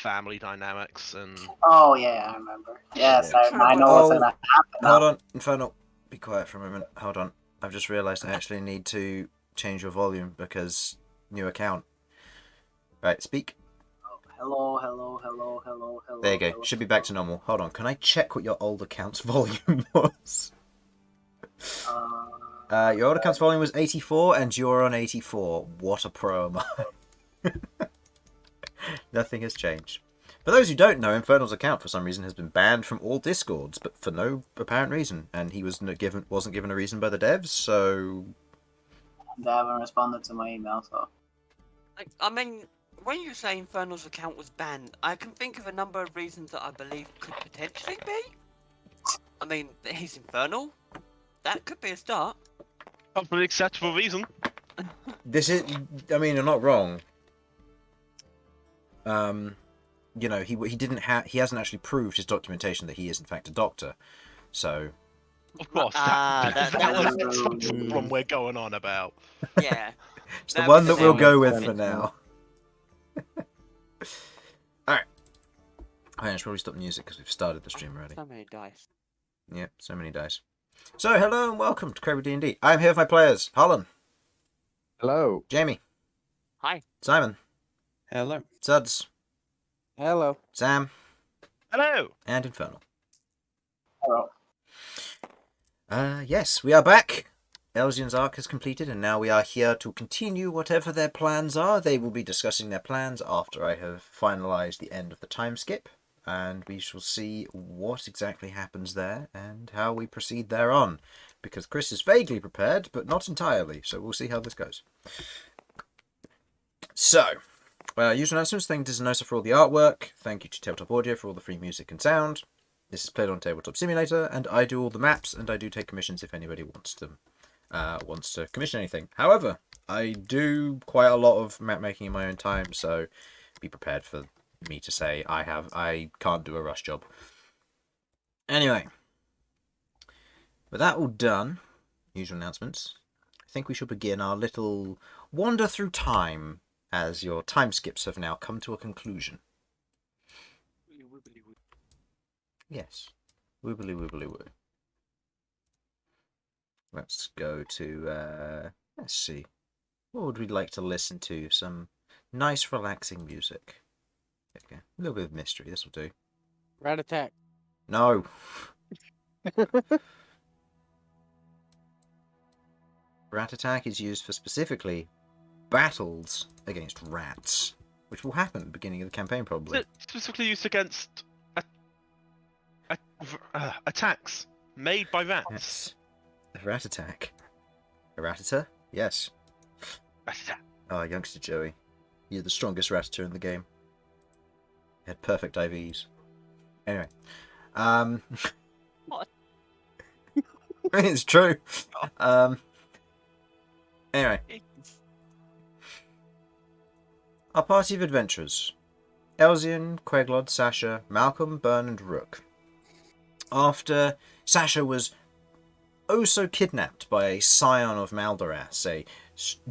family dynamics and. Oh yeah, I remember. Yes, I know what's gonna happen. Hold on, Infernal. Be quiet for a moment. Hold on. I've just realised I actually need to change your volume because new account. Right, speak. Hello. There you go. Hello. Should be back to normal. Hold on. Can I check what your old account's volume was? Your old account's volume was 84 and you're on 84. What a pro am I? Nothing has changed. For those who don't know, Infernal's account for some reason has been banned from all Discords, but for no apparent reason. And he wasn't given a reason by the devs, so... They haven't responded to my email, so... I mean, when you say Infernal's account was banned, I can think of a number of reasons that I believe could potentially be. I mean, he's Infernal. That could be a start. Not for an acceptable reason. This is... I mean, you're not wrong. You know, he hasn't actually proved his documentation that he is in fact a doctor, so... Of course, that was the one we're going on about. Yeah. It's the one that we'll go with for now. Alright. I should probably stop the music because we've started the stream already. So many dice. Yep, so many dice. So, hello and welcome to Crabby D&D. I'm here with my players. Harlan. Hello. Jamie. Hi. Simon. Hello. Sudz. Hello. Sam. Hello. And Infernal. Hello. Yes, we are back. Elsyan's arc has completed, and now we are here to continue whatever their plans are. They will be discussing their plans after I have finalised the end of the time skip, and we shall see what exactly happens there and how we proceed thereon. Because Chris is vaguely prepared, but not entirely, so we'll see how this goes. So, user announcements. Thank you to Zenosa for all the artwork. Thank you to Tabletop Audio for all the free music and sound. This is played on Tabletop Simulator, and I do all the maps, and I do take commissions if anybody wants them. Wants to commission anything. However, I do quite a lot of map making in my own time, so be prepared for me to say I can't do a rush job. Anyway, with that all done, usual announcements, I think we shall begin our little wander through time as your time skips have now come to a conclusion. Yes. Woobly woobly woo. Let's go to, let's see. What would we like to listen to? Some nice relaxing music. Okay. A little bit of mystery, this will do. Rat attack. No! Rat attack is used for specifically battles against rats, which will happen at the beginning of the campaign probably. Is it specifically used against attacks made by rats? That's a rat attack. A ratata? Yes. Oh, youngster Joey. You're the strongest ratata in the game. You had perfect IVs. Anyway. What? It's true. Anyway. Our party of adventurers. Elsyan, Queglod, Sasha, Malcom, Bern and Rook. After Sasha was so kidnapped by a scion of Maldoras, a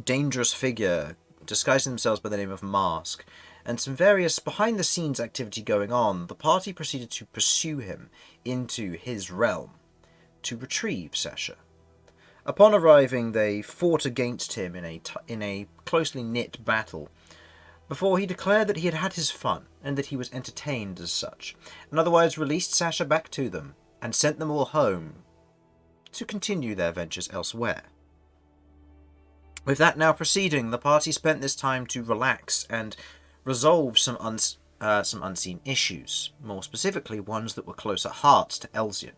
dangerous figure disguising themselves by the name of Mask, and some various behind-the-scenes activity going on, the party proceeded to pursue him into his realm to retrieve Sasha. Upon arriving, they fought against him in a closely knit battle, before he declared that he had had his fun, and that he was entertained as such, and otherwise released Sasha back to them, and sent them all home to continue their ventures elsewhere. With that now proceeding, the party spent this time to relax and resolve some unseen issues, more specifically ones that were close at heart to Elsyan.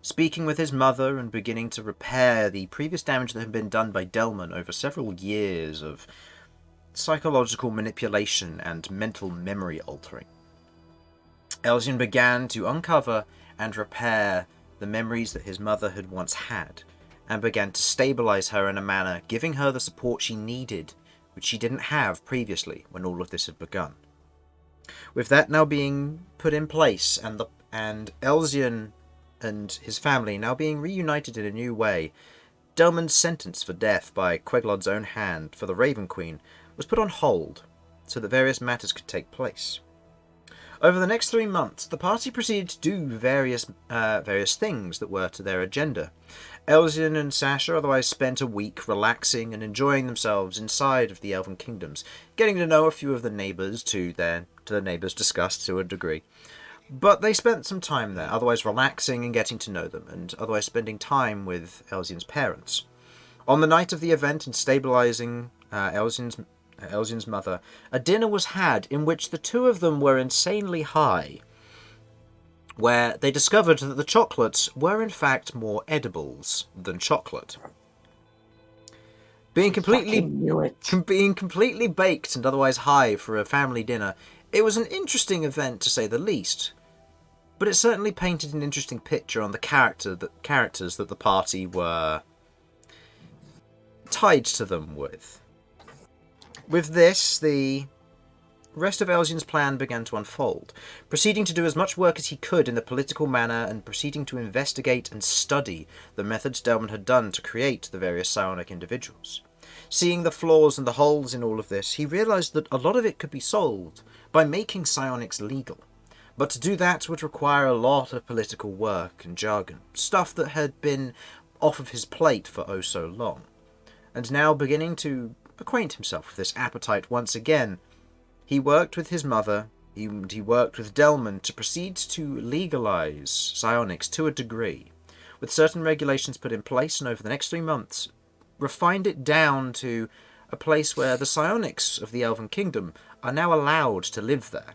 Speaking with his mother and beginning to repair the previous damage that had been done by Delman over several years of psychological manipulation and mental memory altering. Elsyan began to uncover and repair the memories that his mother had once had, and began to stabilize her in a manner giving her the support she needed, which she didn't have previously when all of this had begun. With that now being put in place, and Elsyan and his family now being reunited in a new way, Delman's sentence for death by Queglod's own hand for the Raven Queen was put on hold so that various matters could take place. Over the next 3 months, the party proceeded to do various things that were to their agenda. Elsyan and Sasha otherwise spent a week relaxing and enjoying themselves inside of the Elven Kingdoms, getting to know a few of the neighbours to the neighbours discussed to a degree. But they spent some time there, otherwise relaxing and getting to know them, and otherwise spending time with Elsyan's parents. On the night of the event and stabilising Elsyan's mother, a dinner was had in which the two of them were insanely high, where they discovered that the chocolates were in fact more edibles than chocolate. Being completely baked and otherwise high for a family dinner, it was an interesting event to say the least, but it certainly painted an interesting picture on the characters that the party were tied to them with. With this, the rest of Elsyan's plan began to unfold, proceeding to do as much work as he could in the political manner and proceeding to investigate and study the methods Delman had done to create the various psionic individuals. Seeing the flaws and the holes in all of this, he realised that a lot of it could be solved by making psionics legal. But to do that would require a lot of political work and jargon, stuff that had been off of his plate for oh so long. And now beginning to acquaint himself with this appetite once again, he worked with his mother, he worked with Delman to proceed to legalise psionics to a degree, with certain regulations put in place, and over the next 3 months, refined it down to a place where the psionics of the Elven Kingdom are now allowed to live there,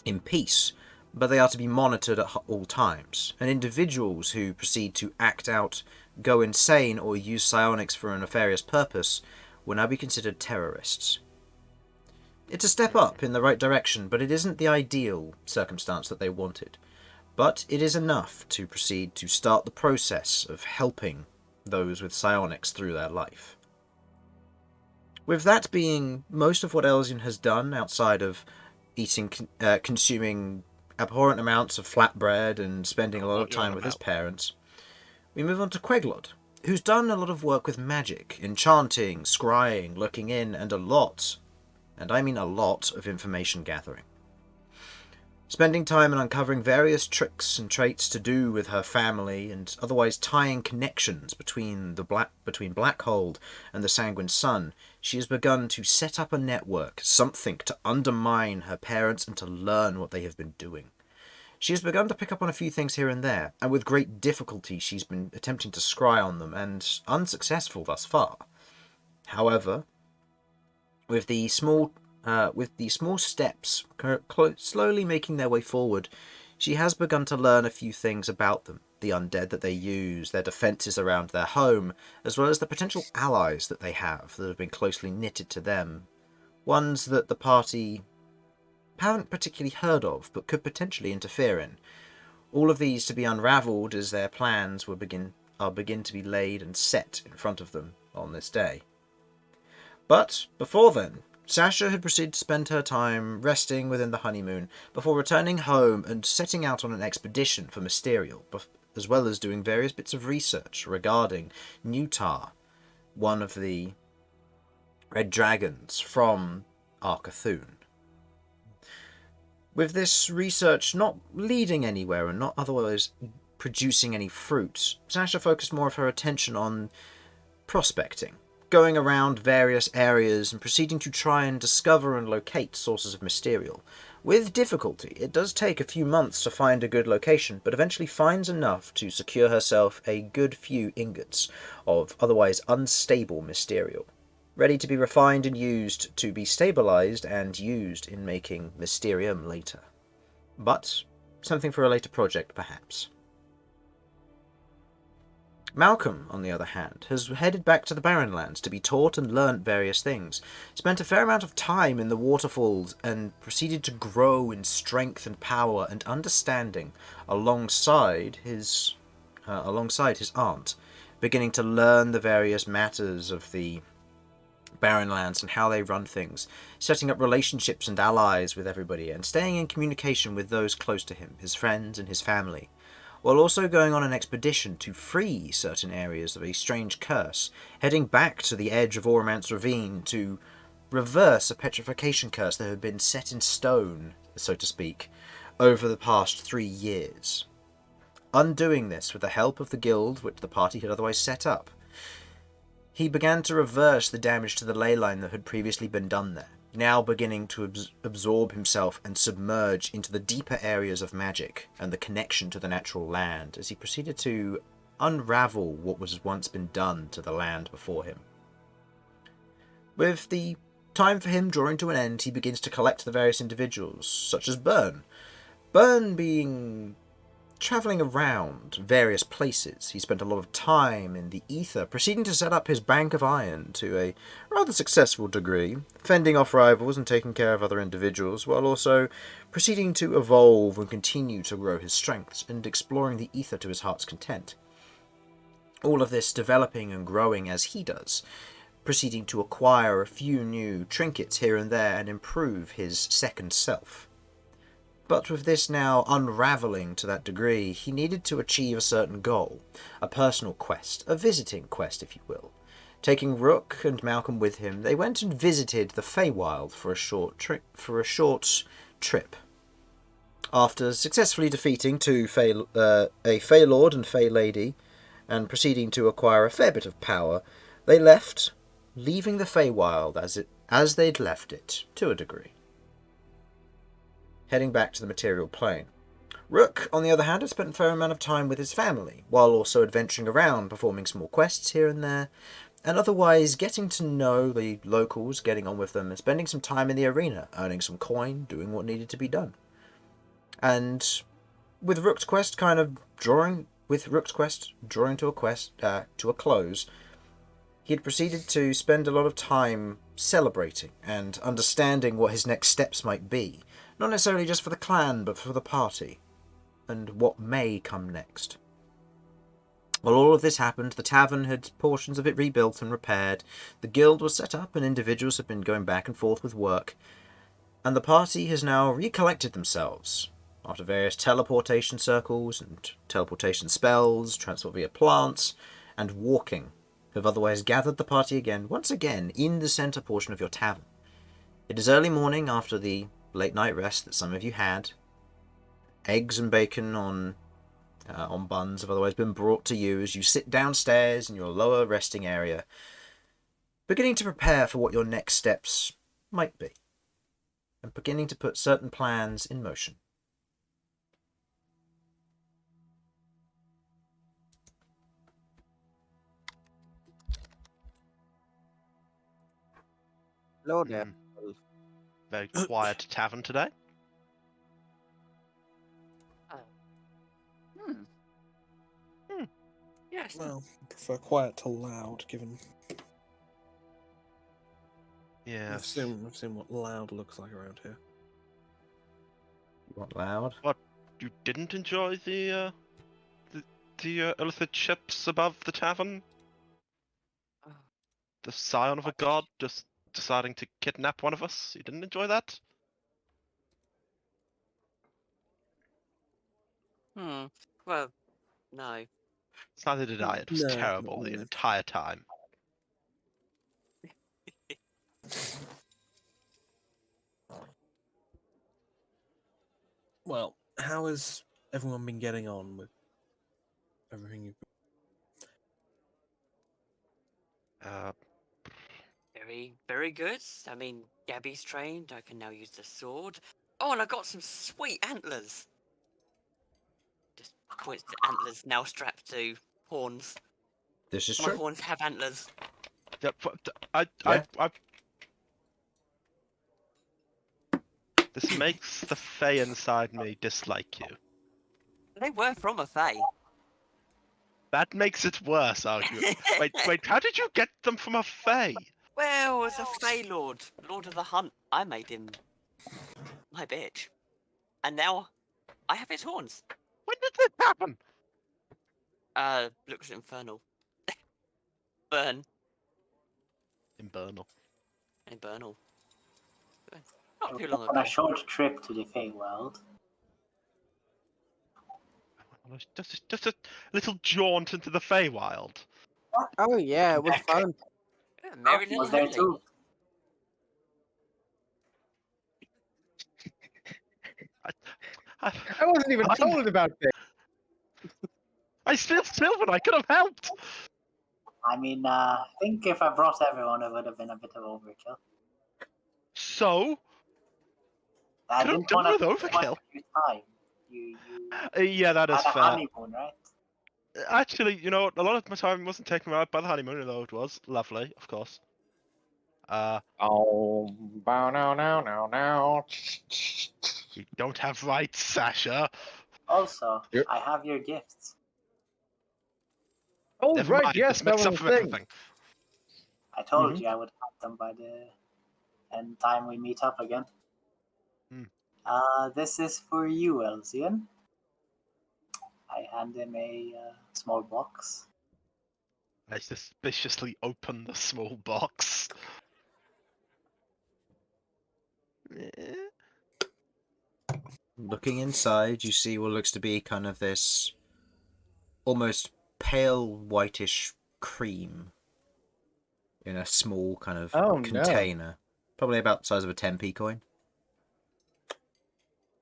in peace, but they are to be monitored at all times, and individuals who proceed to act out, go insane, or use psionics for a nefarious purpose will now be considered terrorists. It's a step up in the right direction, but it isn't the ideal circumstance that they wanted. But it is enough to proceed to start the process of helping those with psionics through their life. With that being most of what Elsyan has done outside of consuming abhorrent amounts of flatbread and spending a lot of time with his parents, we move on to Queglod, who's done a lot of work with magic, enchanting, scrying, looking in, and a lot, and I mean a lot, of information gathering. Spending time in uncovering various tricks and traits to do with her family, and otherwise tying connections between Blackhold and the Sanguine Sun, she has begun to set up a network, something to undermine her parents and to learn what they have been doing. She has begun to pick up on a few things here and there, and with great difficulty she's been attempting to scry on them, and unsuccessful thus far. However, with the small steps slowly making their way forward, she has begun to learn a few things about them, the undead that they use, their defences around their home, as well as the potential allies that they have that have been closely knitted to them, ones that the party haven't particularly heard of, but could potentially interfere in. All of these to be unravelled as their plans will begin to be laid and set in front of them on this day. But before then, Sasha had proceeded to spend her time resting within the honeymoon before returning home and setting out on an expedition for Mysterial, as well as doing various bits of research regarding Minotaur, one of the red dragons from Arcathun. With this research not leading anywhere and not otherwise producing any fruit, Sasha focused more of her attention on prospecting, going around various areas and proceeding to try and discover and locate sources of Mysterial. With difficulty, it does take a few months to find a good location, but eventually finds enough to secure herself a good few ingots of otherwise unstable Mysterial, ready to be refined and used to be stabilised and used in making Mysterium later. But something for a later project, perhaps. Malcom, on the other hand, has headed back to the Barrenlands to be taught and learnt various things, spent a fair amount of time in the waterfalls, and proceeded to grow in strength and power and understanding alongside his aunt, beginning to learn the various matters of the Barrenlands and how they run things, setting up relationships and allies with everybody, and staying in communication with those close to him, his friends and his family, while also going on an expedition to free certain areas of a strange curse, heading back to the edge of Oromance Ravine to reverse a petrification curse that had been set in stone so to speak, over the past 3 years. Undoing this with the help of the guild which the party had otherwise set up. He began to reverse the damage to the ley line that had previously been done there, now beginning to absorb himself and submerge into the deeper areas of magic and the connection to the natural land as he proceeded to unravel what was once been done to the land before him. With the time for him drawing to an end, he begins to collect the various individuals, such as Bern. Bern being travelling around various places. He spent a lot of time in the ether, proceeding to set up his bank of iron to a rather successful degree, fending off rivals and taking care of other individuals, while also proceeding to evolve and continue to grow his strengths and exploring the ether to his heart's content. All of this developing and growing as he does, proceeding to acquire a few new trinkets here and there and improve his second self. But with this now unravelling to that degree, he needed to achieve a certain goal, a personal quest, a visiting quest if you will. Taking Rook and Malcom with him, they went and visited the Feywild for a short trip. After successfully defeating a Fey Lord and Fey Lady, and proceeding to acquire a fair bit of power, they left, leaving the Feywild as they'd left it, to a degree. Heading back to the material plane. Rook, on the other hand, had spent a fair amount of time with his family, while also adventuring around, performing small quests here and there, and otherwise getting to know the locals, getting on with them, and spending some time in the arena, earning some coin, doing what needed to be done. And with Rook's quest drawing to a close, he had proceeded to spend a lot of time celebrating and understanding what his next steps might be, not necessarily just for the clan, but for the party, and what may come next. While all of this happened, the tavern had portions of it rebuilt and repaired, the guild was set up and individuals had been going back and forth with work, and the party has now recollected themselves, after various teleportation circles and teleportation spells, transport via plants, and walking, have otherwise gathered the party again, once again, in the centre portion of your tavern. It is early morning after the late night rest that some of you had. Eggs and bacon on buns have otherwise been brought to you as you sit downstairs in your lower resting area, beginning to prepare for what your next steps might be, and beginning to put certain plans in motion. Hello there. Very quiet tavern today. Yes. Well, I prefer quiet to loud, given Yes. I've seen what loud looks like around here. You want loud? What? You didn't enjoy the illithid ships above the tavern? The scion of a god just deciding to kidnap one of us? You didn't enjoy that? Well, no. Neither did I. It was No, terrible not the really. entire time. Well, how has everyone been getting on with everything you've Very, very good. I mean, Gabby's trained. I can now use the sword. Oh, and I got some sweet antlers. Just points to antlers now strapped to horns. This is My true. horns have antlers. This makes the Fae inside me dislike you. They were from a Fae. That makes it worse, wait, how did you get them from a Fae? Well, as a Fae Lord of the Hunt, I made him my bitch. And now I have his horns. When did this happen? Looks infernal. Bern. Infernal. Infernal. Not too long On ago. a short trip to the Feywild. Just a little jaunt into the Feywild. Oh yeah, it was fun. Yeah, merry little Was there Halfling. too? I wasn't even told about this. I spilled silver. I could have helped. I mean, I think if I brought everyone, it would have been a bit of overkill. So I could have didn't done want with to overkill. your time. You Yeah, that is had a fair. honeymoon, right? Actually, you know, a lot of my time wasn't taken out by the honeymoon, although it was lovely, of course. Oh, bow now. You don't have rights, Sasha. Also, Yep. I have your gifts. Oh, Never right, mind, yes, this that makes was up the for thing. everything. I told you I would have them by the end time we meet up again. This is for you, Elsyan. I hand him a small box. I suspiciously open the small box. Looking inside, you see what looks to be kind of this almost pale whitish cream in a small kind of Oh, no. container. Probably about the size of a 10p coin.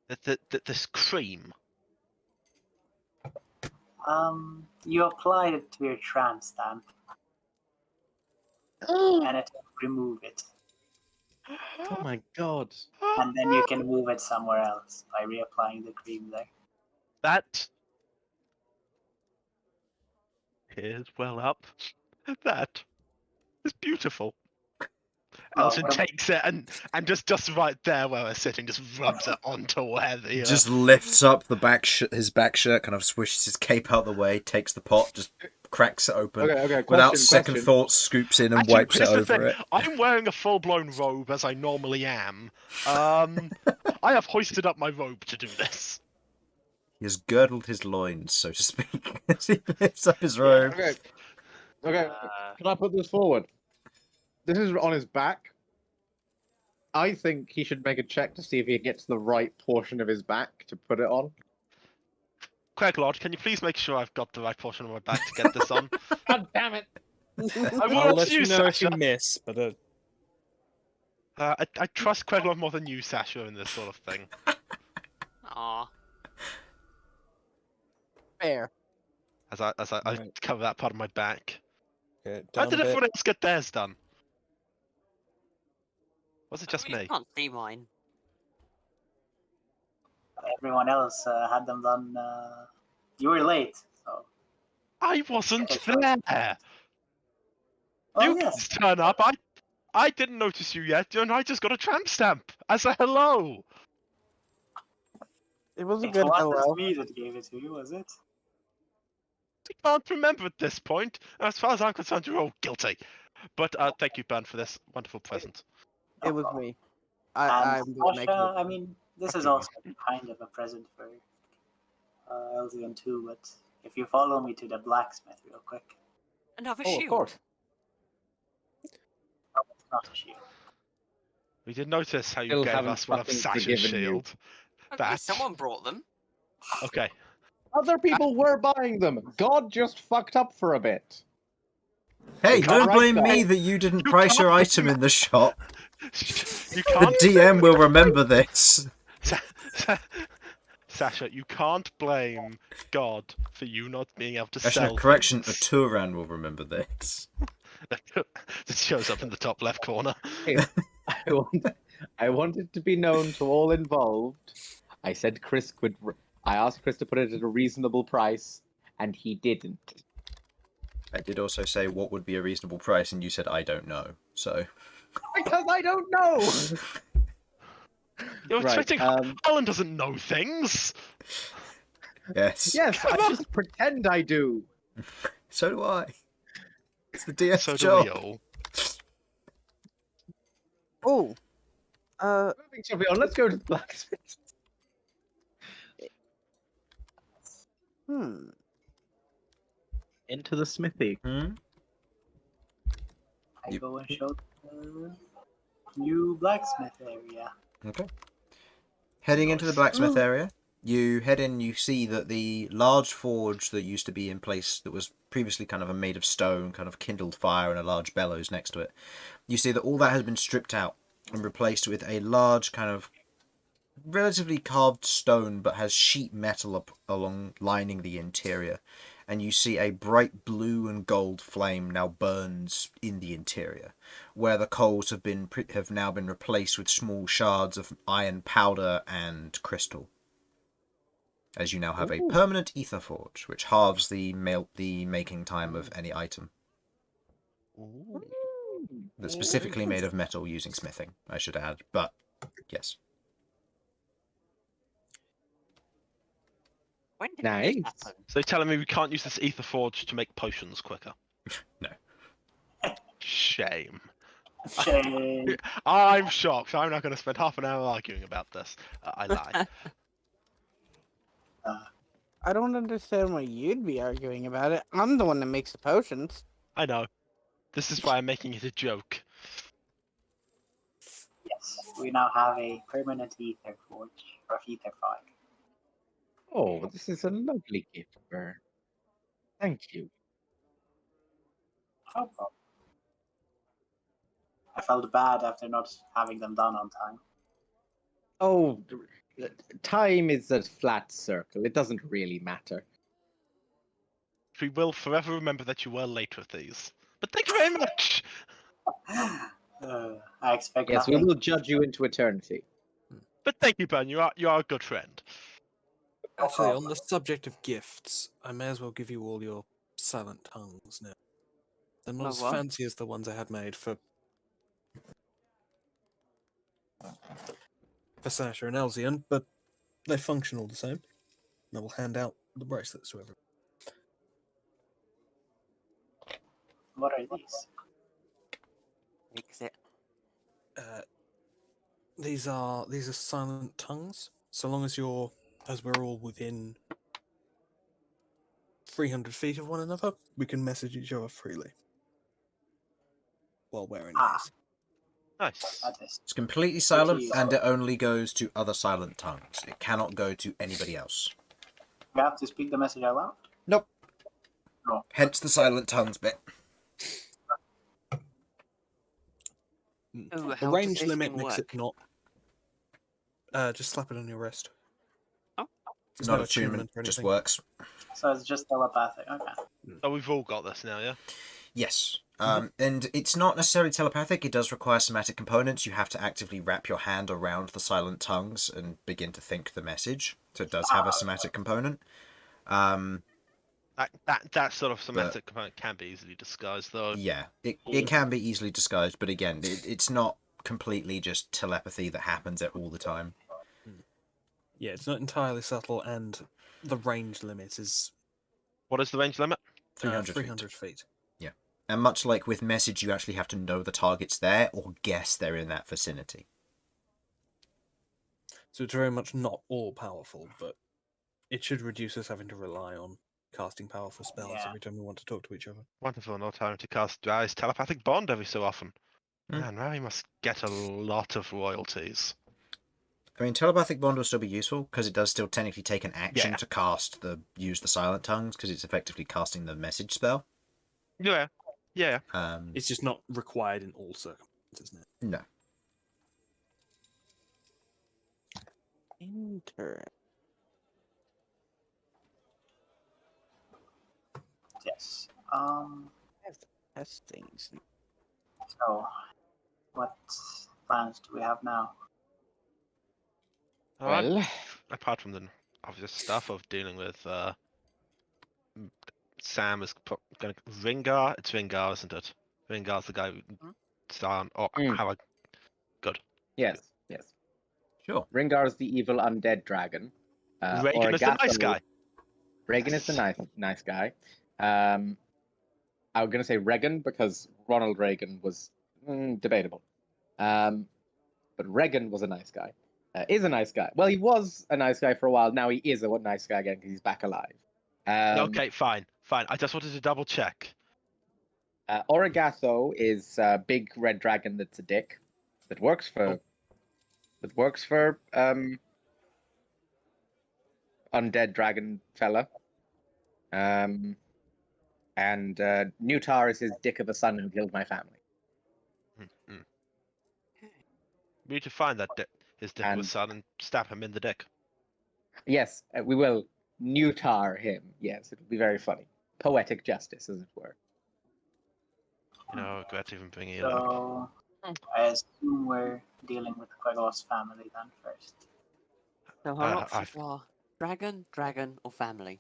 This cream. You apply it to your tramp stamp, and it will remove it. Oh my god. And then you can move it somewhere else by reapplying the cream there. That is well up. That is beautiful. Elsyan takes it and just right there where we're sitting, just rubs it onto where the Just lifts up the his back shirt, kind of swishes his cape out the way, takes the pot, just cracks it open. Okay, Without second thought, scoops in and Actually, wipes it here's the over thing. it. I'm wearing a full-blown robe as I normally am. I have hoisted up my robe to do this. He has girdled his loins, so to speak, as he lifts up his robe. Okay, can I put this forward? This is on his back. I think he should make a check to see if he gets the right portion of his back to put it on. Queglod, can you please make sure I've got the right portion of my back to get this on? God damn it! I I'll want let you, you know if Sasha. you miss, but I trust Queglod more than you, Sasha, in this sort of thing. Aw. Fair. As I Right. cover that part of my back. okay, How down did a bit. everyone else get theirs done? Was it just You me? can't see mine. Everyone else had them done. You were late, so. I wasn't there. Oh, You yes. turn up. I didn't notice you yet, and I just got a tramp stamp as a hello. It was a It good wasn't hello. me that gave it to you, was it? I can't remember at this point. As far as I'm concerned, you're all guilty. But thank you, Bern, for this wonderful present. It was me. And I'm just making Sasha, it. I mean, this is Okay. also kind of a present for Elsyan too, but if you follow me to the blacksmith real quick. Another Oh, of shield. course. Oh, it's not a shield. We did notice how you Still gave haven't us one of fucking Sasha's forgiven you. shield. Okay, That- someone brought them. Okay. Other people were buying them. God just fucked up for a bit. Hey, can't don't write blame that. me that you didn't You price your can't item in the shop. You The can't. DM will remember this. Sasha, you can't blame God for you not being able to Actually, sell correction, things. Turan will remember this. This shows up in the top left corner. I wanted to be known to all involved. I said I asked Chris to put it at a reasonable price, and he didn't. I did also say what would be a reasonable price, and you said I don't know. So Because I don't know. You're Right, expecting Harlan doesn't know things. yes, Yes, I just pretend I do. so do I. It's the DM's So do job. we all. Oh. Moving swiftly on, let's go to the blacksmith. Into the smithy. Hmm? I go and show the new blacksmith area. Okay. Heading into the blacksmith area, you head in. You see that the large forge that used to be in place, that was previously kind of made of stone, kind of kindled fire and a large bellows next to it. You see that all that has been stripped out and replaced with a large kind of relatively carved stone, but has sheet metal up along lining the interior, and you see a bright blue and gold flame now burns in the interior, where the coals have now been replaced with small shards of iron powder and crystal. As you now have a permanent ether forge, which halves the making time of any item. That's specifically made of metal using smithing, I should add, but yes. When did Nice. this happen? So you're telling me we can't use this ether forge to make potions quicker? No. Shame. Shame. I'm shocked. I'm not going to spend half an hour arguing about this. I lie. I don't understand why you'd be arguing about it. I'm the one that makes the potions. I know. This is why I'm making it a joke. Yes, we now have a permanent ether forge, or ether fire. Oh, this is a lovely gift, Bern. Thank you. No problem. I felt bad after not having them done on time. Oh, time is a flat circle. It doesn't really matter. We will forever remember that you were late with these. But thank you very much! I expect Yes, we nothing. will judge you into eternity. But thank you, Bern. You are a good friend. Actually, on the subject of gifts, I may as well give you all your silent tongues now. They're not My as what? fancy as the ones I had made for Sasha and Elsyan, but they function all the same. And I will hand out the bracelets to everyone. What are these? Fix it. These are silent tongues. So long as we're all within 300 feet of one another, we can message each other freely while wearing these. Nice. That is. It's completely silent, and it only goes to other silent tongues. It cannot go to anybody else. We have to speak the message out loud? Nope. No. Hence the silent tongues bit. Ooh, The how does range this limit thing makes work? it not. Just slap it on your wrist. Oh. There's Not no attunement, or just anything. works. So it's just telepathic. Okay. Oh, we've all got this now, yeah? Yes. And it's not necessarily telepathic. It does require somatic components. You have to actively wrap your hand around the silent tongues and begin to think the message. So it does have a somatic component. That sort of somatic component can be easily disguised, though. Yeah, it can be easily disguised, but again, it's not completely just telepathy that happens all the time. Yeah, it's not entirely subtle, and the range limit is What is the range limit? 300 feet. feet. Yeah. And much like with message, you actually have to know the target's there or guess they're in that vicinity. So it's very much not all powerful, but it should reduce us having to rely on casting powerful spells Yeah. every time we want to talk to each other. Wonderful, no time to cast Dry's telepathic bond every so often. Hmm. Man, Rary must get a lot of royalties. I mean, telepathic bond will still be useful because it does still technically take an action Yeah. to use the silent tongues because it's effectively casting the message spell. Yeah. It's just not required in all circumstances now. No. Interesting. Yes. Test things. So, what plans do we have now? Well, apart from the obvious stuff of dealing with Sam is going to Ringar. It's Ringar, isn't it? Ringar's the guy who Stan or how I yes. Sure. Ringar is the evil undead dragon. Reagan is the nice guy. Reagan is the nice guy. I'm going to say Reagan because Ronald Reagan was debatable. But Reagan was a nice guy. Is a nice guy. Well, he was a nice guy for a while. Now he is a nice guy again because he's back alive. Okay, fine. I just wanted to double check. Origatho is a big red dragon that's a dick. That works for undead dragon fella. And Nutar is his dick of a son who killed my family. We need to find that his dick son and stab him in the dick. Yes, we will neutar him. Yes, it will be very funny. Poetic justice, as it were. You know, I regret even bringing it up. So, I assume we're dealing with Queglod's family then first. So our I've- options are dragon, or family.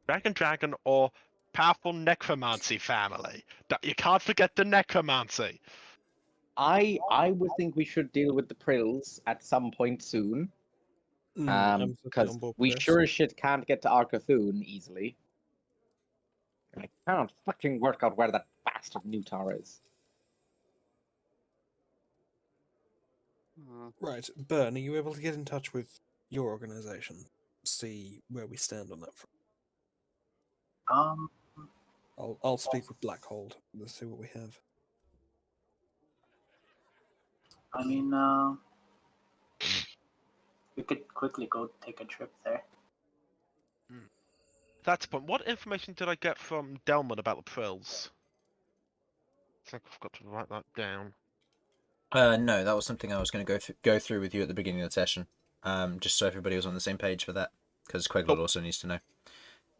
Dragon, or powerful necromancy family. You can't forget the necromancy. I would think we should deal with the Prills at some point soon. I'm certainly Because on board we with this. sure as shit can't get to Arcathun easily. And I can't fucking work out where that bastard Nutar is. Right, Bern, are you able to get in touch with your organization? See where we stand on that front. I'll speak with Blackhold. Let's see what we have. I mean, we could quickly go take a trip there. That's the point. What information did I get from Delman about the Prills? I think I've got to write that down. No, that was something I was going to go through with you at the beginning of the session, just so everybody was on the same page for that, because Queglod also needs to know.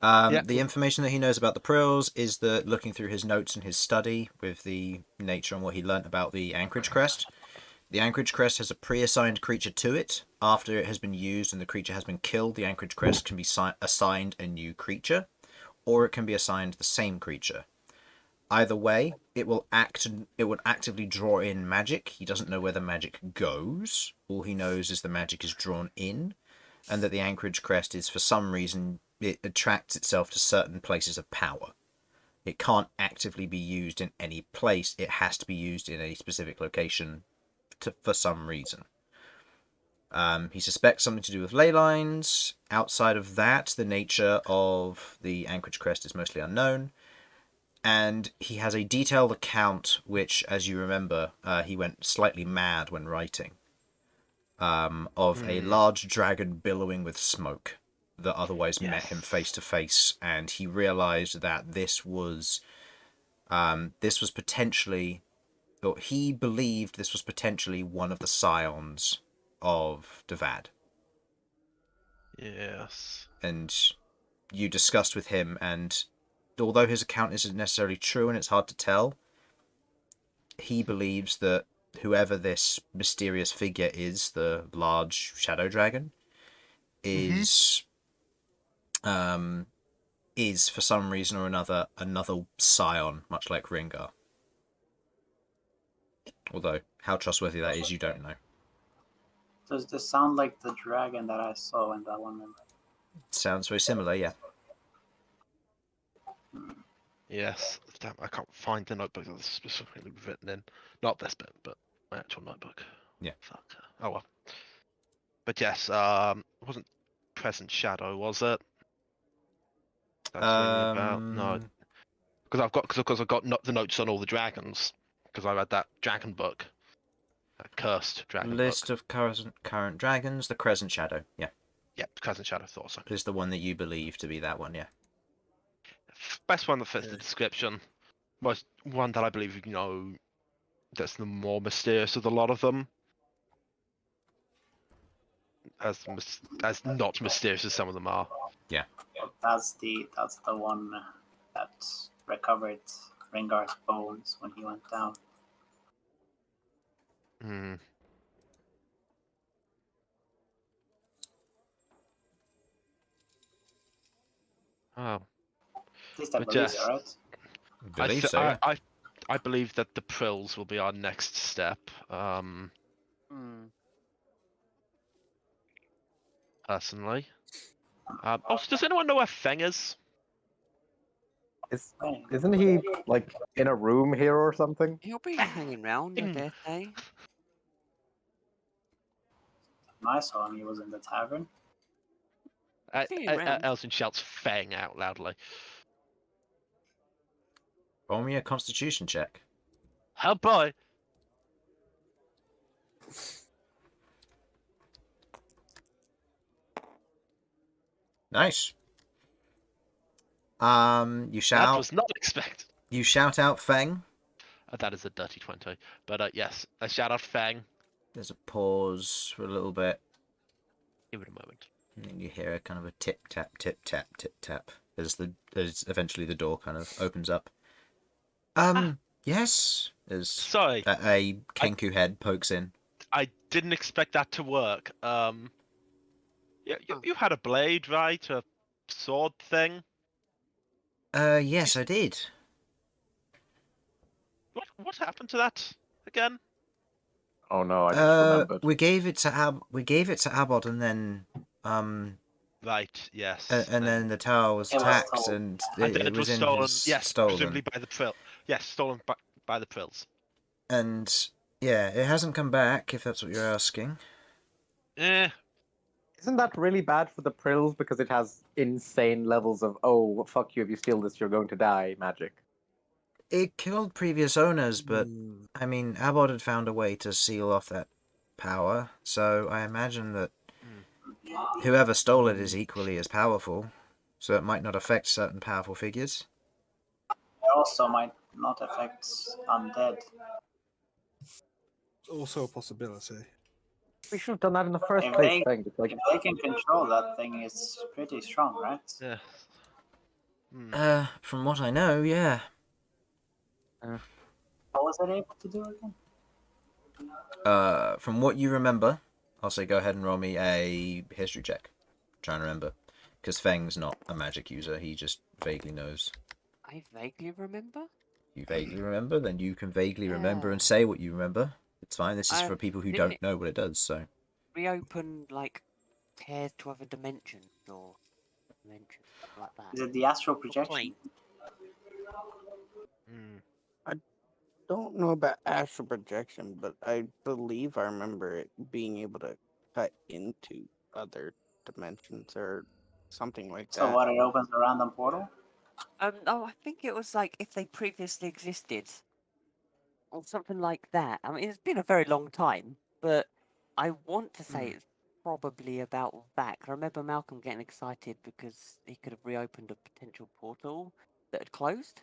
The information that he knows about the Prills is that looking through his notes and his study with the nature and what he learnt about the Anchorage Crest, the Anchorage Crest has a pre-assigned creature to it. After it has been used and the creature has been killed, the Anchorage Crest can be assigned a new creature, or it can be assigned the same creature. Either way, it would actively draw in magic. He doesn't know where the magic goes. All he knows is the magic is drawn in, and that the Anchorage Crest is, for some reason, it attracts itself to certain places of power. It can't actively be used in any place. It has to be used in a specific location for some reason. He suspects something to do with ley lines. Outside of that, the nature of the Anchorage Crest is mostly unknown. And he has a detailed account, which, as you remember, he went slightly mad when writing, of a large dragon billowing with smoke that otherwise met him face to face, and he realized that this was potentially, or he believed this was potentially one of the scions of Devad. Yes. And you discussed with him, and although his account isn't necessarily true and it's hard to tell, he believes that whoever this mysterious figure is, the large shadow dragon, is for some reason or another scion, much like Ringar. Although how trustworthy that is, you don't know. Does this sound like the dragon that I saw in that one? Sounds very similar, yeah. Yes. Damn, I can't find the notebook that's specifically written in. Not this bit, but my actual notebook. Yeah. Fuck. Oh well. But yes, it wasn't Present Shadow, was it? That's ringing about. No, because I've got the notes on all the dragons because I read that dragon book, that cursed dragon List book. of current dragons, the Crescent Shadow, yeah. Yep, Crescent Shadow thought so. Is the one that you believe to be that one, yeah. Best one that fits the description. Most one that I believe that's the more mysterious of the lot of them. As not mysterious as some of them are. Yeah. That's the one that recovered Ringar's bones when he went down. Hmm. Oh. At least I But believe yes. it, right? Believe so, yeah. I believe that the Prills will be our next step. Personally. Also, does anyone know where Feng is? Isn't he like in a room here or something? He'll be hanging round, I dare say. When I saw him, he was in the tavern. See him round. Elsyan shouts Feng out loudly. Roll me a Constitution check. Oh boy! Nice. You shout. That was not expected. You shout out Feng. That is a dirty 20. But yes, I shout out Feng. There's a pause for a little bit, Give it a moment. and then you hear a kind of a tip tap, tip tap, tip tap as eventually the door kind of opens up. Yes, as Sorry, a Kenku head pokes in. I didn't expect that to work. Yeah, you had a blade, right? A sword thing. Yes, I did. What happened to that again? Oh no, I just remembered. We gave it to Abbott, and then Right. Yes. and then the tower was It was taxed, stolen. and And then it was in stolen. his Yes, stolen. presumably by the Prill. Yes, stolen by the Prills. And yeah, it hasn't come back. If that's what you're asking. Eh. Isn't that really bad for the Prills because it has insane levels of fuck you, if you steal this you're going to die magic? It killed previous owners, but Hmm. I mean, Abbott had found a way to seal off that power, so I imagine that whoever stole it is equally as powerful, so it might not affect certain powerful figures. It also might not affect undead. Also a possibility. We should have done that in the first If place. they- Thing. It's like, If they can control that thing, it's pretty strong, right? Yeah. From what I know, yeah. What was it able to do again? From what you remember, I'll say go ahead and roll me a history check. Trying to remember, because Feng's not a magic user; he just vaguely knows. I vaguely remember. You vaguely remember, then you can vaguely remember and Yeah. say what you remember. It's fine. This is for people who didn't don't it- know what it does. So Reopen like tears to other dimensions or dimensions something like that. Is it the astral projection? Plane. Don't know about astral projection, but I believe I remember it being able to cut into other dimensions or something like So that. what? It opens a random portal. Oh, I think it was like if they previously existed, or something like that. I mean, it's been a very long time, but I want to say it's probably about that. 'Cause I remember Malcolm getting excited because he could have reopened a potential portal that had closed.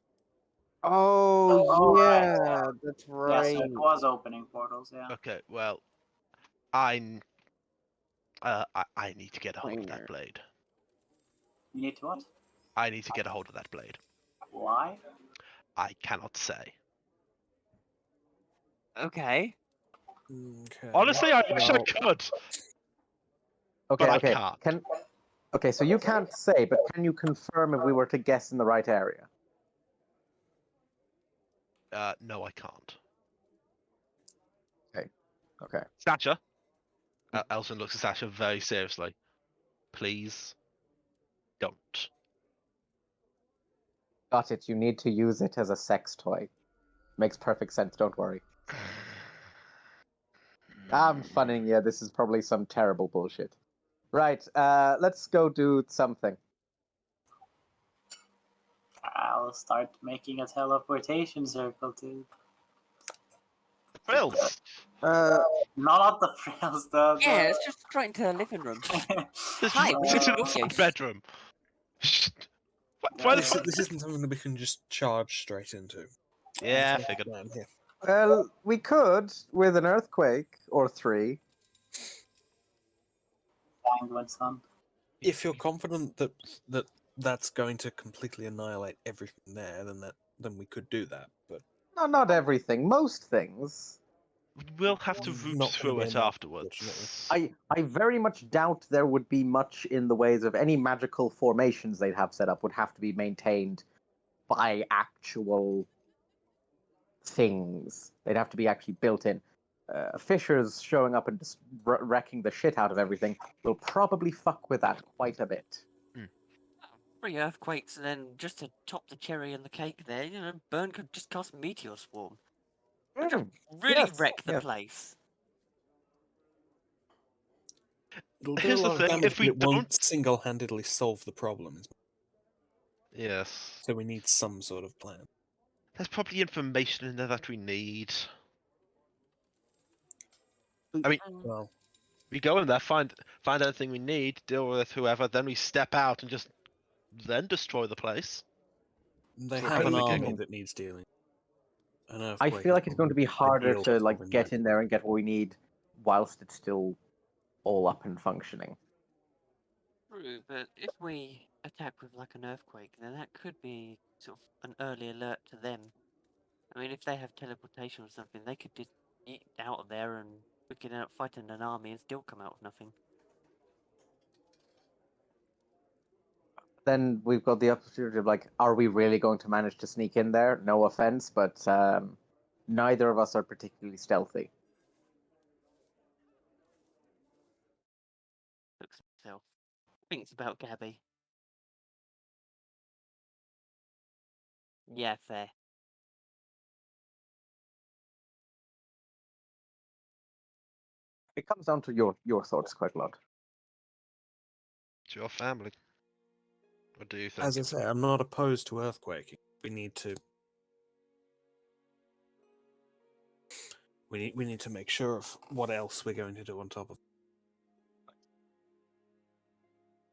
Oh, right. yeah, that's Yeah, right. so it was opening portals. Yeah. Okay. Well, I need to get a hold of that Planer. blade. You need to what? I need to get a hold of that blade. Why? I cannot say. Okay. Okay. Honestly, I wish I Well, could. okay, But I okay. can't. Okay, so you can't say, but can you confirm if we were to guess in the right area? No, I can't. Okay. Sasha. Elsyan looks at Sasha very seriously. Please, don't. Got it. You need to use it as a sex toy. Makes perfect sense. Don't worry. I'm funning. Yeah, this is probably some terrible bullshit. Right. Let's go do something. I'll start making a teleportation circle too. Frills. Not the frills, the. Yeah, it's just straight into the living room. This Hi, is Will a you? bedroom. Why the this, fuck? this isn't something that we can just charge straight into. Yeah, Let's figured. plan here. Well, we could with an earthquake or 3. Penguin son. If you're confident that that's going to completely annihilate everything there, then we could do that. But No, not everything. Most things. We'll have to root Not gonna through be it enough, afterwards. I very much doubt there would be much in the ways of any magical formations they'd have set up would have to be maintained by actual things. They'd have to be actually built in. Fissures showing up and just wrecking the shit out of everything will probably fuck with that quite a bit. 3 earthquakes, and then just to top the cherry on the cake there, Bern could just cast Meteor Swarm. Really Yes, wreck the yes. place. it'll do Here's a the lot thing, of damage, if we but it won't don't- single-handedly solve the problem. Yes. So we need some sort of plan. There's probably information in there that we need. I mean, Well, we go in there, find anything we need, deal with whoever, then we step out and just then destroy the place. they For have an the army giggle. that needs dealing. An I earthquake feel is like it's going to be probably harder ideal to for like solving get that. in there and get what we need whilst it's still all up and functioning. True, but if we attack with like an earthquake, then that could be sort of an early alert to them. I mean, if they have teleportation or something, they could just get out of there and we could end up fighting an army and still come out with nothing. Then we've got the opportunity of like, are we really going to manage to sneak in there? No offense, but neither of us are particularly stealthy. Looks himself. Thinks about Gabby. Yeah, fair. It comes down to your thoughts, Queglod. It's your family. What do you think? As I say, I'm not opposed to earthquaking. We need to. We need to make sure of what else we're going to do on top of.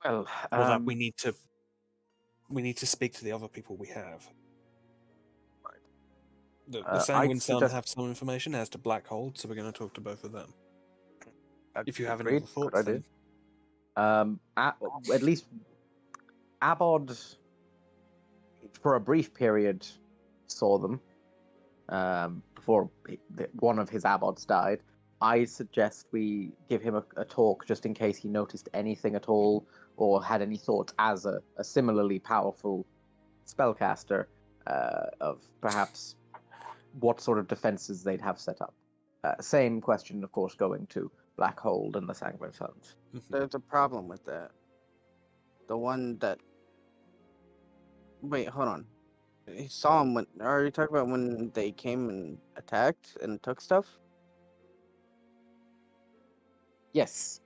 Well, Or that we need to speak to the other people we have. The Sanguine Sun have some information as to Black Hold, so we're going to talk to both of them. If you have any other thoughts, then... At least Abod, for a brief period, saw them before one of his Abods died. I suggest we give him a talk just in case he noticed anything at all or had any thoughts as a similarly powerful spellcaster of perhaps what sort of defenses they'd have set up. Same question, of course, going to Black Hold and the Sanguine Suns. There's a problem with that. The one that... Wait, hold on. He saw him when... Are you talking about when they came and attacked and took stuff? Yes.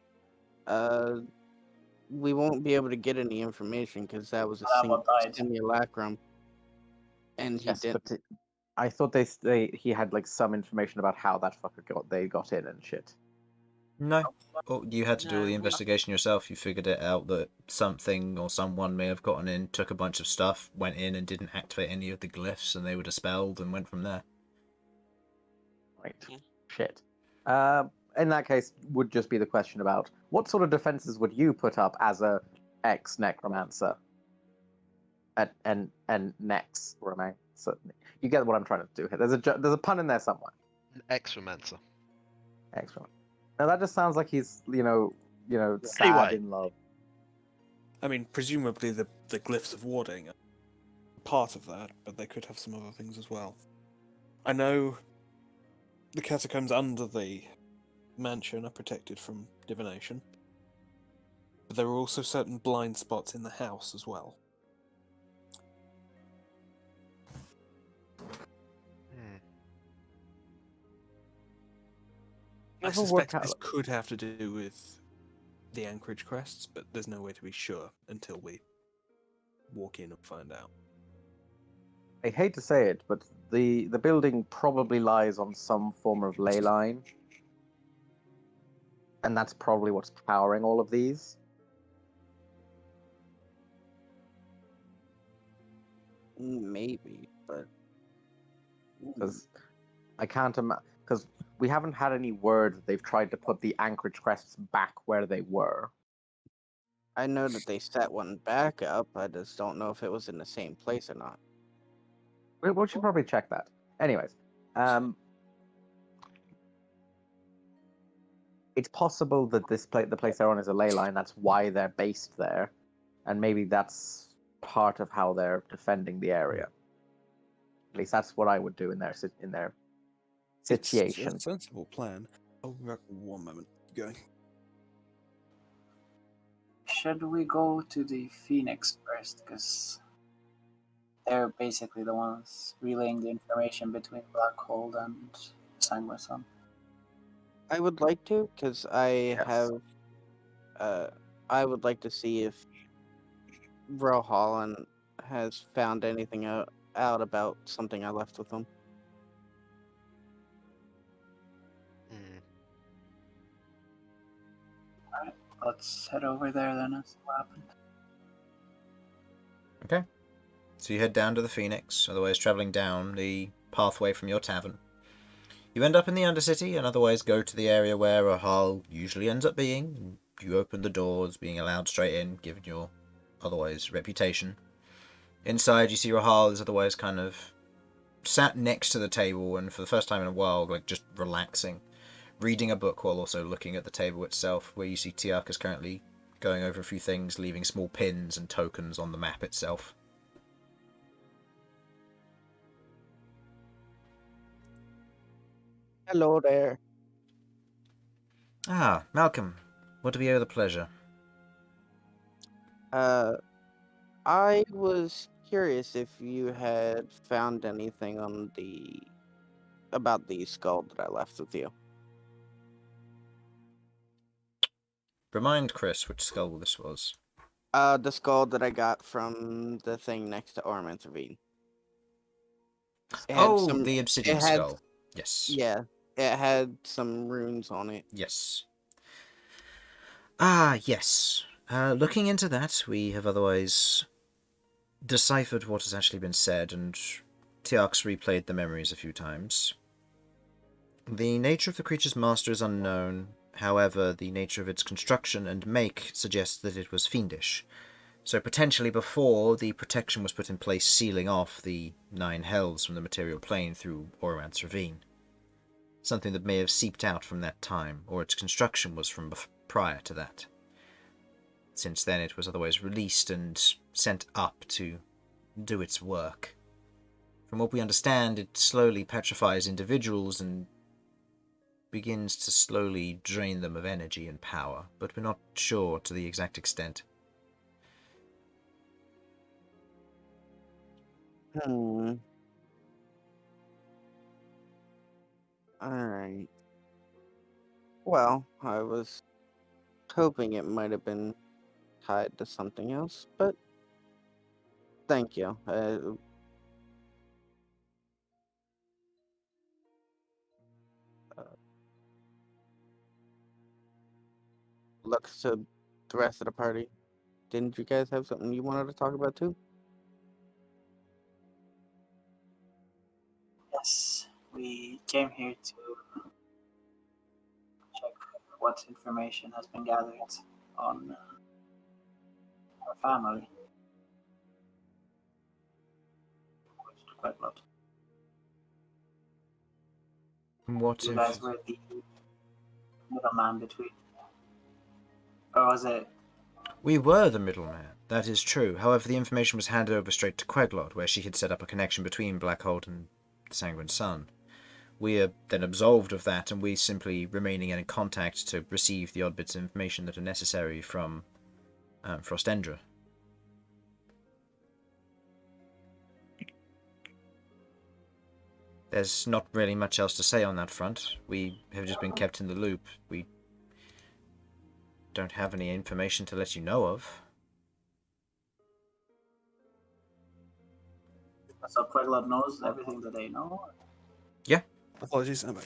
We won't be able to get any information because that was a simulacrum. And he didn't... But I thought he had like some information about how that fucker got in and shit. No. Well, you had to do all the investigation yourself. You figured it out that something or someone may have gotten in, took a bunch of stuff, went in and didn't activate any of the glyphs, and they were dispelled and went from there. Right. Shit. In that case, would just be the question about what sort of defenses would you put up as a ex-necromancer? And nex remain. So you get what I'm trying to do here. There's a pun in there somewhere. Exromancer. Excellent. Now that just sounds like he's sad Anyway. in love. I mean, presumably the glyphs of warding are part of that, but they could have some other things as well. I know the catacombs under the mansion are protected from divination, but there are also certain blind spots in the house as well. I suspect this could have to do with the anchorage crests, but there's no way to be sure until we walk in and find out. I hate to say it, but the building probably lies on some form of ley line. And that's probably what's powering all of these. Maybe, but... Because I can't imagine... Because we haven't had any word that they've tried to put the anchorage crests back where they were. I know that they set one back up. I just don't know if it was in the same place or not. We should probably check that. Anyways, it's possible that the place they're on is a ley line. That's why they're based there, and maybe that's part of how they're defending the area. At least that's what I would do in their situation. It's a sensible plan. Oh, 1 moment. Going. Should we go to the Phoenix first? Because they're basically the ones relaying the information between Black Hole and Sanguine Sun. I would like to, because I would like to see if Harlan has found anything out about something I left with him. Alright, let's head over there then and see what happened. Okay. So you head down to the Phoenix, otherwise travelling down the pathway from your tavern. You end up in the Undercity and otherwise go to the area where a Harl usually ends up being. You open the doors, being allowed straight in, given your otherwise reputation. Inside, you see Rahal is otherwise kind of sat next to the table and for the first time in a while, like just relaxing, reading a book while also looking at the table itself, where you see Tiak is currently going over a few things, leaving small pins and tokens on the map itself. Hello there. Ah, Malcom. What do we owe the pleasure? I was curious if you had found anything on about the skull that I left with you. Remind Chris which skull this was. The skull that I got from the thing next to Ormant's Ravine. The obsidian skull. Yes. Yeah, it had some runes on it. Yes. Ah, yes. Looking into that, we have otherwise deciphered what has actually been said, and Tiak's replayed the memories a few times. The nature of the creature's master is unknown, however, the nature of its construction and make suggests that it was fiendish. So potentially before the protection was put in place sealing off the 9 hells from the material plane through Oromant's Ravine. Something that may have seeped out from that time, or its construction was from prior to that. Since then it was otherwise released and sent up to do its work. From what we understand, it slowly petrifies individuals and begins to slowly drain them of energy and power, but we're not sure to the exact extent. Alright. Well, I was hoping it might have been tied to something else, but thank you. Looks to the rest of the party. Didn't you guys have something you wanted to talk about too? Yes, we came here to check what information has been gathered on our family. Queglod. What You if... guys were the middleman between, or was it? We were the middleman, that is true. However, the information was handed over straight to Queglod, where she had set up a connection between Blackhold and the Sanguine Sun. We are then absolved of that, and we simply remaining in contact to receive the odd bits of information that are necessary from Frostendra. There's not really much else to say on that front. We have just been kept in the loop. We don't have any information to let you know of. So Queglod knows everything that they know? Yeah. Apologies, I'm back.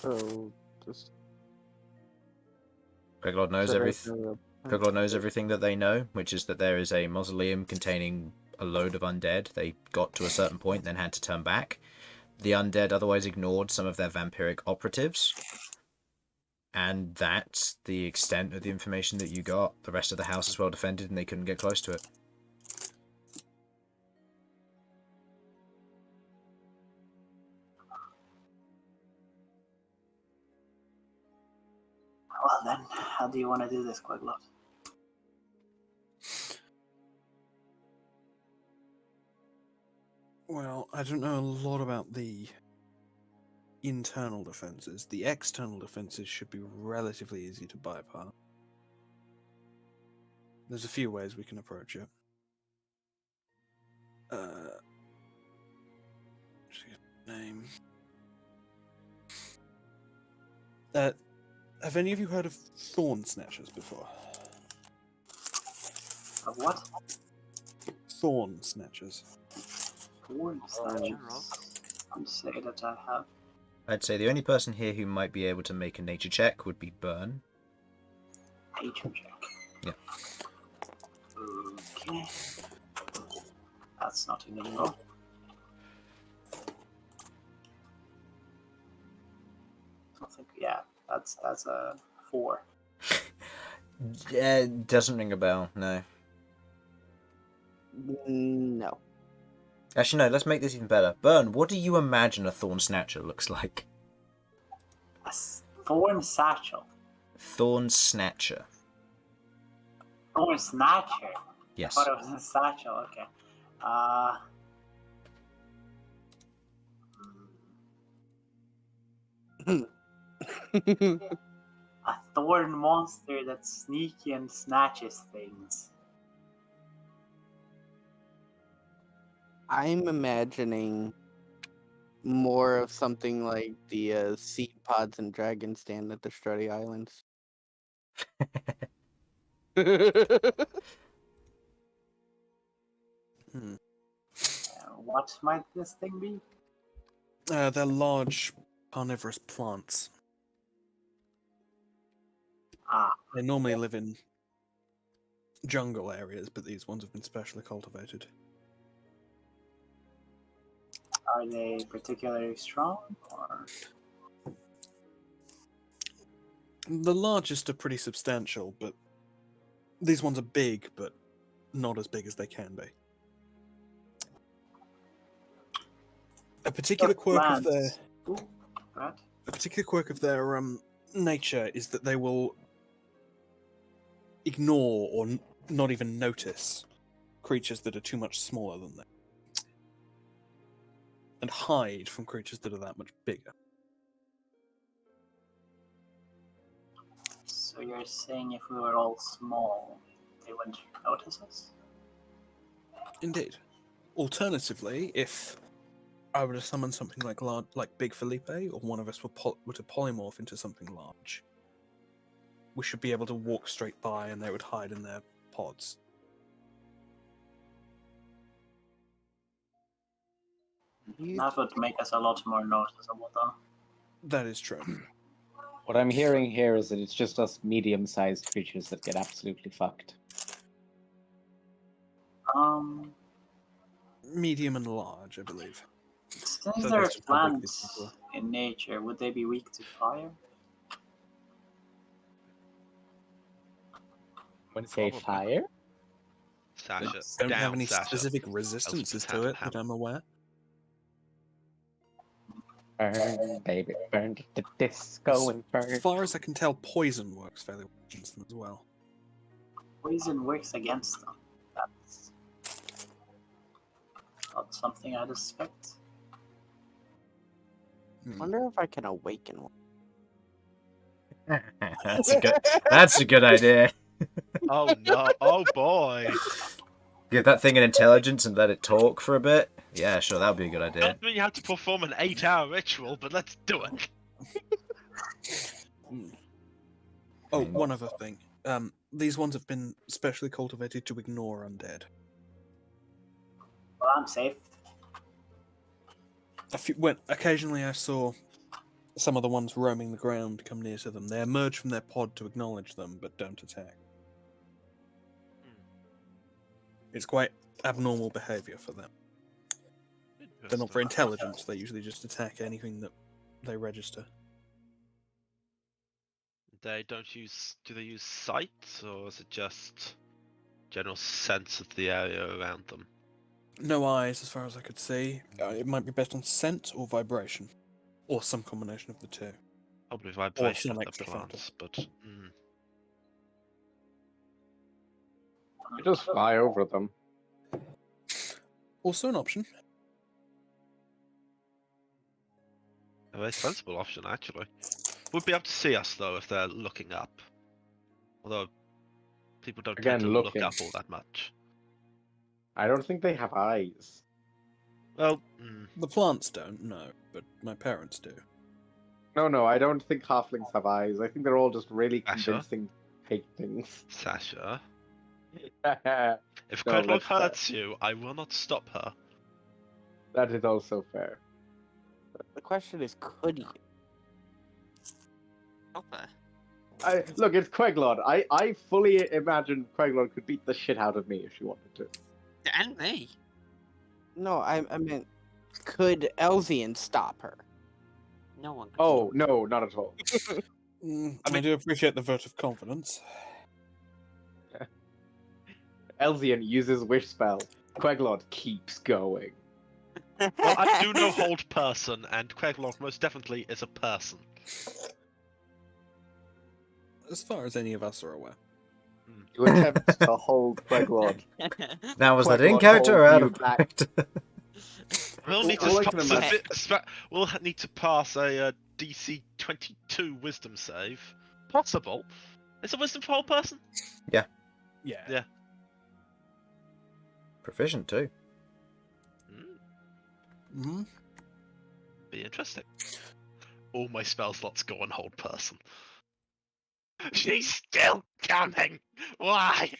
So, just Queglod knows everything. Queglod knows everything that they know, which is that there is a mausoleum containing a load of undead. They got to a certain point, then had to turn back. The undead otherwise ignored some of their vampiric operatives. And that's the extent of the information that you got. The rest of the house is well defended and they couldn't get close to it. Well then, how do you want to do this, Queglod? Well, I don't know a lot about the internal defenses. The external defenses should be relatively easy to bypass. There's a few ways we can approach it. Name. Have any of you heard of thorn snatchers before? Of what? Thorn snatchers. Thorn snatchers. I'd say that I have. I'd say the only person here who might be able to make a nature check would be Bern. Nature check. Yeah. Okay. That's not illegal. That's a 4. It doesn't ring a bell, no. No. Actually, no, let's make this even better. Bern, what do you imagine a Thorn Snatcher looks like? A thorn satchel. Thorn Snatcher. Thorn snatcher. Yes. I thought it was a satchel. Okay. A thorn monster that's sneaky and snatches things. I'm imagining more of something like the seed pods and dragon stand at the Strutty Islands. What might this thing be? They're large carnivorous plants. Ah, They normally live in jungle areas, but these ones have been specially cultivated. are they particularly strong? Or The largest are pretty substantial, but these ones are big, but not as big as they can be. A particular quirk of their Ooh, right? a particular quirk of their nature is that they will ignore or not even notice creatures that are too much smaller than them, and hide from creatures that are that much bigger. So you're saying if we were all small, they wouldn't notice us? Indeed. Alternatively, if I were to summon something like Big Felipe, or one of us were to polymorph into something large, we should be able to walk straight by and they would hide in their pods. That would make us a lot more noticeable, though. That is true. What I'm hearing here is that it's just us medium-sized creatures that get absolutely fucked. Medium and large, I believe. Since So there are that's just how big these plants things in nature, would they be weak to fire? When you say Probably. fire? Sasha, Don't have down, any Sasha. specific resistances to it that I'm aware. Burn, baby, burn the disco and burn. As far as I can tell, poison works fairly well against them as well. Poison works against them. That's not something I'd expect. Wonder if I can awaken one. That's a good idea. Oh no! Oh boy! Give that thing an intelligence and let it talk for a bit. Yeah, sure, that would be a good idea. Doesn't mean you have to perform an 8-hour ritual, but let's do it. Oh, one other thing. These ones have been specially cultivated to ignore undead. Well, I'm safe. Occasionally I saw some of the ones roaming the ground come near to them. They emerge from their pod to acknowledge them, but don't attack. It's quite abnormal behavior for them. They're not very intelligent, they usually just attack anything that they register. They don't use. Do they use sight, or is it just general sense of the area around them? No eyes, as far as I could see. It might be based on scent or vibration, or some combination of the two. Probably vibration some of the extra plants, but You just fly over them. Also an option. a very sensible option actually. Would be able to see us though if they're looking up. Although people don't tend Again, to look looking. up all that much. I don't think they have eyes. Well, The plants don't, no, but my parents do. No, I don't think halflings have eyes. I think they're all just really Sasha? convincing paintings. Sasha, That if No, Queglod that's fair. hurts you, I will not stop her. is also fair. The question is, could you? Okay. Look, it's Queglod. I fully imagine Queglod could beat the shit out of me if she wanted to. And me. No, I meant, could Elsyan stop her? No one can. Oh, no, not at all. I do appreciate the vote of confidence. Elsyan uses wish spell. Queglod keeps going. Well, I do know hold person, and Queglod most definitely is a person. As far as any of us are aware. You attempt to hold Queglod. Now, was that in Queglod character or holds out you of back. character? We'll need All I to can pass imagine- we'll need to pass a DC 22 Wisdom save. Possible. Is it Wisdom for whole person? Yeah. Yeah. Proficient too. Mm-hmm. Be interesting. All my spell slots go on hold person. She's still coming. Why?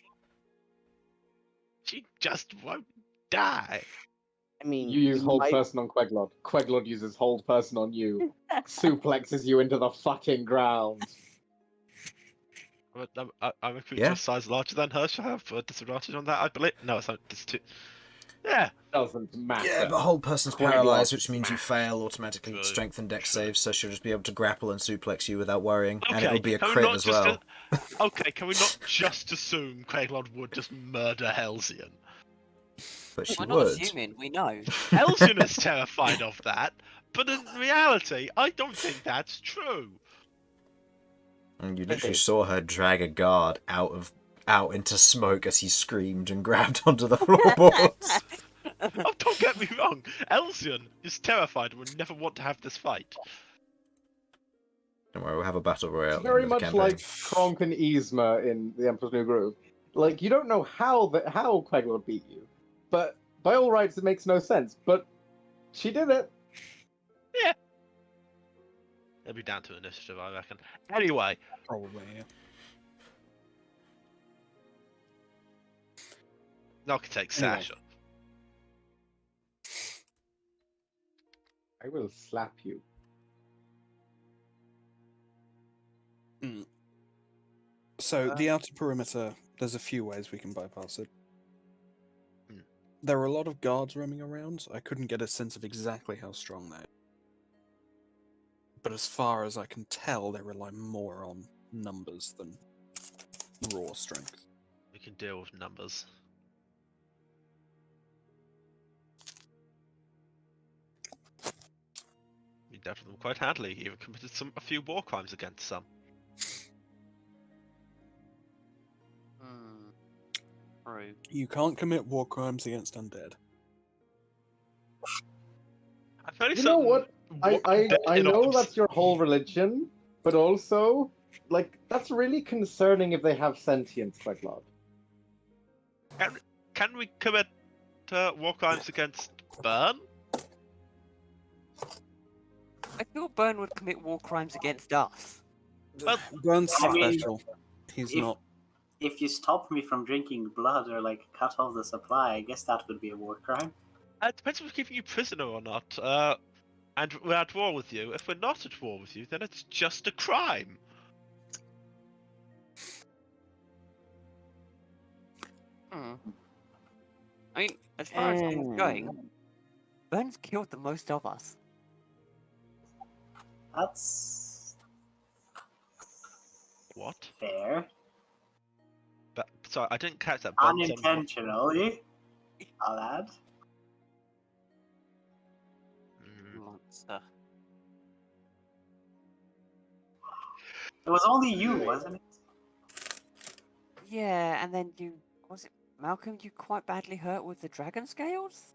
She just won't die. I mean, You use hold might- person on Queglod. Queglod uses hold person on you. Suplexes you into the fucking ground. I'm a creature Yeah. of size larger than her. Should I have a disadvantage on that? I believe. No, it's not. It's two. Yeah. Doesn't matter. Yeah, but whole person's Queglod paralyzed, which means you fail automatically True, strength and dex true. saves, so she'll just be able to grapple and suplex you without worrying, and Okay, it'll be a can we crit not as just well. Okay, can we not just assume Queglod would just murder Elsyan? But she We're not would. assuming, we know. Elsyan is terrified of that, but in reality, I don't think that's true. And you literally saw her drag a guard out into smoke as he screamed and grabbed onto the floorboards. Oh, don't get me wrong. Elsyan is terrified and would never want to have this fight. Don't worry, we'll have a battle royale. It's at the very end of the much campaign. like Kronk and Yzma in The Emperor's New Groove. Like, you don't know how Queglod beat you, but by all rights it makes no sense, but she did it. It'll be down to initiative, I reckon. Anyway, Probably, yeah. now I can take Anyway. Sasha. I will slap you. So, the outer perimeter, there's a few ways we can bypass it. Hmm. There are a lot of guards roaming around. I couldn't get a sense of exactly how strong they are. But as far as I can tell, they rely more on numbers than raw strength. We can deal with numbers. We dealt with them quite handily. Even committed a few war crimes against some. True. You can't commit war crimes against undead. I'm fairly You know certain what? I in know Ops- that's your whole religion, but also, like, that's really concerning if they have sentience, Queglod. Can we commit war crimes against Bern? I feel Bern would commit war crimes against us. Well, Bern's I mean, special. He's if- not. If you stop me from drinking blood or like cut off the supply, I guess that would be a war crime. It depends if we're keeping you prisoner or not. And we're at war with you. If we're not at war with you, then it's just a crime. I mean, as far as things going, Bern's killed the most of us. That's What? fair. But sorry, I didn't catch that. Bern's on what? Unintentionally, I'll add. Monster. It was only you, wasn't it? Yeah, and then was it Malcolm you quite badly hurt with the dragon scales?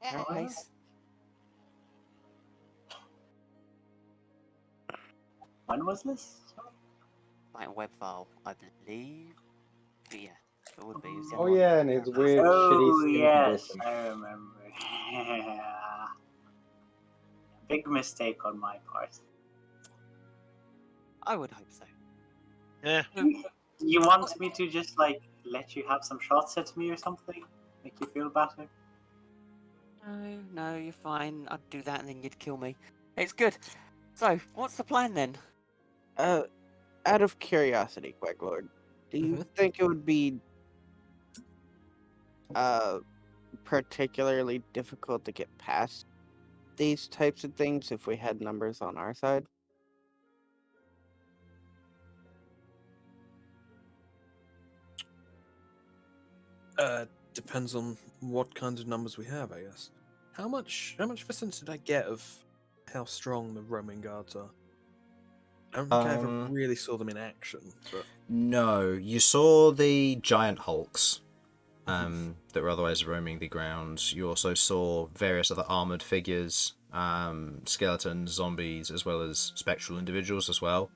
Carapace? When was this? Like web file, I believe. But yeah, it would be. It was the Oh other one. yeah, and his weird, shitty Oh skin yes, condition. I remember. Yeah. Big mistake on my part. I would hope so. Yeah. You want me to just like let you have some shots at me or something? Make you feel better? No, you're fine. I'd do that and then you'd kill me. It's good. So, what's the plan then? Out of curiosity, Queglod, do you think it would be particularly difficult to get past these types of things if we had numbers on our side? Depends on what kinds of numbers we have, I guess. How much of a sense did I get of how strong the roaming guards are? I don't think I ever really saw them in action, but No, you saw the giant hulks that were otherwise roaming the grounds. You also saw various other armored figures, skeletons, zombies, as well as spectral individuals as well,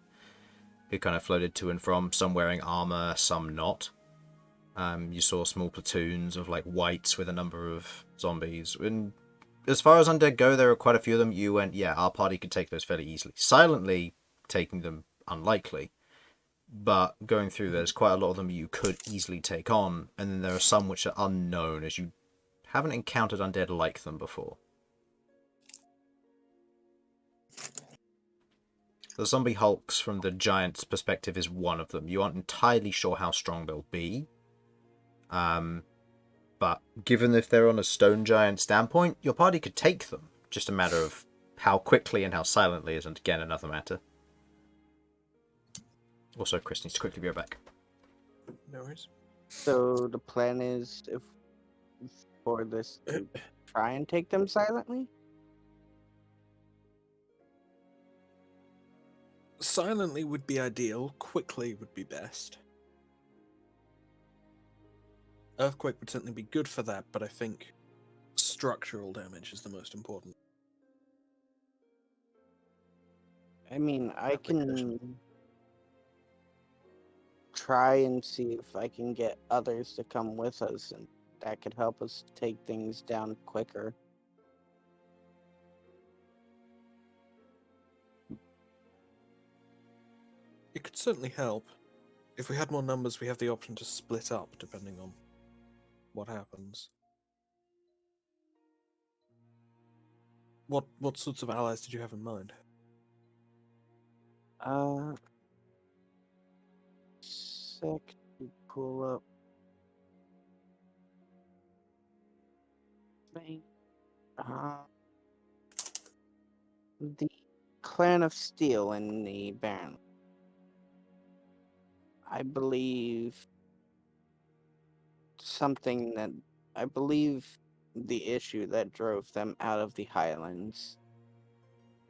who kind of floated to and from, some wearing armor, some not. You saw small platoons of like wights with a number of zombies. And as far as undead go, there are quite a few of them. You went, yeah, our party could take those fairly easily. Silently taking them, unlikely. But going through, there's quite a lot of them you could easily take on. And then there are some which are unknown, as you haven't encountered undead like them before. The zombie hulks from the giant's perspective is one of them. You aren't entirely sure how strong they'll be. But given if they're on a stone giant standpoint, your party could take them. Just a matter of how quickly and how silently isn't, again, another matter. Also, Chris needs to quickly be right back. no worries. So the plan is for this to try and take them silently? Silently would be ideal, quickly would be best. Earthquake would certainly be good for that, but I think structural damage is the most important. I mean, I can try and see if I can get others to come with us, and that could help us take things down quicker. It could certainly help. If we had more numbers, we have the option to split up, depending on what happens. What sorts of allies did you have in mind? Sec to pull up. The Clan of Steel in the Barrenlor. I believe the issue that drove them out of the Highlands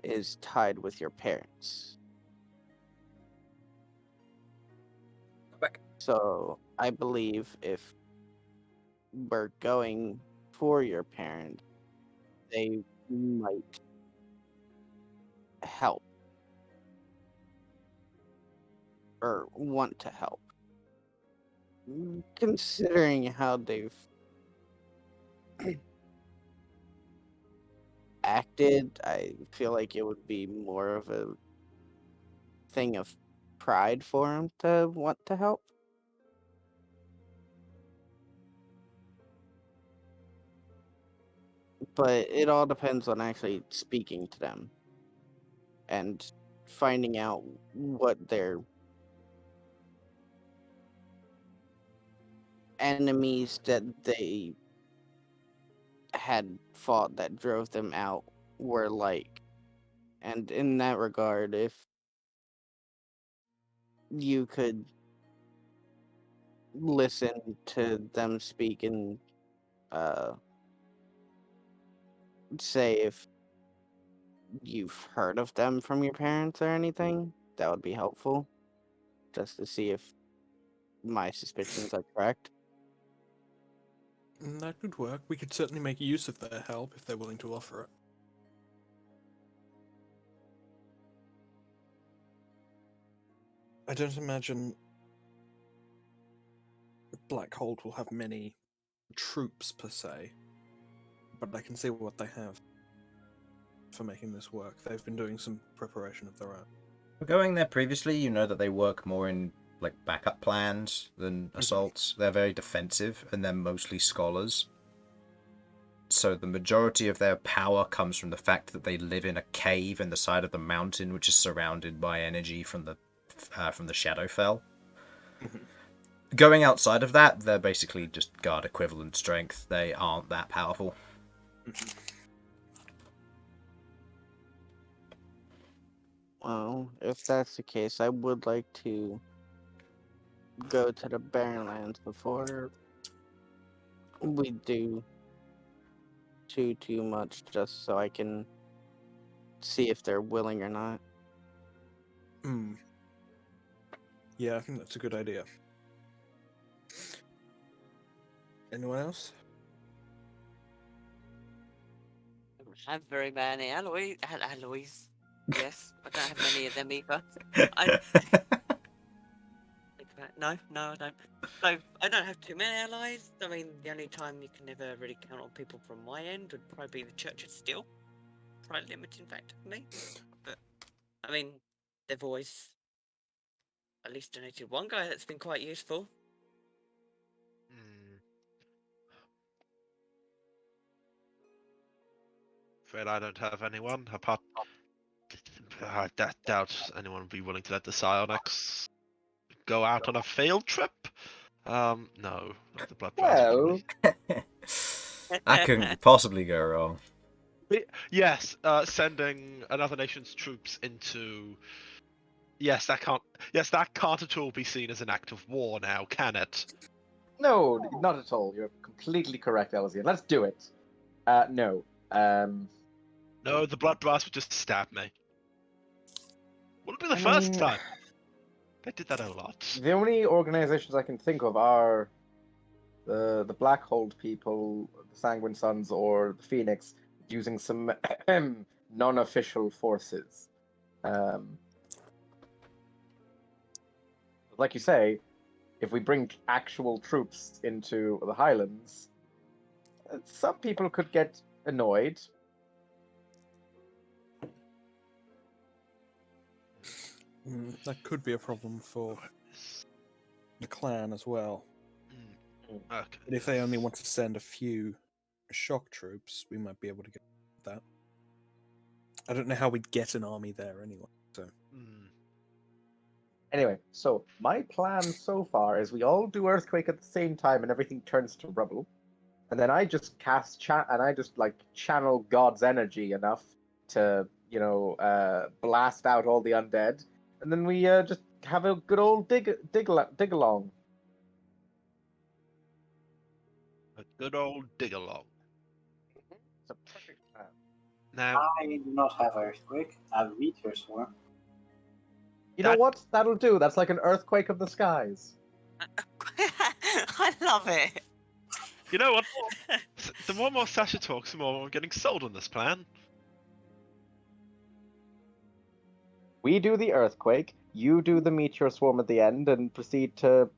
is tied with your parents. Back. So I believe if we're going for your parent, they might help or want to help. Considering how they've acted, I feel like it would be more of a thing of pride for them to want to help. But it all depends on actually speaking to them and finding out what their enemies that they had fought that drove them out were like. And in that regard, if you could listen to them speak and say if you've heard of them from your parents or anything, that would be helpful. Just to see if my suspicions are correct. That could work. We could certainly make use of their help if they're willing to offer it. I don't imagine Blackhold will have many troops per se, but I can see what they have for making this work. They've been doing some preparation of their own. Going there previously, you know that they work more in like backup plans than assaults. They're very defensive, and they're mostly scholars. So the majority of their power comes from the fact that they live in a cave in the side of the mountain, which is surrounded by energy from the Shadowfell. Going outside of that, they're basically just guard equivalent strength. They aren't that powerful. Well, if that's the case, I would like to go to the Barrenlands before we do too much, just so I can see if they're willing or not. Hmm. Yeah, I think that's a good idea. Anyone else? I don't have very many alloys. Yes, I don't have many of them either. I think about no, I don't. No, I don't have too many allies. I mean, the only time you can never really count on people from my end would probably be the Church of Steel. Quite limiting factor for me. But I mean, they've always at least donated one guy that's been quite useful. Hmm. Afraid I don't have anyone apart. I doubt anyone would be willing to let the psionics go out on a field trip. No, not the blood brothers. Well, That couldn't possibly go wrong. Yes, sending another nation's troops into. Yes, that can't. Yes, that can't at all be seen as an act of war now, can it? no, not at all. You're completely correct, Elsyan. Let's do it. No. No, the blood brass would just stab me. Wouldn't be the I first mean, time. They did that a lot. The only organizations I can think of are the Blackhold people, the Sanguine Sons, or the Phoenix, using some non-official forces. Like you say, if we bring actual troops into the Highlands, some people could get annoyed. That could be a problem for the clan as well. Okay. But if they only want to send a few shock troops, we might be able to get that. I don't know how we'd get an army there anyway. So Anyway, so my plan so far is we all do Earthquake at the same time and everything turns to rubble. And then I just cast channel God's energy enough to, blast out all the undead. And then we just have a good old dig along. A good old dig along. It's a perfect plan. Now, I do not have Earthquake. I have Meteor Swarm. You know what? That'll do. That's like an earthquake of the skies. I love it. you know what? The more Sasha talks, the more I'm getting sold on this plan. We do the earthquake, you do the meteor swarm at the end, and proceed to,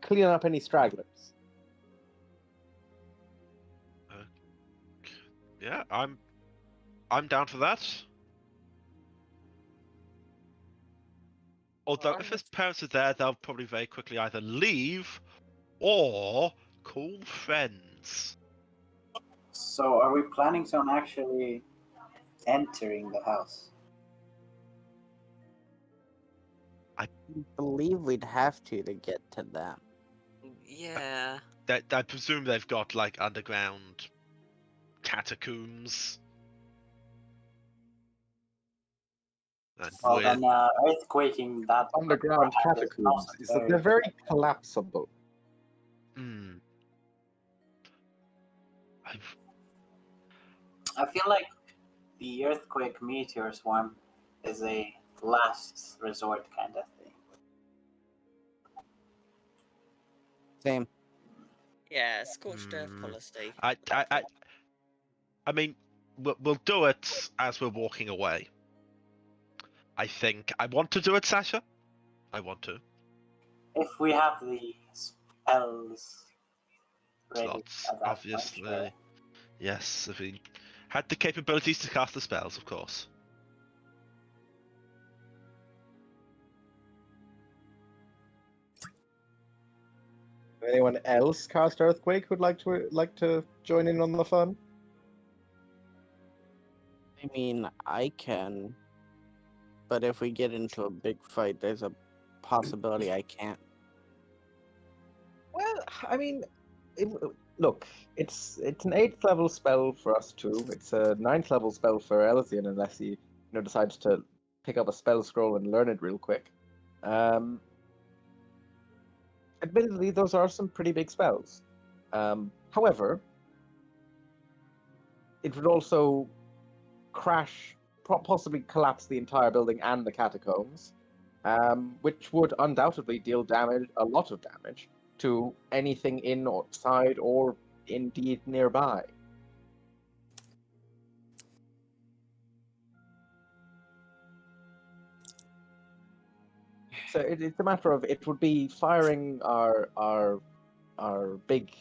clean up any stragglers. Yeah, I'm down for that. Although if his parents are there, they'll probably very quickly either leave or call friends. So, are we planning on actually entering the house? I believe we'd have to get to that. Yeah. I presume they've got like underground catacombs. And Well, weird. then earthquaking that Underground catacombs is that they're very collapsible. I feel like the earthquake meteor swarm is a last resort kind of thing. Same. Yeah, scorched earth policy. I mean, we'll do it as we're walking away. I think I want to do it, Sasha. I want to. If we have the spells ready Slots, at that obviously. point, sure. Yes, if we had the capabilities to cast the spells, of course. Anyone else cast earthquake who'd like to join in on the fun? I mean, I can, but if we get into a big fight, there's a possibility I can't. Well, I mean, look, it's an 8th level spell for us two. It's a 9th level spell for Elsyan, unless he decides to pick up a spell scroll and learn it real quick. Admittedly, those are some pretty big spells. However, it would also crash, possibly collapse the entire building and the catacombs, which would undoubtedly deal damage, a lot of damage, to anything inside or indeed nearby. So it's a matter of, it would be firing our big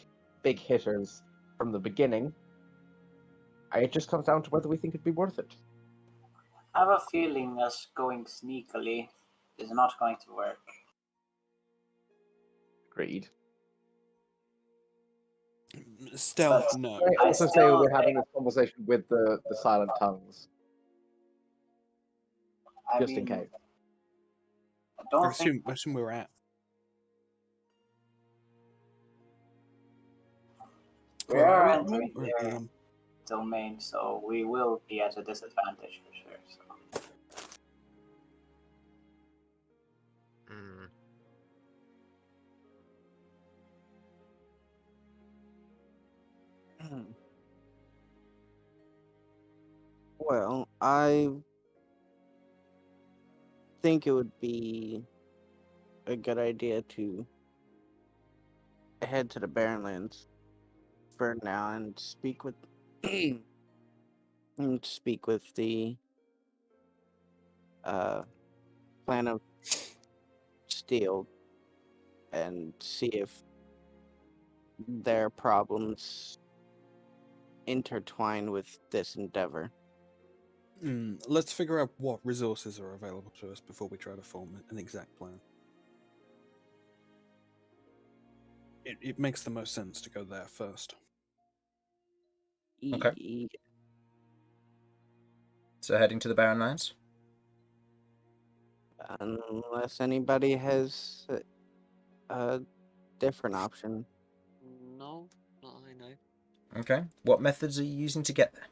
hitters from the beginning. It just comes down to whether we think it'd be worth it. I have a feeling us going sneakily is not going to work. Agreed. Stealth, But- no. I also say still we're having think- this conversation with the silent tongues, I just in mean, case. I I don't think assume we're at. we are Well, entering we're their at, domain, so we will be at a disadvantage for sure. So. Mm. Well, I think it would be a good idea to head to the Barrenlands for now and speak with the Clan of Steel and see if their problems intertwine with this endeavor. Let's figure out what resources are available to us before we try to form an exact plan. It makes the most sense to go there first. Okay. So heading to the Barrenlands? Unless anybody has a different option. No, not I know. Okay. What methods are you using to get there?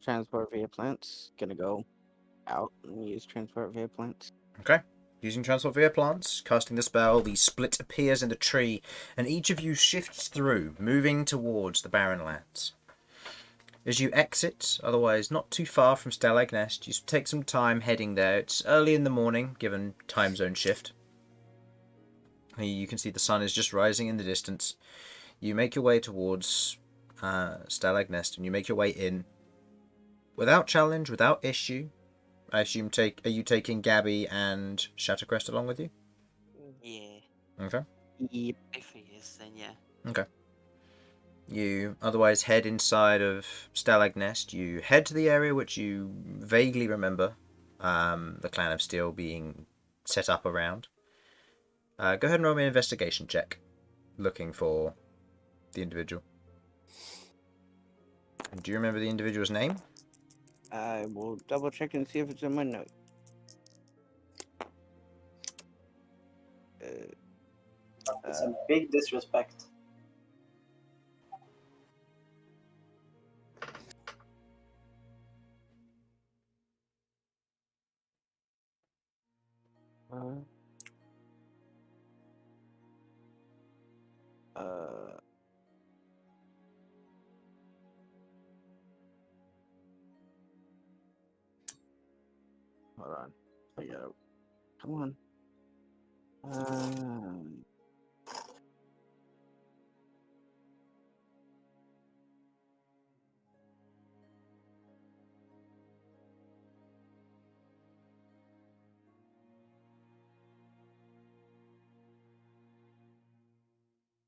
Transport via plants. Gonna go out and use transport via plants. Okay. Using transport via plants, casting the spell, the split appears in the tree, and each of you shifts through, moving towards the Barrenlands. As you exit, otherwise not too far from Stalag Nest, you take some time heading there. It's early in the morning, given time zone shift. You can see the sun is just rising in the distance. You make your way towards Stalag Nest, and you make your way in without challenge, without issue. I assume are you taking Gabby and Shattercrest along with you? Yeah. Okay. Yep. If he is, then yeah. Okay. You otherwise head inside of Stalag Nest. You head to the area which you vaguely remember the Clan of Steel being set up around. Go ahead and roll me an investigation check, looking for the individual. And do you remember the individual's name? I will double check and see if it's in my note. It's a big disrespect. Hold on. I gotta. Come on.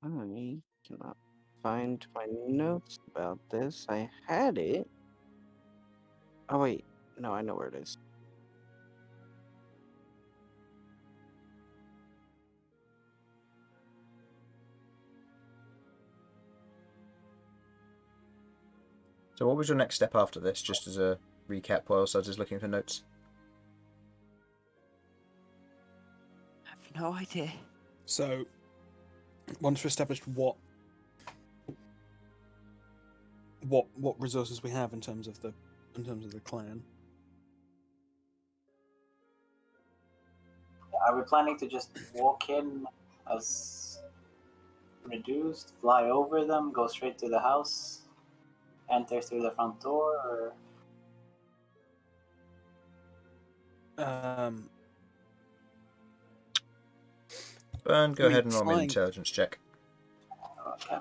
I cannot find my notes about this. I had it. Oh wait, no, I know where it is. So what was your next step after this, just as a recap while Sudz is looking for notes? I have no idea. So, once we've established what resources we have in terms of the in terms of the clan. Are we planning to just walk in as reduced, fly over them, go straight to the house, enter through the front door, or Bern, go I mean, ahead and roll me an flying- intelligence check. okay.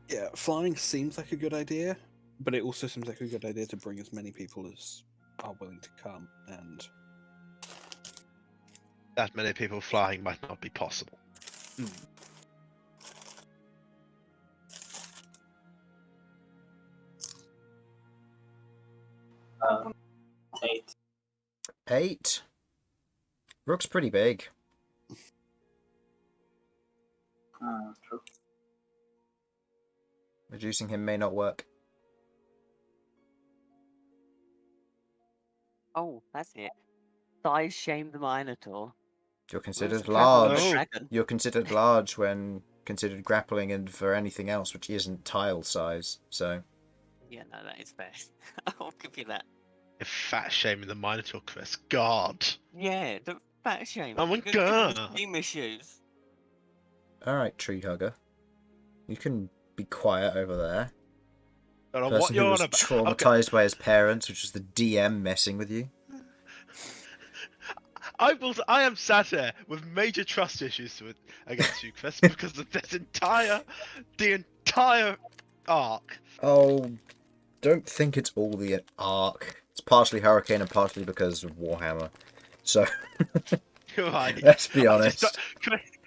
Yeah, flying seems like a good idea, but it also seems like a good idea to bring as many people as are willing to come. And That many people flying might not be possible. Uh, 8. 8. Rook's pretty big. True. Reducing him may not work. Oh, that's it. Size shame the Minotaur. You're Where's considered the travel of large. the Oh. dragon? You're considered large when considered grappling and for anything else which isn't tile size. So Yeah, no, that is fair. I'll give you that. You're fat shaming the Minotaur, Chris. God. Yeah, the fat shame. Oh my You're gonna give him God. steam issues. alright, tree hugger. You can be quiet over there. I don't know what Person who you're was on about. traumatized by his parents, which was the DM messing with you. I am sat here with major trust issues against you, Chris, because of the entire arc. Oh, don't think it's all the arc. It's partially Hurricane and partially because of Warhammer. So, You're right. let's be I just honest.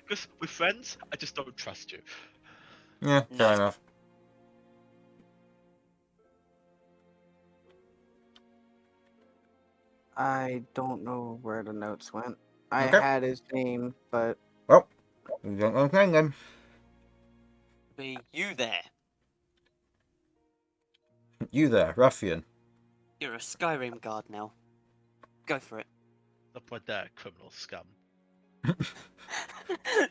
Chris, with friends, I just don't trust you. Yeah, fair No. enough. I don't know where the notes went. I Okay. had his name, but Well, we don't know anything then. Be you there. You there, ruffian. You're a Skyrim guard now. Go for it. Stop right there, criminal scum.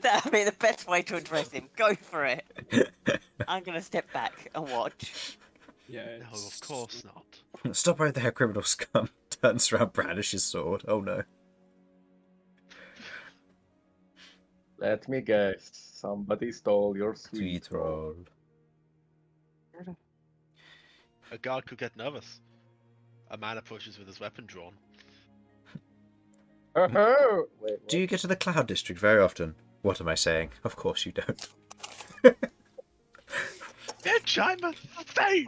That'd be the best way to address him. Go for it. I'm gonna step back and watch. yeah, No, of course not. Stop right there, criminal scum. Turns around, brandishes sword. Oh no. Let me guess. Somebody stole your sweet Sweet roll. A guard could get nervous. A man approaches with his weapon drawn. Oh, wait, Do you get to the Cloud District very often? What am I saying? Of course you don't. Bitch, I'm a Thane!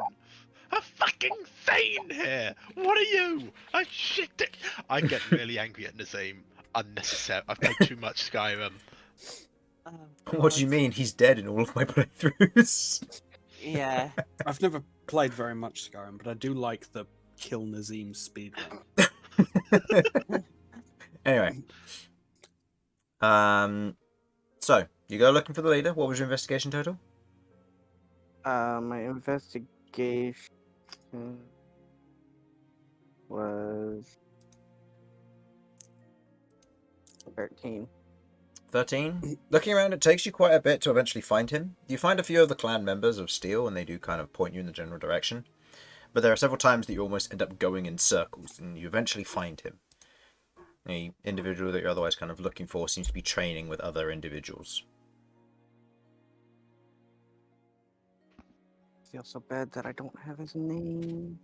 A fucking Thane here! What are you? A shit. I get really angry at Nazim. Unnecessary. I've played too much Skyrim. Oh, What do you God. mean? He's dead in all of my playthroughs. Yeah. I've never played very much Skyrim, but I do like the Kill Nazim speedrun. Anyway. So, you go looking for the leader. What was your investigation total? my investigation was 13. 13. Looking around, it takes you quite a bit to eventually find him. You find a few of the clan members of Steel, and they do kind of point you in the general direction. But there are several times that you almost end up going in circles, and you eventually find him. The individual that you're otherwise kind of looking for seems to be training with other individuals. Feel so bad that I don't have his name.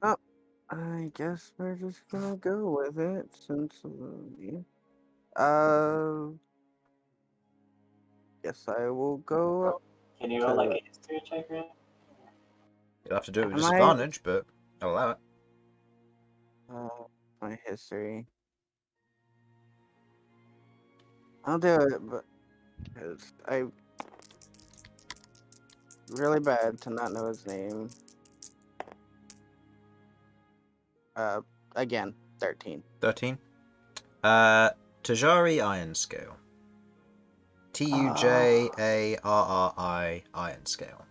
Oh, I guess we're just gonna go with it since yes, I will go up. Can you roll like a history check, right? You'll have to do it with Am I- disadvantage, but I'll allow it. My history. I'll do it, but because I really bad to not know his name. Again, 13. 13. Tajari Ironscale. Tujari Ironscale.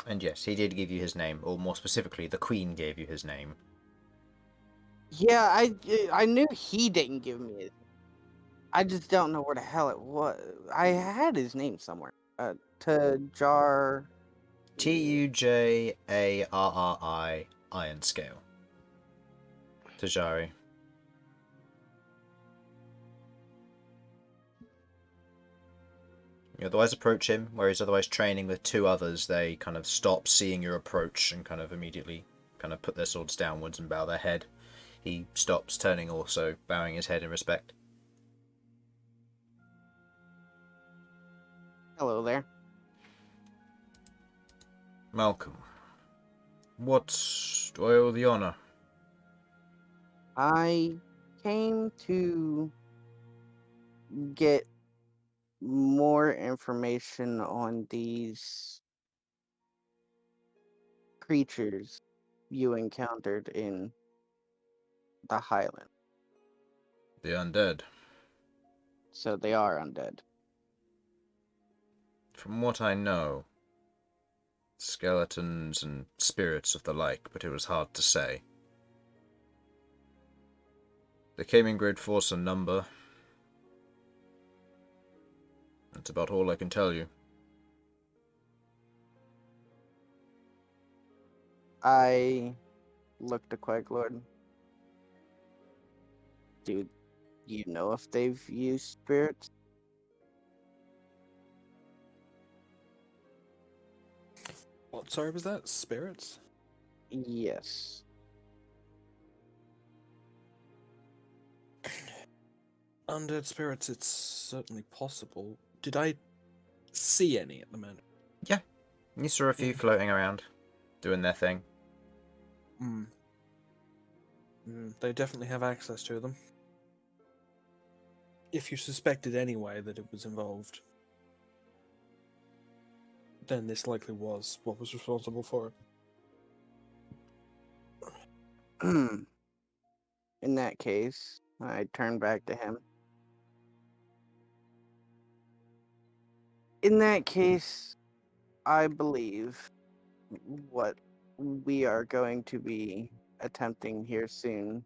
And yes, he did give you his name, or more specifically, the Queen gave you his name. Yeah, I knew he didn't give me it. I just don't know where the hell it was. I had his name somewhere. Tajar. Tujari Iron Scale. Tajari. You otherwise approach him, where he's otherwise training with two others. They kind of stop seeing your approach and kind of immediately kind of put their swords downwards and bow their head. He stops, turning also, bowing his head in respect. Hello there. Malcom. What do I owe the honor? I came to get more information on these creatures you encountered in the Highland. The undead. So they are undead. From what I know, skeletons and spirits of the like, but it was hard to say. They came in great force and number. That's about all I can tell you. I looked to Queglod. Do you know if they've used spirits? What, sorry, was that? Spirits? Yes. Undead spirits, it's certainly possible. Did I see any at the moment? Yeah. You saw a few floating around, doing their thing. They definitely have access to them. If you suspected anyway that it was involved, then this likely was what was responsible for it. In that case, I turn back to him. In that case, I believe what we are going to be attempting here soon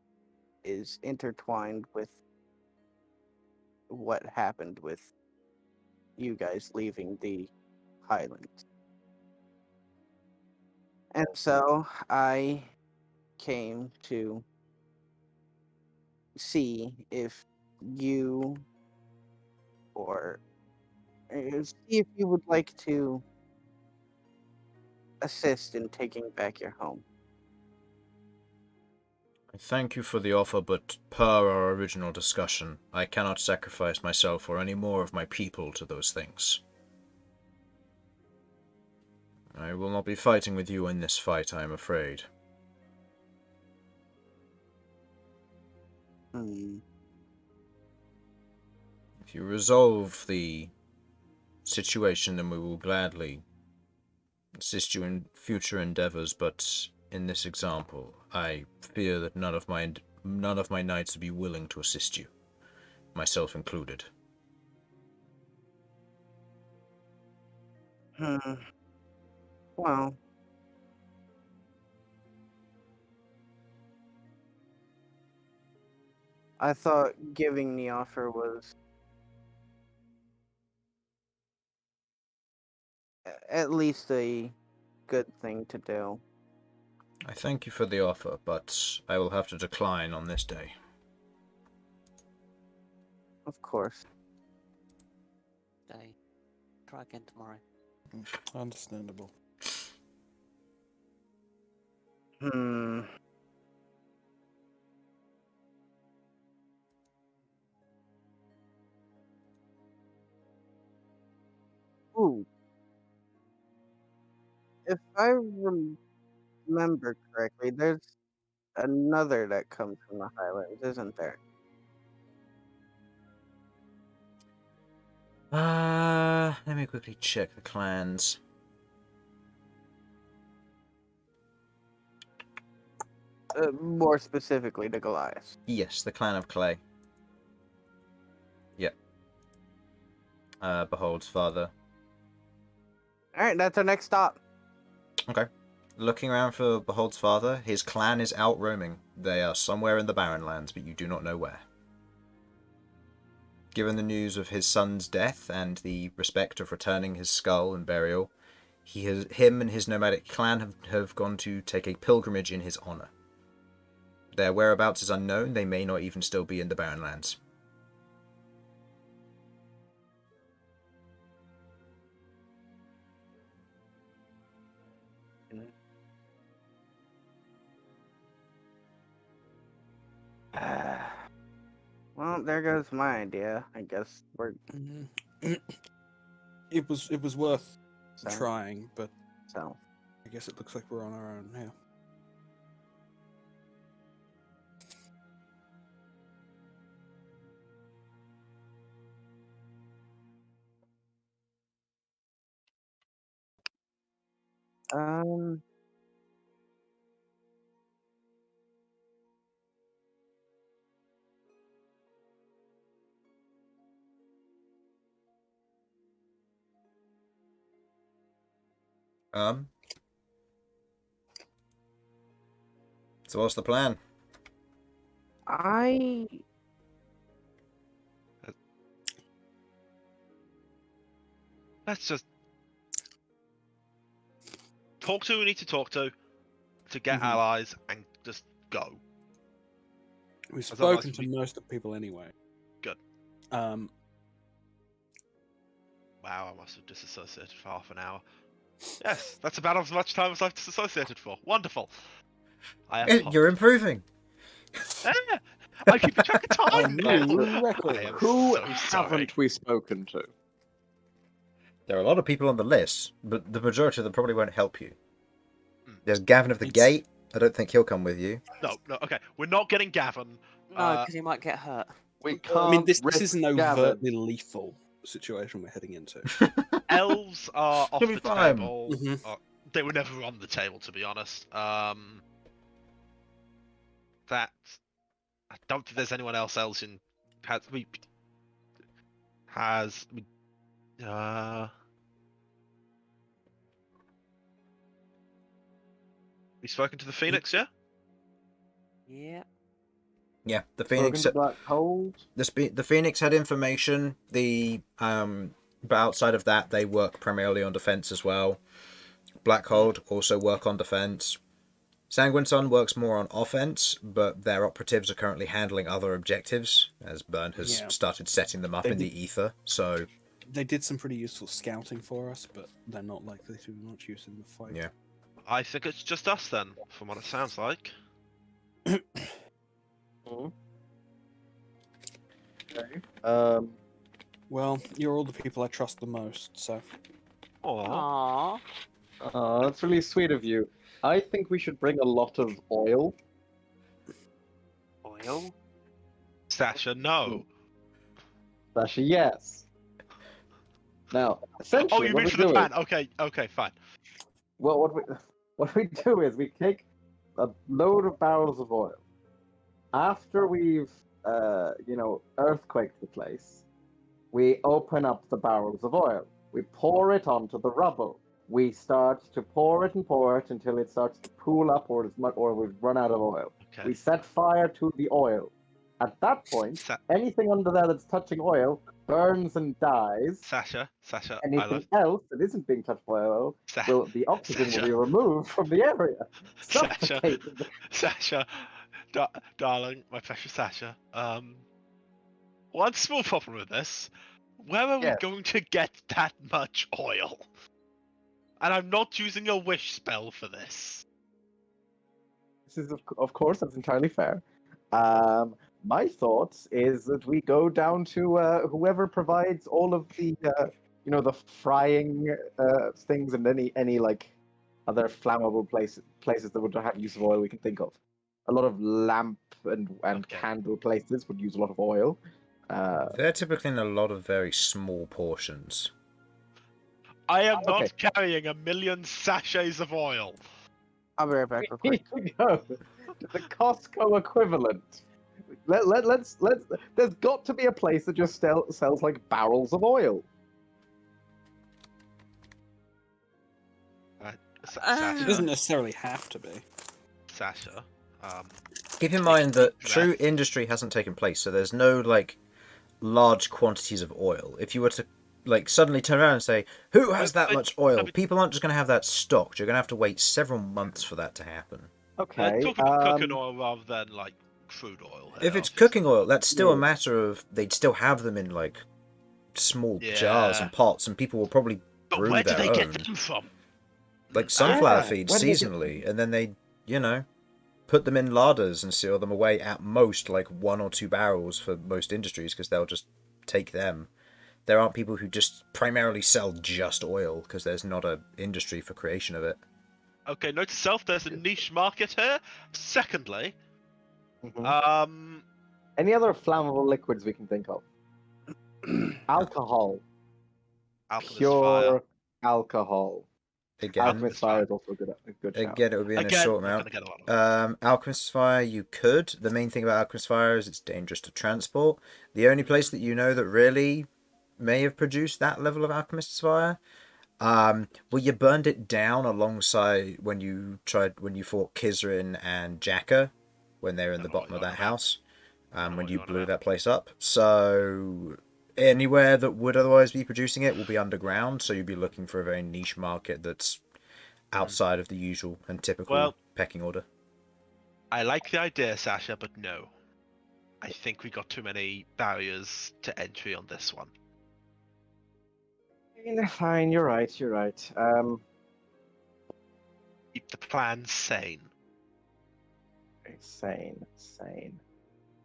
is intertwined with what happened with you guys leaving the Highlands. And so I came to see if you or see if you would like to assist in taking back your home. I thank you for the offer, but per our original discussion, I cannot sacrifice myself or any more of my people to those things. I will not be fighting with you in this fight, I am afraid. If you resolve the situation, then we will gladly assist you in future endeavors, but in this example, I fear that none of my knights would be willing to assist you, myself included. Well, I thought giving the offer was at least a good thing to do. I thank you for the offer, but I will have to decline on this day. Of course. Day. Try again tomorrow. Understandable. Ooh. If I remember correctly, there's another that comes from the Highlands, isn't there? Let me quickly check the clans. More specifically, the Goliath. Yes, the clan of Clay. Yep. Behold's father. Alright, that's our next stop. Okay. Looking around for Behold's father, his clan is out roaming. They are somewhere in the Barrenlands, but you do not know where. Given the news of his son's death and the respect of returning his skull and burial, him and his nomadic clan have gone to take a pilgrimage in his honor. Their whereabouts is unknown. They may not even still be in the Barren Lands. Well, there goes my idea. I guess we're It was worth so. trying, but So, I guess it looks like we're on our own here. um, So what's the plan? Let's just talk to who we need to talk to get allies and just go. We've Otherwise spoken to we- most of the people anyway. Good. Um, Wow, I must have disassociated for half an hour. Yes, that's about as much time as I've disassociated for. Wonderful. I have You're improving. I keep track of time on now. the record. I am Who so sorry. haven't we spoken to? There are a lot of people on the list, but the majority of them probably won't help you. Hmm. There's Gavin of the It's- Gate. I don't think he'll come with you. No, okay. We're not getting Gavin. No, because he might get hurt. We can't. I mean, this risk is an Gavin. overtly lethal situation we're heading into. Elves are off It'll be the fine. table. Mhm. They were never on the table, to be honest. That I don't think there's anyone else Elsyan has. We spoken to the Phoenix, yeah? Yeah. Yeah, the Spoken Phoenix. to Black Hold. The Phoenix had information. But outside of that, they work primarily on defense as well. Blackhold also work on defense. Sanguine Sun works more on offense, but their operatives are currently handling other objectives, as Bern has Yeah. started setting them up They in did- the ether. So They did some pretty useful scouting for us, but they're not likely to be much use in the fight. Yeah. I think it's just us then, from what it sounds like. Okay. Well, you're all the people I trust the most, so Aww. Aww. That's really sweet of you. I think we should bring a lot of oil. Oil? Sasha, no. Sasha, yes. Now, essentially, Oh, you what mean we for the do plan? is, Okay, fine. well, what we do is we take a load of barrels of oil. After we've, earthquaked the place, we open up the barrels of oil. We pour it onto the rubble. We start to pour it until it starts to pool up, or we've run out of oil. Okay. We set fire to the oil. At that point, anything under there that's touching oil burns and dies. Sasha, I Anything love else that isn't being touched by oil, the oxygen will be Sasha. removed from the area. Sasha, Suffocated. Sasha, darling, my precious Sasha. One small problem with this. Where are Yes. we going to get that much oil? And I'm not using a wish spell for this. This is, of course, that's entirely fair. My thoughts is that we go down to whoever provides all of the, the frying things and any like other flammable places that would have use of oil we can think of. A lot of lamp and candle places would use a lot of oil. they're typically in a lot of very small portions. I am not carrying 1,000,000 sachets of oil. I'll be right back real We quick. need to go to the Costco equivalent. Let's. There's got to be a place that just sells like barrels of oil. Sasha, it doesn't necessarily have to be. Sasha. Keep in mind that true industry hasn't taken place, so there's no large quantities of oil. If you were to like suddenly turn around and say, "Who has that much oil?" People aren't just going to have that stocked. You're going to have to wait several months for that to happen. Okay. Let's talk about cooking oil rather than like crude oil. If here, it's cooking obviously. oil, that's still a Yeah. matter of they'd still have them in like small jars Yeah. and pots, and people will probably But brew where do their they own, get them from? like sunflower Yeah, feeds where do they get seasonally, and then they, put them in larders and seal them away at most like 1 or 2 barrels for most industries because they'll just take them. There aren't people who just primarily sell just oil because there's not a industry for creation of it. Okay, note to self, there's a niche market here. Secondly, Mhm. Any other flammable liquids we can think of? Alcohol. Alchemist Fire. Pure alcohol. Again, Alchemist Fire is also a good shout. again, it would be in a Again, short not amount. gonna get a lot of Alchemist Fire, you could. The main thing about Alchemist Fire is it's dangerous to transport. The only place that you know that really may have produced that level of Alchemist's Fire, well, you burned it down alongside when you fought Kizrin and Jacka when they were in the bottom of that house, when you blew that place up. So anywhere that would otherwise be producing it will be underground, so you'd be looking for a very niche market that's outside of the usual and typical pecking order. I like the idea, Sasha, but no. I think we got too many barriers to entry on this one. Fine, you're right. Keep the plan sane. Sane.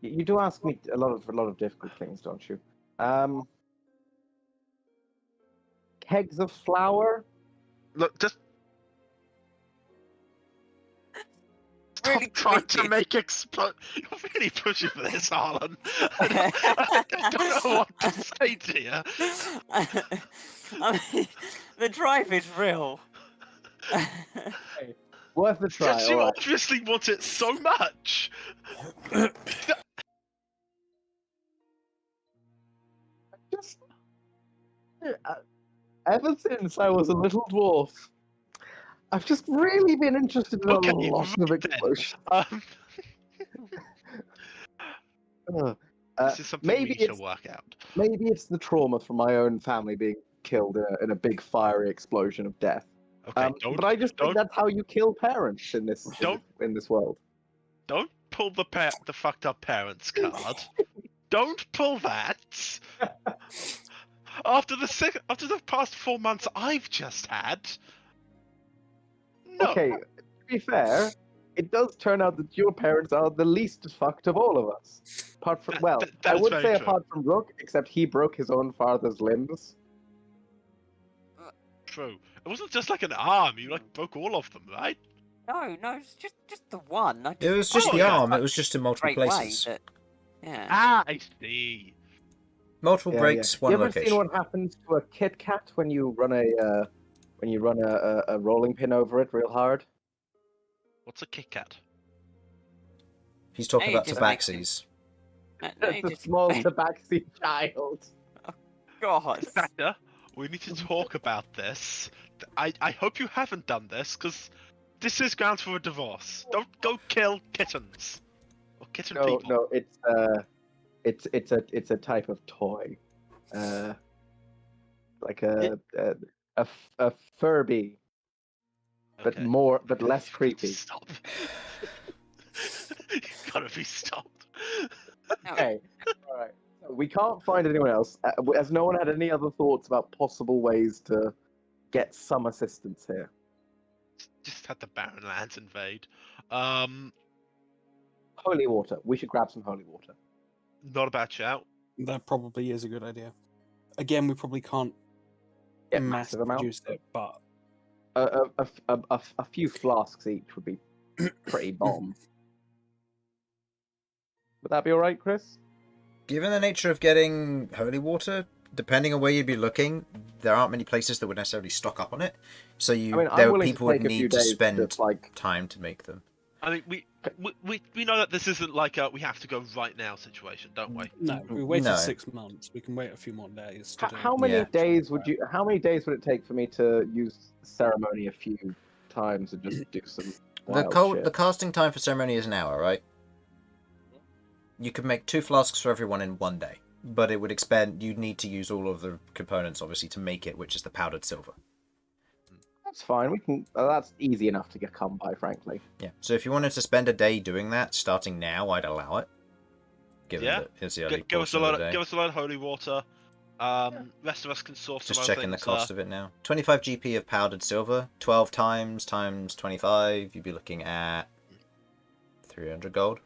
You do ask me a lot of difficult things, don't you? Kegs of flour. Look, just Really stop trying to quickly. make explode. You're really pushing for this, Harlan. I don't know what to say to you. I mean, the drive is real. Worth a try. Because you All right. obviously want it so much. Just ever since I was a little dwarf, I've just really been interested in Okay, a lot of right then. explosions. This is something maybe we shall work out. Maybe it's the trauma from my own family being killed in a big fiery explosion of death. Okay, but I just think that's how you kill parents in this in this world. Don't pull the fucked up parents card. Don't pull that. After the past 4 months I've just had. No. Okay, to be fair, it does turn out that your parents are the least fucked of all of us. Apart from, I would say apart from Rook, except he broke his own father's limbs. True. It wasn't just like an arm. You like broke all of them, right? No, it's just the one. It was just the arm. It was just in multiple places. Yeah. Ah, I see. Multiple breaks, one location. You ever seen what happens to a Kit Kat when you run a rolling pin over it real hard? What's a Kit Kat? He's talking about tabaxis. It's a small tabaxi child. God. Sasha, we need to talk about this. I hope you haven't done this, because this is grounds for a divorce. Don't go kill kittens. Or kitten people. No, it's a type of toy. Like a Furby. But less creepy. Stop. You gotta be stopped. Okay, alright. So we can't find anyone else. Has no one had any other thoughts about possible ways to get some assistance here? Just had the barren lands invade. Holy water. We should grab some holy water. Not a bad shout. That probably is a good idea. Again, we probably can't Get mass massive produce amounts. it, but A few flasks each would be pretty bomb. Would that be alright, Chris? Given the nature of getting holy water, depending on where you'd be looking, there aren't many places that would necessarily stock up on it. So people would need to spend time to make them. I mean, we know that this isn't like a we have to go right now situation, don't we? No, we waited 6 months. We can wait a few more days. How many days would it take for me to use ceremony a few times and just do some The casting time for ceremony is an hour, right? You could make 2 flasks for everyone in 1 day. but it would expend. You'd need to use all of the components, obviously, to make it, which is the powdered silver. That's fine. We can. That's easy enough to come by, frankly. Yeah. So if you wanted to spend a day doing that, starting now, I'd allow it. Given Yeah. that it's the early Give us a portion of load. the day. Give us a load of holy water. Rest of us can source Just some other checking the things, cost of it now. 25 GP of powdered silver, 12 times 25. You'd be looking at 300 gold.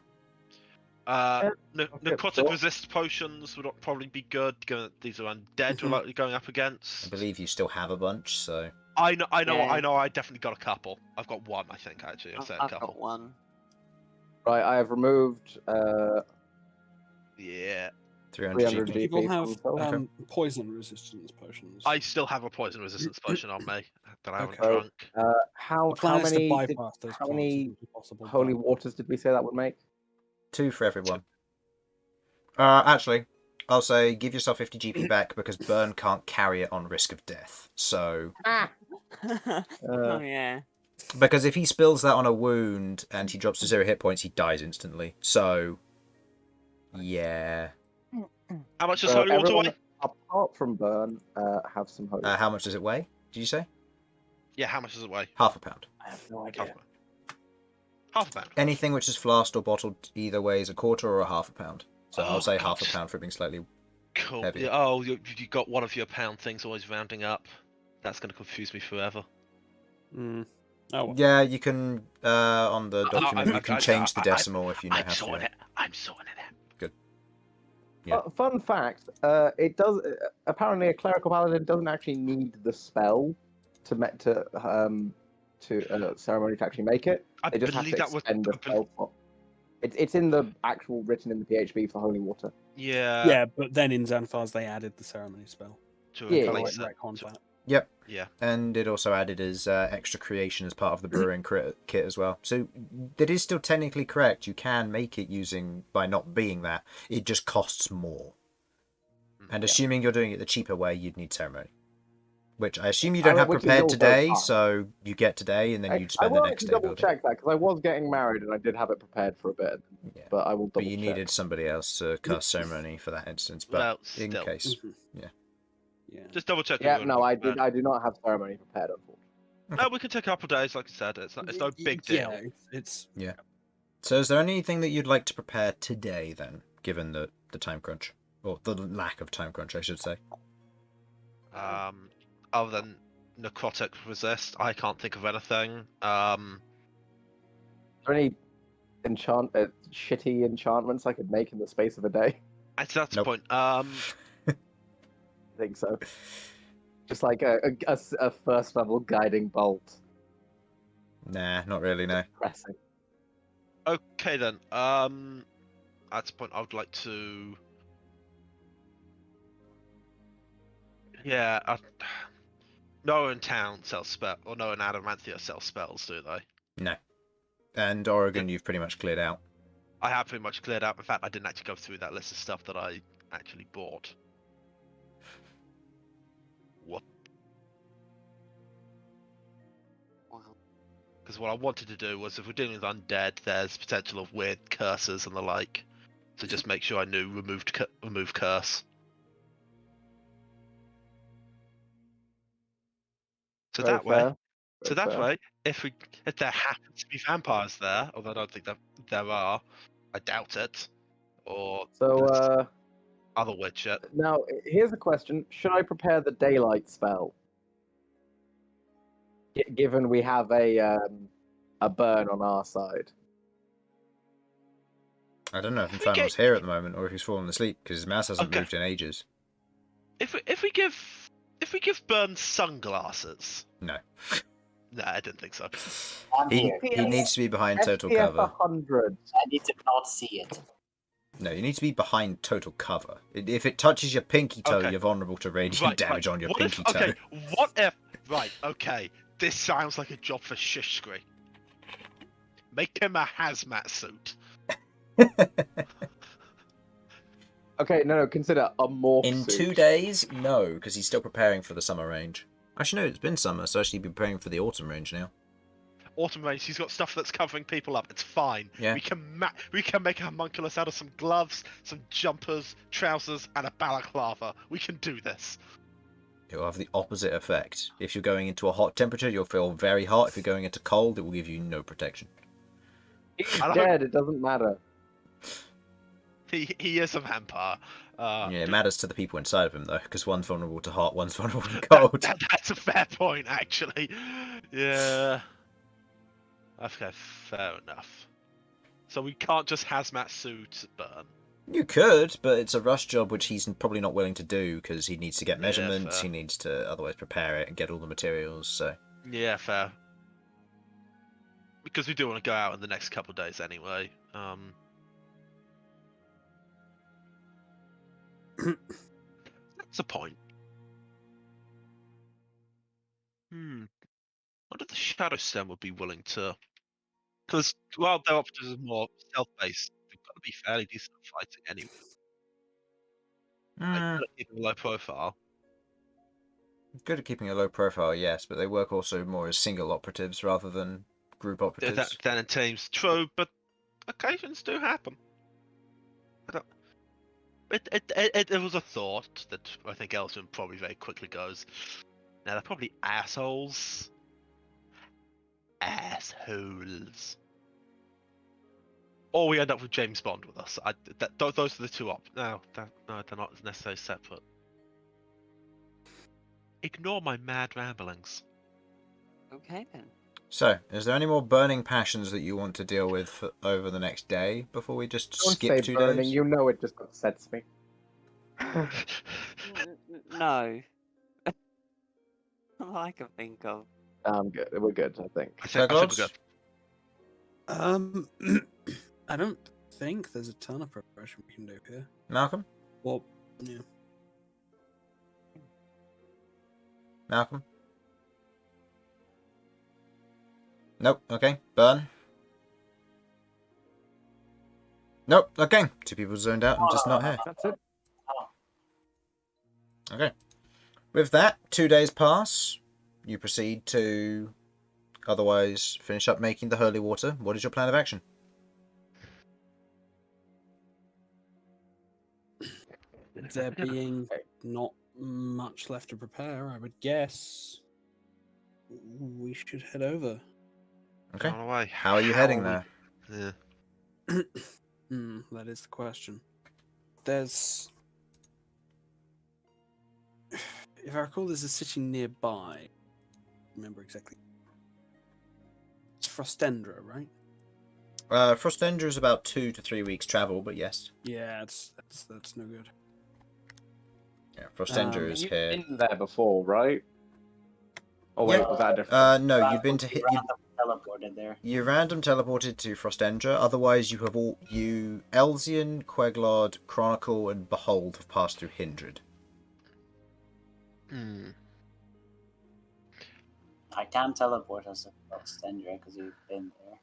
Necrotic sure. resist potions would probably be good, given that these are undead we're likely going up against. I believe you still have a bunch, so I know. Yeah. I know. I definitely got a couple. I've got one, I think. Actually, I said a I've couple. got one. Right, I have removed Yeah. 300 300 GP. GP. People have Okay. poison resistance potions. I still have a poison resistance potion on me that I haven't Okay. drunk. How The plan is to many bypass those how plants many as much as possible. holy but- waters did we say that would make? 2 for everyone. Actually, I'll say give yourself 50 GP back because Bern can't carry it on risk of death. So, Oh yeah. because if he spills that on a wound and he drops to 0 hit points, he dies instantly. So, yeah. How much does So holy water everyone weigh? apart from Bern have some holy. How much does it weigh? Did you say? Yeah, how much does it weigh? Half a pound. I have no Half idea. a pound. Half a pound. Anything which is flasked or bottled either weighs a quarter or a half a pound. So I'll say half a God. pound for it being slightly. Cool. Heavy. Yeah, oh, you got one of your pound things always rounding up. That's going to confuse me forever. Mm. Oh, well. Yeah, you can on the document you can change the decimal if you know I'm how to do sorting it. it. I'm sorting it out. Yeah. Fun fact: it does. Apparently, a clerical paladin doesn't actually need the spell to ceremony to actually make it. I They just have believe to that was. extend the spell slot. It's in the actual written in the PHP for holy water. Yeah. Yeah, but then in Xanathar's they added the ceremony spell. To Yeah. Kind of replace like it. retconned that. Yep. Yeah. And it also added as extra creation as part of the brewing kit as well. So that is still technically correct. You can make it using by not being that. It just costs more. And assuming you're doing it the cheaper way, you'd need ceremony. Which I assume you don't have Which is prepared also today, fine. so you get today and then you'd spend the next day double building. check that because I was getting married and I did have it prepared for a bit. Yeah. But I will double But you check. needed somebody else to cast ceremony for that instance. But Well, in still. case, Yeah. Just double check. Yeah, no, I did. I do not have ceremony prepared, unfortunately. No, we can take a couple of days, like I said. It's no big deal. Yeah, it's So is there anything that you'd like to prepare today then, given the time crunch? Or the lack of time crunch, I should say. Other than necrotic resist, I can't think of anything. Is there any shitty enchantments I could make in the space of a day? That's the Nope. point. I think so. Just like a first level guiding bolt. Nah, not really, no. Pressing. Okay then. At this point, I would like to. Yeah. No one in town sells spell, or no one in Adamantia sells spells, do they? No. And Oregon, you've pretty much cleared out. I have pretty much cleared out. In fact, I didn't actually go through that list of stuff that I actually bought. What? Wow. Because what I wanted to do was, if we're dealing with undead, there's potential of weird curses and the like. So just make sure I knew remove curse. So Very that way, fair. so Very that fair. way, if there happens to be vampires there, although I don't think that there are, I doubt it, or So other weird shit. now here's a question: should I prepare the daylight spell? Given we have a burn on our side. I don't know if If we Infernal's get- here at the moment or if he's fallen asleep because his mouse hasn't Okay. moved in ages. If we give Bern sunglasses, No. no, I didn't think so. I'm He, here. he needs to be behind total SPF cover. 100. I need to not see it. No, you need to be behind total cover. If it touches your pinky toe, Okay. you're vulnerable to radiant damage on your What pinky if, toe. okay, what if? Right, okay. This sounds like a job for Shishkri. Make him a hazmat suit. Okay, no, consider a morph In suit. 2 days, no, because he's still preparing for the summer range. Actually, no, it's been summer, so actually he'd be preparing for the autumn range now. autumn range. He's got stuff that's covering people up. It's fine. Yeah. We can make a homunculus out of some gloves, some jumpers, trousers, and a balaclava. We can do this. It will have the opposite effect. If you're going into a hot temperature, you'll feel very hot. If you're going into cold, it will give you no protection. He's I dead. It doesn't matter. He is a vampire. Yeah, it matters to the people inside of him though, because one's vulnerable to hot, one's vulnerable to cold. That's a fair point, actually. Yeah. Okay, fair enough. So we can't just hazmat suit Bern. You could, but it's a rush job which he's probably not willing to do because he needs to get measurements, fair. he needs to otherwise prepare it and get all the materials, so... Yeah, fair. Because we do want to go out in the next couple of days anyway. That's a point. I wonder if the Shadow Stone would be willing to... Because, while their operatives are more stealth-based, they've got to be fairly decent at fighting anyway. Like, keeping a low profile. Good at keeping a low profile, yes, but they work also more as single operatives rather than group operatives. Then in teams, true, but occasions do happen. It was a thought that I think Elsyan probably very quickly goes, now they're probably assholes. Assholes. Or we end up with James Bond with us. Those are the two no, they're not necessarily separate. Ignore my mad ramblings. Okay then. So, is there any more burning passions that you want to deal with over the next day before we just Don't skip say 2 burning. days? You know it just upsets me. No. All I can think of. I'm good. We're good, I think. I think we're good. I don't think there's a ton of preparation we can do here. Malcolm? Well, yeah. Malcolm? Nope, okay. Bern? Nope, okay. 2 people zoned out and just not here. That's it. Okay. With that, 2 days pass. You proceed to otherwise finish up making the holy water. What is your plan of action? There being not much left to prepare, I would guess we should head over. Okay. On away. How are you heading there? Yeah. That is the question. There's... If I recall, there's a city nearby. Remember exactly. It's Frostendra, right? Frostendra is about 2 to 3 weeks travel, but yes. Yeah, that's no good. Yeah, Frostendra is You've here. been there before, right? Oh wait, Yeah. was that different? No, you've been to hit. Random teleported there. You random teleported to Frostendra. Otherwise, you have Elsyan, Queglod, Chronicle, and Behold have passed through Hindred. I can't teleport us to Extendra because you've been there.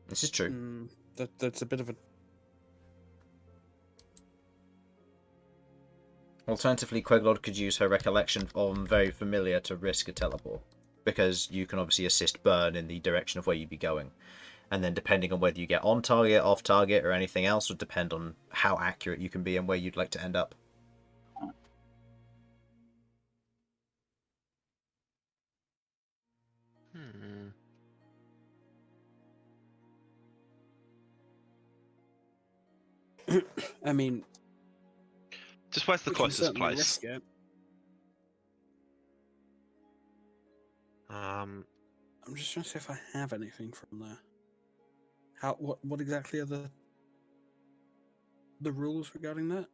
This is true. That's a bit of a... Alternatively, Queglod could use her recollection on Very Familiar to risk a teleport, because you can obviously assist Bern in the direction of where you'd be going. And then depending on whether you get on target, off target, or anything else would depend on how accurate you can be and where you'd like to end up. I mean... Just where's the we can closest certainly place? risk it. Um, I'm just trying to see if I have anything from there. What exactly are the rules regarding that?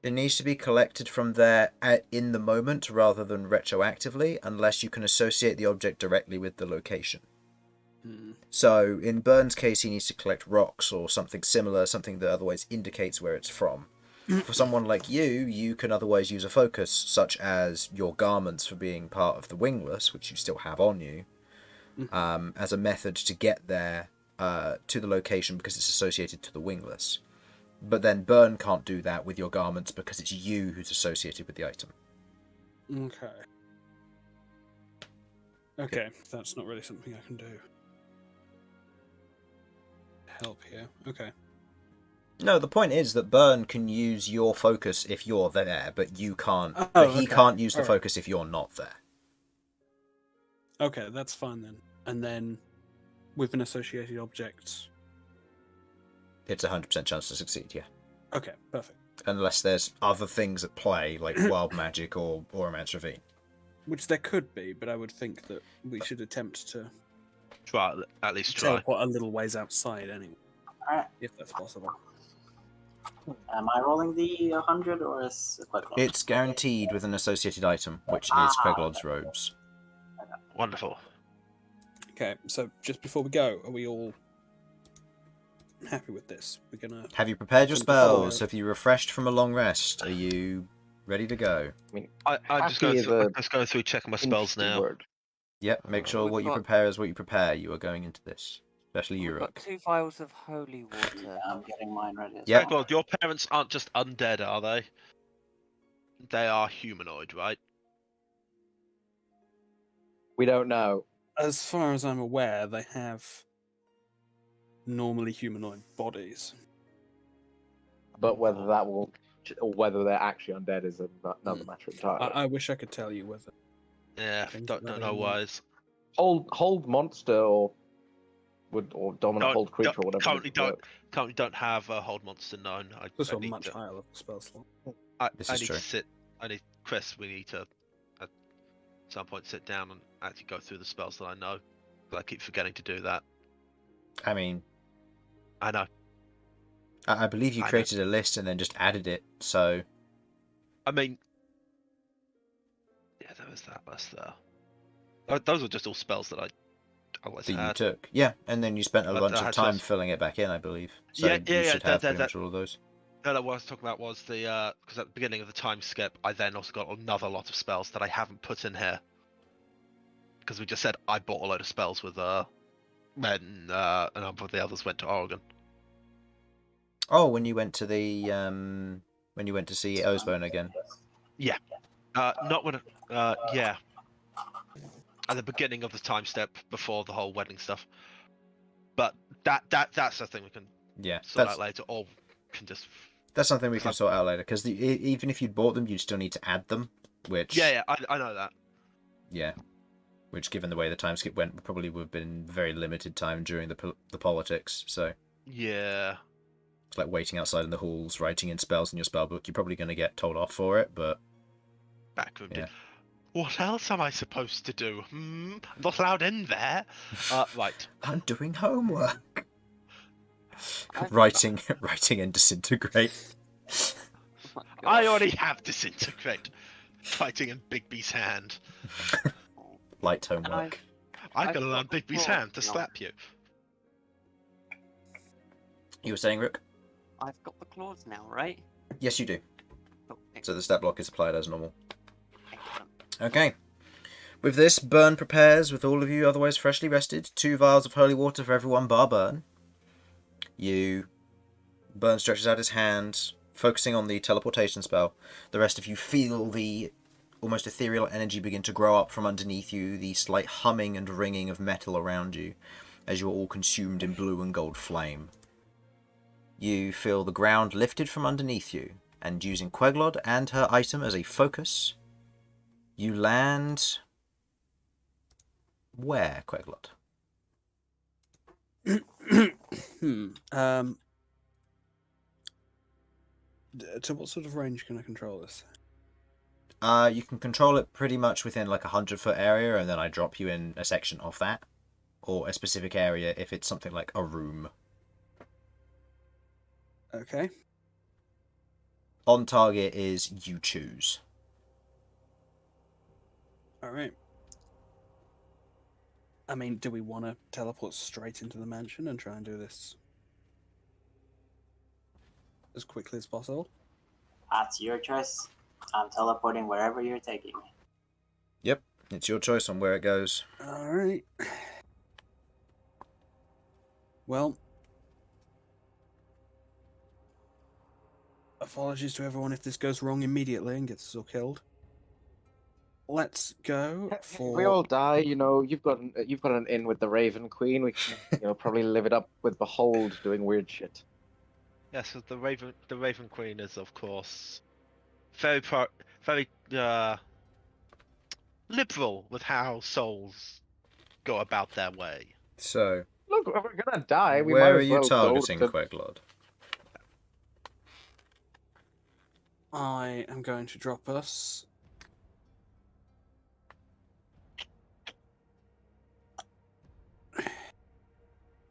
It needs to be collected from there in the moment rather than retroactively, unless you can associate the object directly with the location. So in Bern's case, he needs to collect rocks or something similar, something that otherwise indicates where it's from. For someone like you, you can otherwise use a focus, such as your garments for being part of the wingless, which you still have on you, as a method to get there to the location because it's associated to the wingless. But then Bern can't do that with your garments because it's you who's associated with the item. Okay. Okay, that's not really something I can do. Help here. Okay. No, the point is that Bern can use your focus if you're there, but you can't. Oh, but he okay. can't use the All right. focus if you're not there. Okay, that's fine then. And then, with an associated object. It's a 100% chance to succeed. Yeah. Okay, perfect. Unless there's other things at play, like wild magic or a man's ravine. Which there could be, but I would think that we should attempt to Try at least try. teleport a little ways outside anyway, Alright. if that's possible. Am I rolling the 100 or is it Queglod? It's guaranteed with an associated item, which is Queglod's robes. Wonderful. Okay, so just before we go, are we all happy with this? We're gonna. Have you prepared your Simplify. spells? Have you refreshed from a long rest? Are you ready to go? I'm just Happy going through checking my spells Interesting now. word. Yep, make sure We've what you got- prepare is what you prepare. You are going into this. Especially you, We've got Rook. 2 vials of holy water. I'm getting mine ready. As Yeah. well. God, your parents aren't just undead, are they? They are humanoid, right? We don't know. As far as I'm aware, they have normally humanoid bodies. But whether that will, or whether they're actually undead is another matter entirely. I wish I could tell you whether. Yeah, Things don't that know they wise. Hold monster or dominant hold creature or whatever. Currently doesn't work. don't have a hold monster known. This I one need much to, higher level spell slot. This I is need true. to sit. I need Chris. We need to at some point sit down and actually go through the spells that I know. But I keep forgetting to do that. I mean, I know. I believe you I know. created a list and then just added it, so... I mean, yeah, there was that list there. Those were just all spells that I always that you had. took. Yeah, and then you spent a But bunch I of had time spells. filling it back in, I believe. So Yeah, you should have pretty that- much all of those. No, what I was talking about was the because at the beginning of the time skip, I then also got another lot of spells that I haven't put in here. Because we just said I bought a load of spells with when a number of the others went to Oregon. Oh, when you went to the when you went to see Osbone again. Not when yeah. At the beginning of the time step before the whole wedding stuff. But that's the thing we can Yeah, sort out later, or can just that's something we can sort out later. Because even if you'd bought them, you'd still need to add them. Which I know that. yeah, which given the way the time skip went, probably would have been very limited time during the politics. So Yeah. it's like waiting outside in the halls, writing in spells in your spell book. You're probably going to get told off for it, but Backroom. Yeah. What else am I supposed to do? I'm not allowed in there. Right. I'm doing homework. I- writing and disintegrate. Oh my I gosh. already have disintegrate. Fighting in Bigby's hand. Light And homework. I I've can got learn the Bigby's claw hand to now. slap you. You were saying, Rook? I've got the claws now, right? Yes, you do. Oh, So the stat block is applied as normal. excellent. Okay. With this, Bern prepares, with all of you otherwise freshly rested, 2 vials of holy water for everyone bar Bern. Bern stretches out his hand, focusing on the teleportation spell. The rest of you feel the almost ethereal energy begin to grow up from underneath you, the slight humming and ringing of metal around you, as you are all consumed in blue and gold flame. You feel the ground lifted from underneath you, and using Queglod and her item as a focus, you land... Where, Queglod? To what sort of range can I control this? You can control it pretty much within like 100-foot area, and then I drop you in a section of that, or a specific area if it's something like a room. Okay. On target is you choose. All right. I mean, do we want to teleport straight into the mansion and try and do this as quickly as possible? That's your choice. I'm teleporting wherever you're taking me. Yep, it's your choice on where it goes. All right. Well, apologies to everyone if this goes wrong immediately and gets us all killed. let's go If we for. all die, you've got an in with the Raven Queen. We can, probably live it up with Behold doing weird shit. Yes, so the Raven Queen is of course very liberal with how souls go about their way. So, Look, if we're gonna die, we might where are as you well go targeting, to. Queglod? I am going to drop us.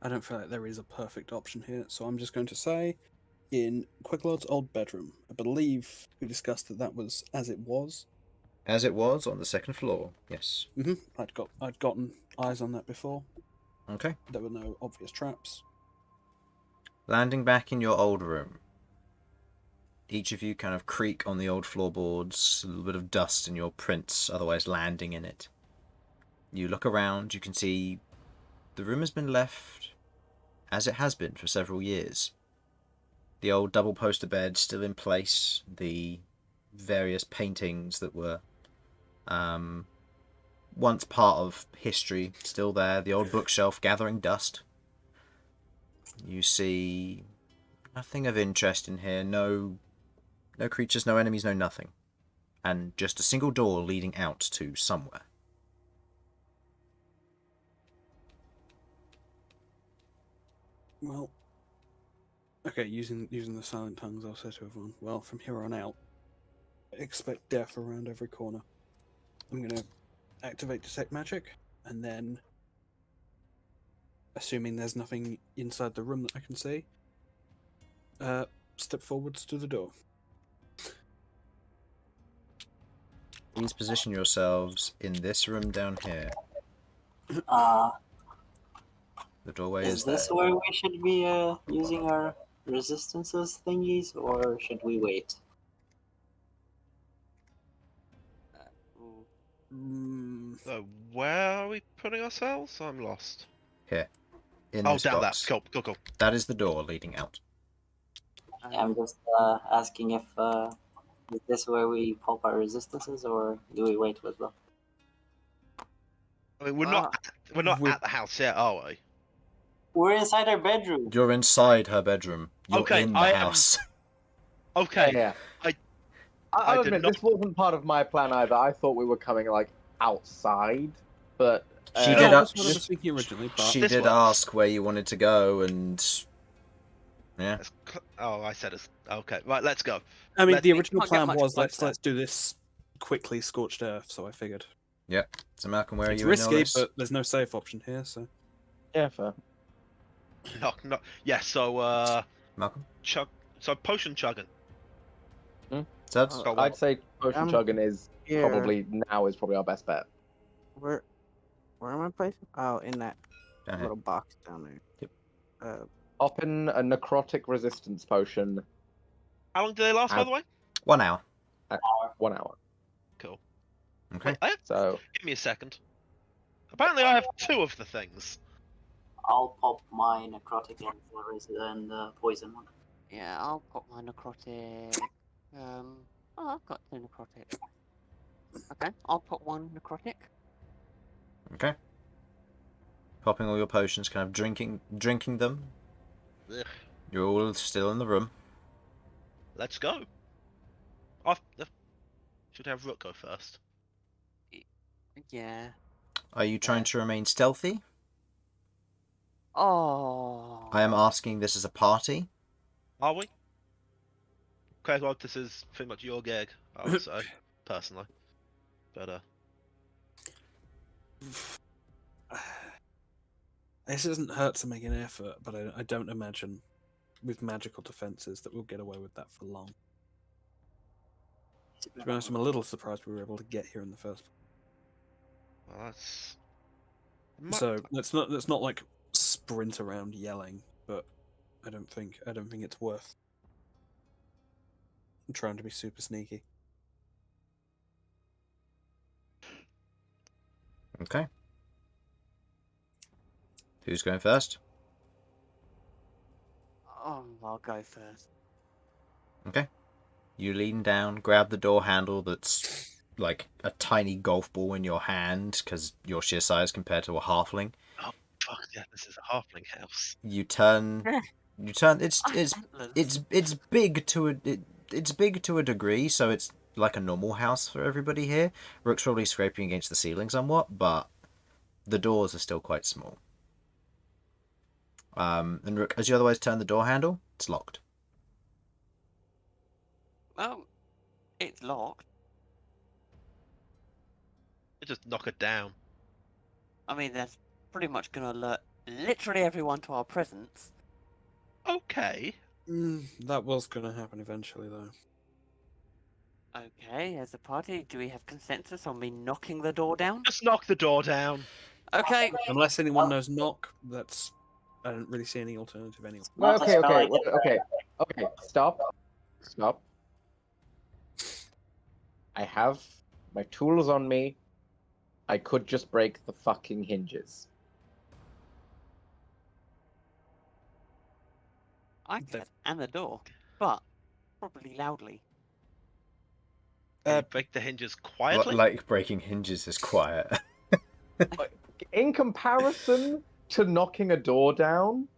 I don't feel like there is a perfect option here, so I'm just going to say in Queglod's old bedroom. I believe we discussed that was as it was. As it was on the second floor, yes. I'd gotten eyes on that before. Okay. There were no obvious traps. Landing back in your old room. Each of you kind of creak on the old floorboards, a little bit of dust in your prints, otherwise landing in it. You look around, you can see the room has been left as it has been for several years. The old double poster bed still in place, the various paintings that were once part of history still there, the old bookshelf gathering dust. You see nothing of interest in here, no creatures, no enemies, no nothing. And just a single door leading out to somewhere. Well, okay, using the silent tongues, I'll say to everyone, well, from here on out, expect death around every corner. I'm going to activate Detect Magic, and then, assuming there's nothing inside the room that I can see, step forwards to the door. Please position yourselves in this room down here. The doorway Is is there. this where we should be using our resistances thingies, or should we wait? So where are we putting ourselves? I'm lost. Here. In Oh, this down box. there. Cool. That is the door leading out. I'm just asking if is this where we pop our resistances, or do we wait with them? I mean, we're not at the house yet, are we? We're inside our bedroom. You're inside her bedroom. You're Okay, in the I am- house. Okay. Yeah. I I'll did admit, not- this wasn't part of my plan either. I thought we were coming outside, but She Yeah, did that's a- what I was thinking originally, but She This did works. ask where you wanted to go, and yeah. Oh, I said it's okay. Right, let's go. I mean, Let's- the original can't get plan much was closer. let's do this quickly, scorched earth. So I figured So Malcolm, where are it's you in all risky, this? but there's no safe option here. So yeah, fair. No. Yeah. So Malcolm? So potion chugging. Sudz? Go on. I'd say potion chugging is Here. probably our best bet. Where am I placing? Oh, in that Down here. little box down there. Yep. Open a necrotic resistance potion. How long do they last, by the way? 1 hour. 1 hour. Cool. Okay. Wait, So give me a second. Apparently, I have 2 of the things. I'll pop my necrotic and poison one. Yeah, I'll put my necrotic. I've got 2 necrotic. Okay, I'll put 1 necrotic. Okay. Popping all your potions, kind of drinking them. Ugh. You're all still in the room. Let's go. Should have Rook go first. Yeah. Are you trying to remain stealthy? Oh. I am asking this as a party. Are we? Queglod, this is pretty much your gig, I would say, personally. But this doesn't hurt to make an effort, but I don't imagine with magical defenses that we'll get away with that for long. To be honest, I'm a little surprised we were able to get here in the first place. well, that's. So let's not like sprint around yelling, but I don't think it's worth trying to be super sneaky. Okay. Who's going first? Oh, I'll go first. Okay. You lean down, grab the door handle that's like a tiny golf ball in your hand because you're sheer size compared to a halfling. Oh fuck yeah! This is a halfling house. You turn. It's big to it's big to a degree, so it's like a normal house for everybody here. Rook's probably scraping against the ceiling somewhat, but the doors are still quite small. And Rook, as you otherwise turn the door handle, it's locked. Well, it's locked. You just knock it down. I mean, that's pretty much going to alert literally everyone to our presence. Okay. That was going to happen eventually, though. Okay, as a party, do we have consensus on me knocking the door down? Just knock the door down. Okay. Unless anyone knows knock, I don't really see any alternative anyway. Well, Not a okay, spell okay, I can- okay. Stop. I have my tools on me. I could just break the fucking hinges. I can, and the door, but probably loudly. Can you break the hinges quietly? Like breaking hinges is quiet. In comparison to knocking a door down,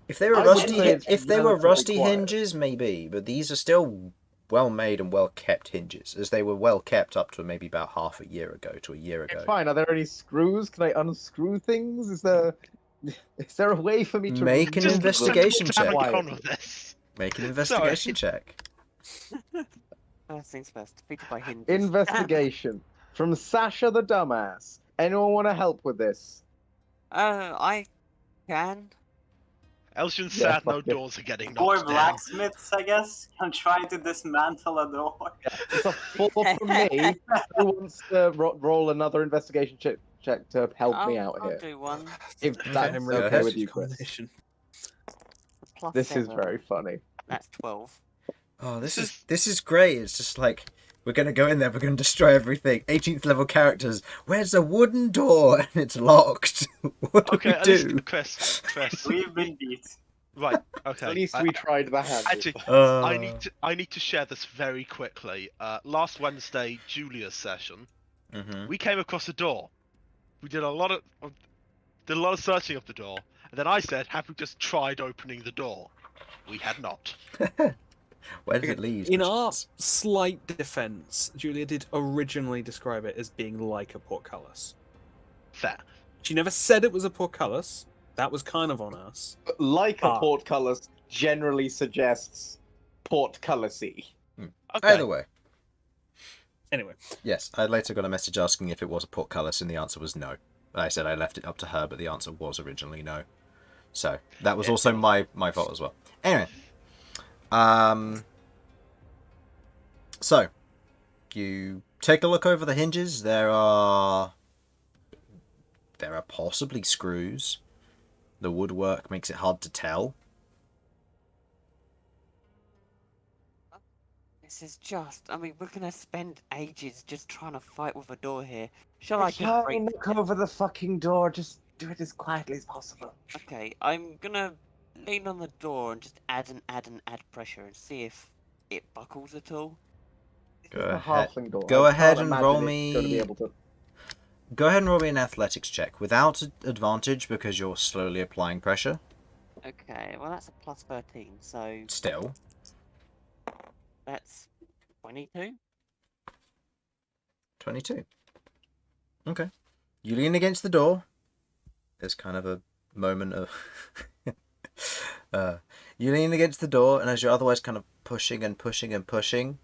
If they were I would rusty, say it's if they were relatively rusty quiet. hinges, maybe, but these are still well made and well kept hinges, as they were well kept up to maybe about half a year ago to a year ago. fine. Are there any screws? Can I unscrew things? Is there a way for me to Make an remove them investigation check. Con with quietly? this. Make an investigation check. First things first, defeated by hinges. Investigation from Sasha the dumbass. Anyone want to help with this? I can. Elsyan Yeah, sad no fuck it. doors are getting Or knocked down. blacksmiths, I guess, can try to dismantle a door. It's a 4 from me. Who wants to roll another investigation check to help me out I'll here? do one. If Okay, that's I'm really okay good. with you, Chris. Combination. Plus This is 7. very funny. That's 12. Oh, this is great. It's just like we're gonna go in there. We're gonna destroy everything. 18th level characters. Where's a wooden door and it's locked? What do Okay, we at do? least, Chris. We've been beat. Right. Okay. At least we tried the hand. Actually, Uh, I need to share this very quickly. Last Wednesday, Julia's session, mhm. we came across a door. We did a lot of searching of the door, and then I said, "Have we just tried opening the door?" We had not. Where did it lead? In our slight defense, Julia did originally describe it as being like a portcullis. Fair. She never said it was a portcullis. That was kind of on us. Like a Ah. portcullis generally suggests portcullisy. Okay. Either way, Anyway, yes. I later got a message asking if it was a portcullis, and the answer was no. I said I left it up to her, but the answer was originally no. So that was also my fault as well. Anyway, so you take a look over the hinges. There are possibly screws. The woodwork makes it hard to tell. This is just. I mean, we're gonna spend ages just trying to fight with a door here. Shall I just Try break? and knock over the fucking door. Just do it as quietly as possible. Okay, I'm gonna lean on the door and just add pressure and see if it buckles at all. Go It's a ahead. halfling door. Go I ahead can't and imagine roll it's me- gonna be able to... Go ahead and roll me an athletics check without advantage because you're slowly applying pressure. Okay, well that's a plus 13, so Still, that's 22. 22. Okay. You lean against the door. There's kind of a moment of... you lean against the door, and as you're otherwise kind of pushing and pushing and pushing,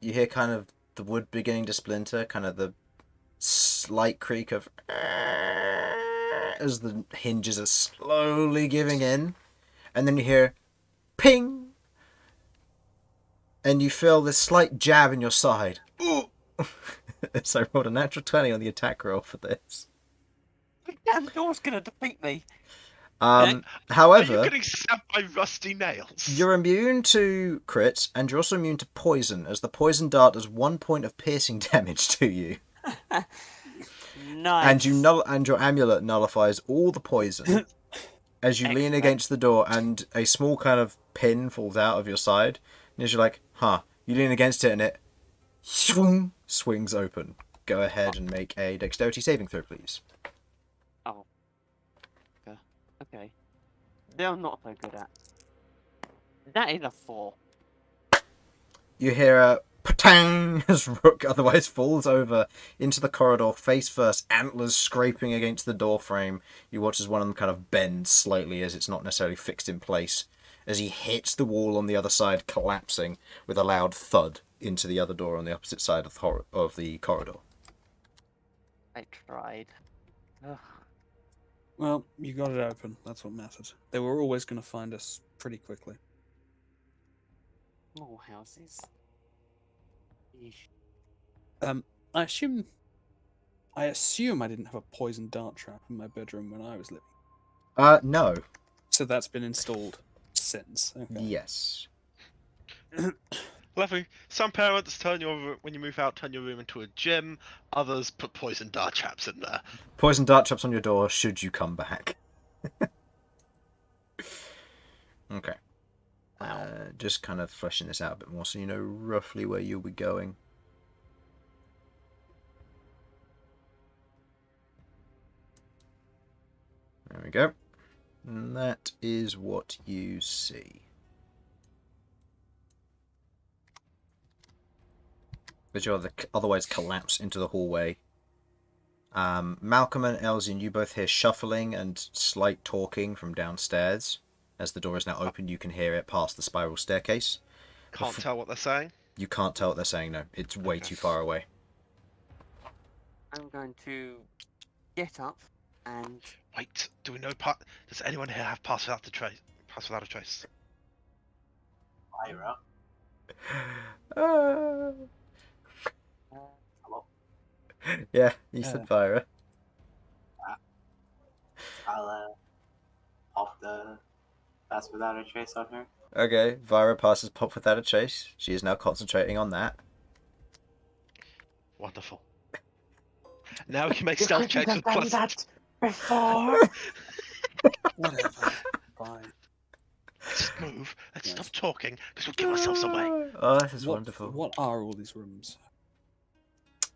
you hear kind of the wood beginning to splinter, kind of the slight creak of... as the hinges are slowly giving in. And then you hear... ping! And you feel this slight jab in your side. Ooh! So I rolled a natural 20 on the attack roll for this. The damn door's gonna defeat me. Are you However, getting stabbed by rusty nails? you're immune to crits, and you're also immune to poison, as the poison dart does 1 point of piercing damage to you. Nice. And your amulet nullifies all the poison. As you lean Excellent. against the door, and a small kind of pin falls out of your side, and as you're like, huh, You lean against it and it swings open. Go ahead and make a dexterity saving throw, please. Oh. Okay. They're not so good at. That is a 4. You hear a patang as Rook otherwise falls over into the corridor, face first, antlers scraping against the door frame. You watch as one of them kind of bends slightly as it's not necessarily fixed in place, as he hits the wall on the other side, collapsing with a loud thud into the other door on the opposite side of the corridor. I tried. Ugh. Well, you got it open. That's what mattered. They were always going to find us pretty quickly. More houses. Yeesh. I assume I didn't have a poison dart trap in my bedroom when I was living. No. So that's been installed since. Okay. Yes. Lovely. Some parents when you move out, turn your room into a gym. Others put poison dart traps in there. Poison dart traps on your door should you come back. Okay. Just kind of fleshing this out a bit more so you know roughly where you'll be going. There we go. And that is what you see. But you'll otherwise collapse into the hallway. Malcom and Elsyan, you both hear shuffling and slight talking from downstairs. As the door is now open, you can hear it past the spiral staircase. Can't tell what they're saying. You can't tell what they're saying, no. It's way too far away. I'm going to get up and... Wait, do we know does anyone here have pass without a trace? Pass without a trace. Lyra. Ah. Hello. Yeah, you said Vyra. I'll pop the pass without a trace on her. Okay, Vyra passes pop without a trace. She is now concentrating on that. Wonderful. Now we can make stealth checks with plus. That before. Whatever. Fine. Let's just move. Let's stop talking because we'll give ourselves away. Oh, this is wonderful. What are all these rooms?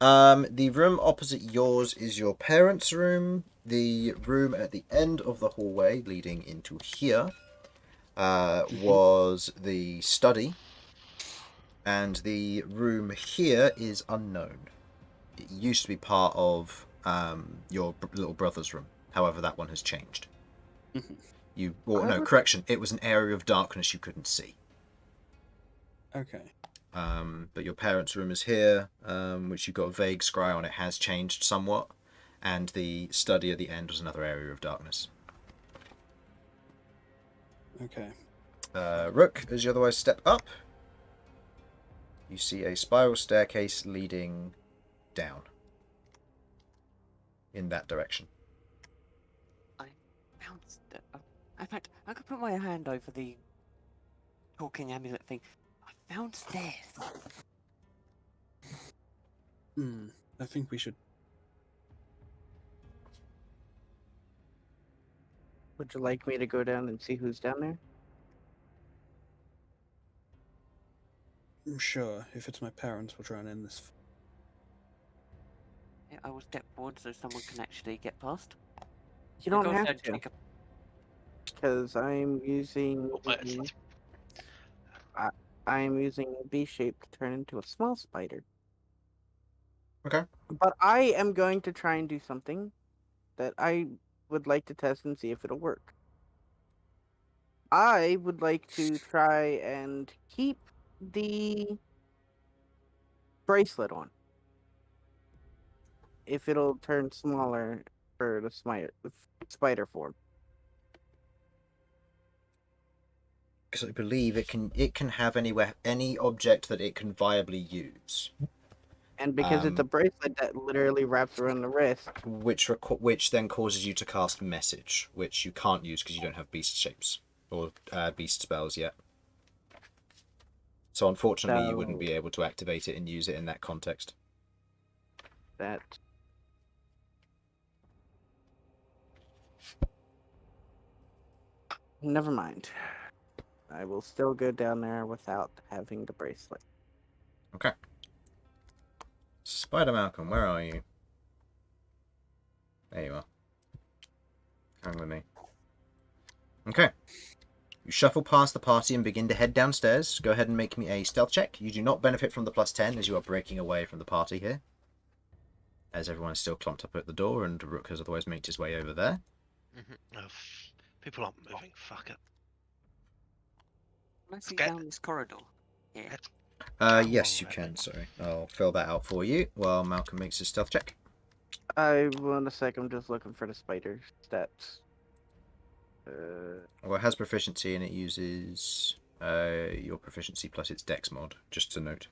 The room opposite yours is your parents' room. The room at the end of the hallway leading into here was the study. And the room here is unknown. It used to be part of your little brother's room. However, that one has changed. Correction. It was an area of darkness you couldn't see. Okay. But your parents' room is here, which you've got a vague scry on. It has changed somewhat. And the study at the end was another area of darkness. Okay. Rook, as you otherwise step up, you see a spiral staircase leading down in that direction. I found... In fact, I could put my hand over the talking amulet thing. I found stairs. I think we should... Would you like me to go down and see who's down there? Sure, if it's my parents, we'll try and end this. Yeah, I will step forward so someone can actually get past. You don't Go have ahead, to, Jacob. because I'm using a B shape to turn into a small spider. Okay. But I am going to try and do something that I would like to test and see if it'll work. I would like to try and keep the bracelet on. If it'll turn smaller for the spider form. Because I believe it can have any object that it can viably use. And because it's a bracelet that literally wraps around the wrist, which then causes you to cast message, which you can't use because you don't have beast shapes or beast spells yet. So unfortunately, you wouldn't be able to activate it and use it in that context. That. Never mind. I will still go down there without having the bracelet. Okay. Spider Malcolm, where are you? There you are. Hang with me. Okay. You shuffle past the party and begin to head downstairs. Go ahead and make me a stealth check. You do not benefit from the +10 as you are breaking away from the party here. As everyone is still clumped up at the door and Rook has otherwise made his way over there. Oh, people aren't moving. Fuck it. Can I see get- down this corridor? Yeah. Let's Yes, go you on, can, then. sorry. I'll fill that out for you while Malcolm makes his stealth check. I want a sec. I'm just looking for the spider stats. Well, it has proficiency and it uses your proficiency plus its dex mod, just to note.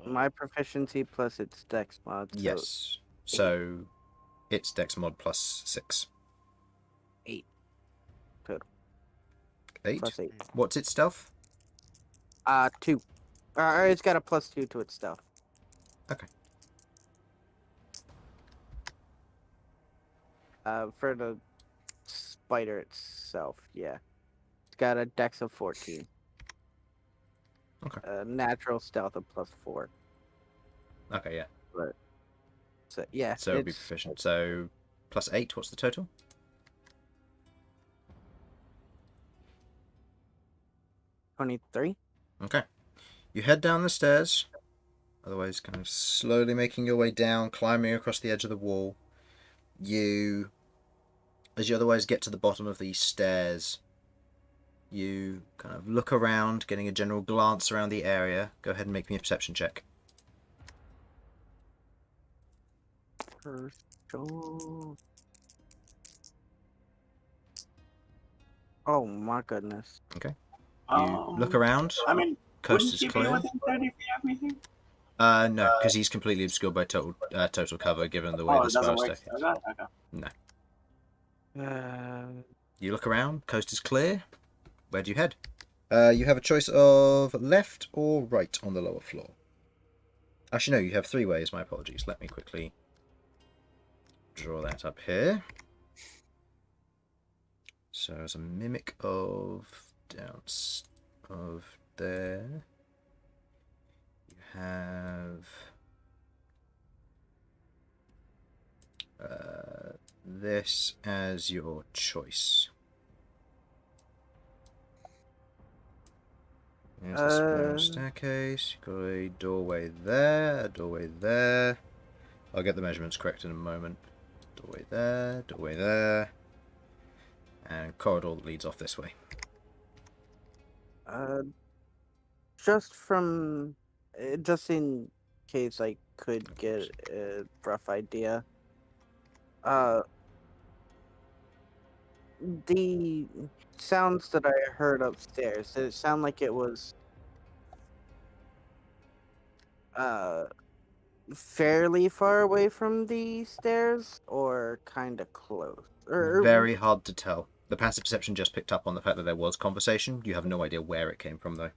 My proficiency plus its dex mod. So Yes. So it's dex mod plus 6. 8 total. 8? Plus 8. What's its stealth? 2. It's got a +2 to its stuff. Okay. For the spider itself, yeah. It's got a dex of 14. Okay. Natural stealth of +4. Okay, yeah. So yeah. So it'll be proficient. So plus 8, what's the total? 23. Okay. You head down the stairs, otherwise kind of slowly making your way down, climbing across the edge of the wall. As you otherwise get to the bottom of these stairs, you kind of look around, getting a general glance around the area. Go ahead and make me a perception check. Oh my goodness. You look around. I mean, Coast wouldn't is he be clear. within 30 feet of me? No, because he's completely obscured by total cover, given the way Oh, the it doesn't spell work. stack is. Okay. No. You look around. Coast is clear. Where do you head? You have a choice of left or right on the lower floor. Actually, no, you have 3 ways. My apologies. Let me quickly draw that up here. So as a mimic of there, you have this as your choice. There's the spiral staircase. You've got a doorway there, a doorway there. I'll get the measurements correct in a moment. Doorway there, and corridor that leads off this way. Just in case I could get a rough idea. The sounds that I heard upstairs, did it sound like it was fairly far away from the stairs or kind of close? Very hard to tell. The passive perception just picked up on the fact that there was conversation. You have no idea where it came from, though.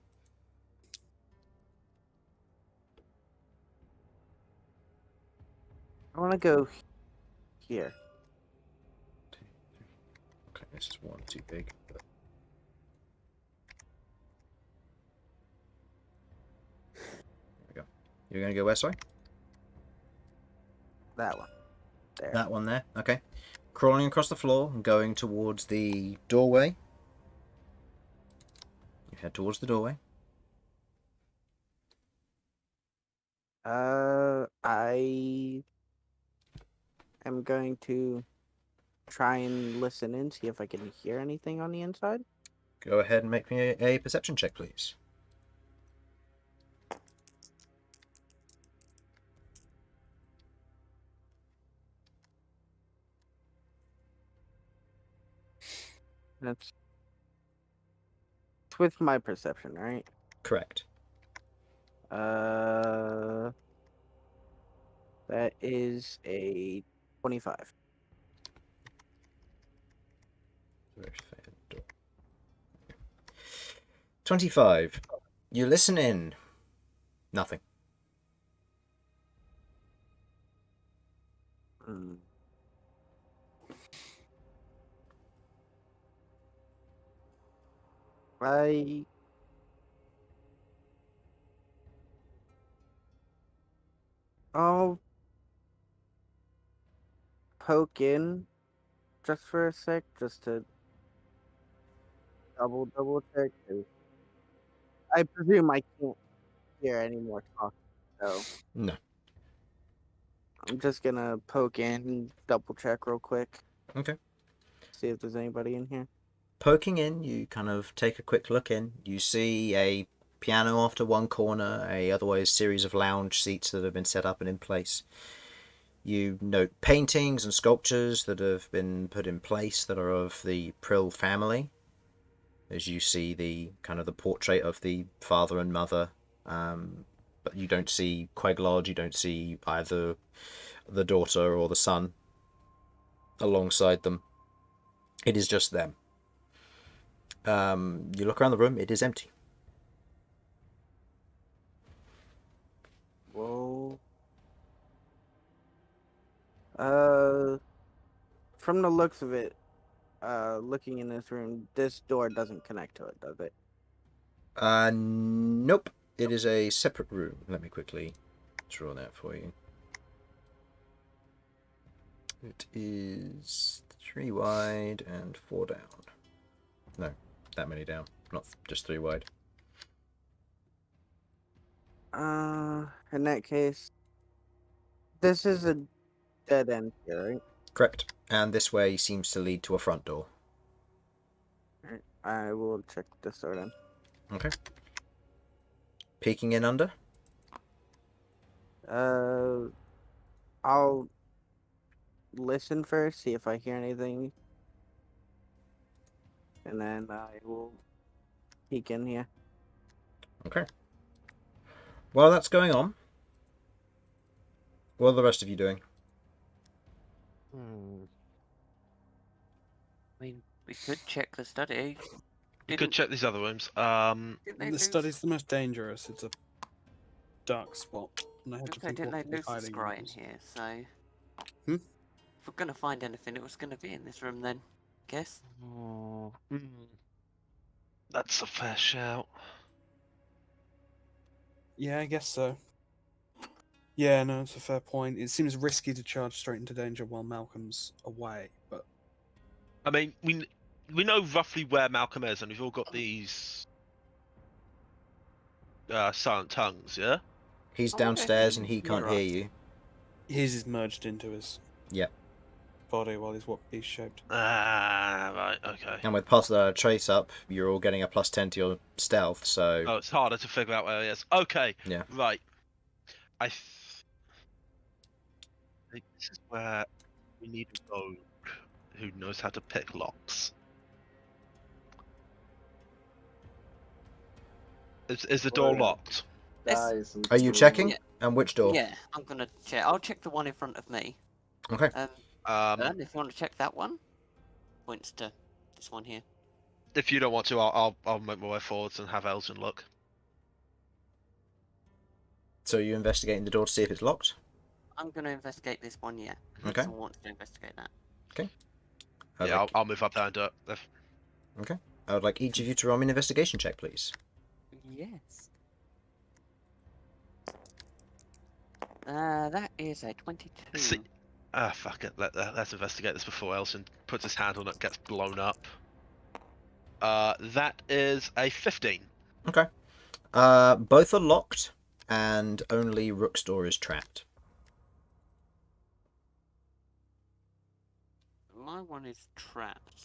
I want to go here. Okay, this is one too big. But... There we go. You're going to go where, sorry? That one. There. That one there. Okay. Crawling across the floor and going towards the doorway. You head towards the doorway. I am going to try and listen in, see if I can hear anything on the inside. Go ahead and make me a perception check, please. It's with my perception, right? Correct. That is a 25. 25. You listen in. Nothing. I'll poke in just for a sec, just to double check. 'Cause I presume I can't hear any more talk, so No. I'm just gonna poke in and double check real quick. Okay. See if there's anybody in here. Poking in, you kind of take a quick look in. You see a piano off to one corner, a otherwise series of lounge seats that have been set up and in place. You note paintings and sculptures that have been put in place that are of the Prill family. As you see the kind of the portrait of the father and mother, but you don't see Queglod. You don't see either the daughter or the son alongside them. It is just them. You look around the room. It is empty. Whoa. From the looks of it, looking in this room, this door doesn't connect to it, does it? Nope. It is a separate room. Let me quickly draw that for you. It is 3 wide and 4 down. No, that many down. Not just 3 wide. In that case, this is a dead end here, right? Correct. And this way seems to lead to a front door. Alright, I will check this door then. Okay. Peeking in under? I'll listen first, see if I hear anything. And then I will peek in here. Okay. While that's going on, what are the rest of you doing? I mean, we could check the study. We could check these other rooms. Didn't they The lose- study's the most dangerous. It's a dark spot. And I had to Okay, think didn't they what the lose the hiding scry in was. here? So, Hmm? if we're gonna find anything, it was gonna be in this room then. Guess. That's a fair shout. Yeah, I guess so. Yeah, no, it's a fair point. It seems risky to charge straight into danger while Malcolm's away, but I mean, we know roughly where Malcolm is, and we've all got these silent tongues, yeah? He's I wonder if downstairs he and he can can't hear hear you. his is merged into his Yep. body while he's what beast shaped. Ah, right, okay. And with plus trace up, you're all getting a +10 to your stealth, so... Oh, it's harder to figure out where he is. Okay, Yeah. right. I think this is where we need a rogue who knows how to pick locks. Is the door locked? Guys, Are you checking? Yeah. And which door? Yeah, I'm gonna check. I'll check the one in front of me. Okay. Bern, if you want to check that one, points to this one here. If you don't want to, I'll make my way forwards and have Elsyan look. So you're investigating the door to see if it's locked? I'm gonna investigate this one, yeah. Okay. Someone wants to investigate that. Yeah, I'll move up there and do it. Okay. I would like each of you to roll me an investigation check, please. Yes. That is a 22. See, fuck it. Let's investigate this before Elsyan puts his hand on it and gets blown up. That is a 15. Okay. Both are locked, and only Rook's door is trapped. My one is trapped.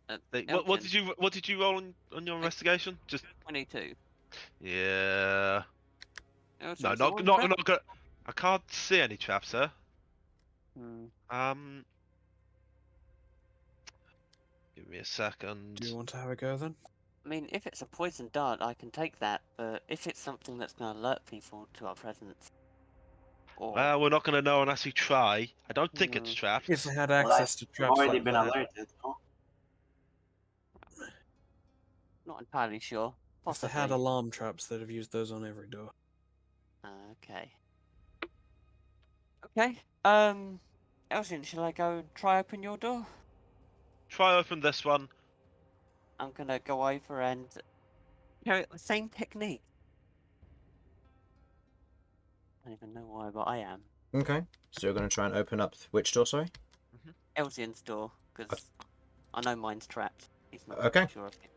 What did you roll on your investigation? Just 22. yeah. Elsyan's No, the one not trapped? good. I can't see any traps, sir. Hmm. Give me a second. Do you want to have a go then? I mean, if it's a poison dart, I can take that, but if it's something that's going to alert people to our presence, or Well, we're not going to know unless we try. I don't think it's Hmm. trapped. If they had Well, access to I've traps already like been that, alerted. No? not entirely sure. if they Possibly. had alarm traps, they'd have used those on every door. Okay. Okay. Elsyan, shall I go try open your door? Try open this one. I'm gonna go over and carry out the same technique. don't even know why, but I am. Okay. So you're going to try and open up which door, sorry? Elsyan's door, because I know mine's trapped. He's not Okay. sure of it.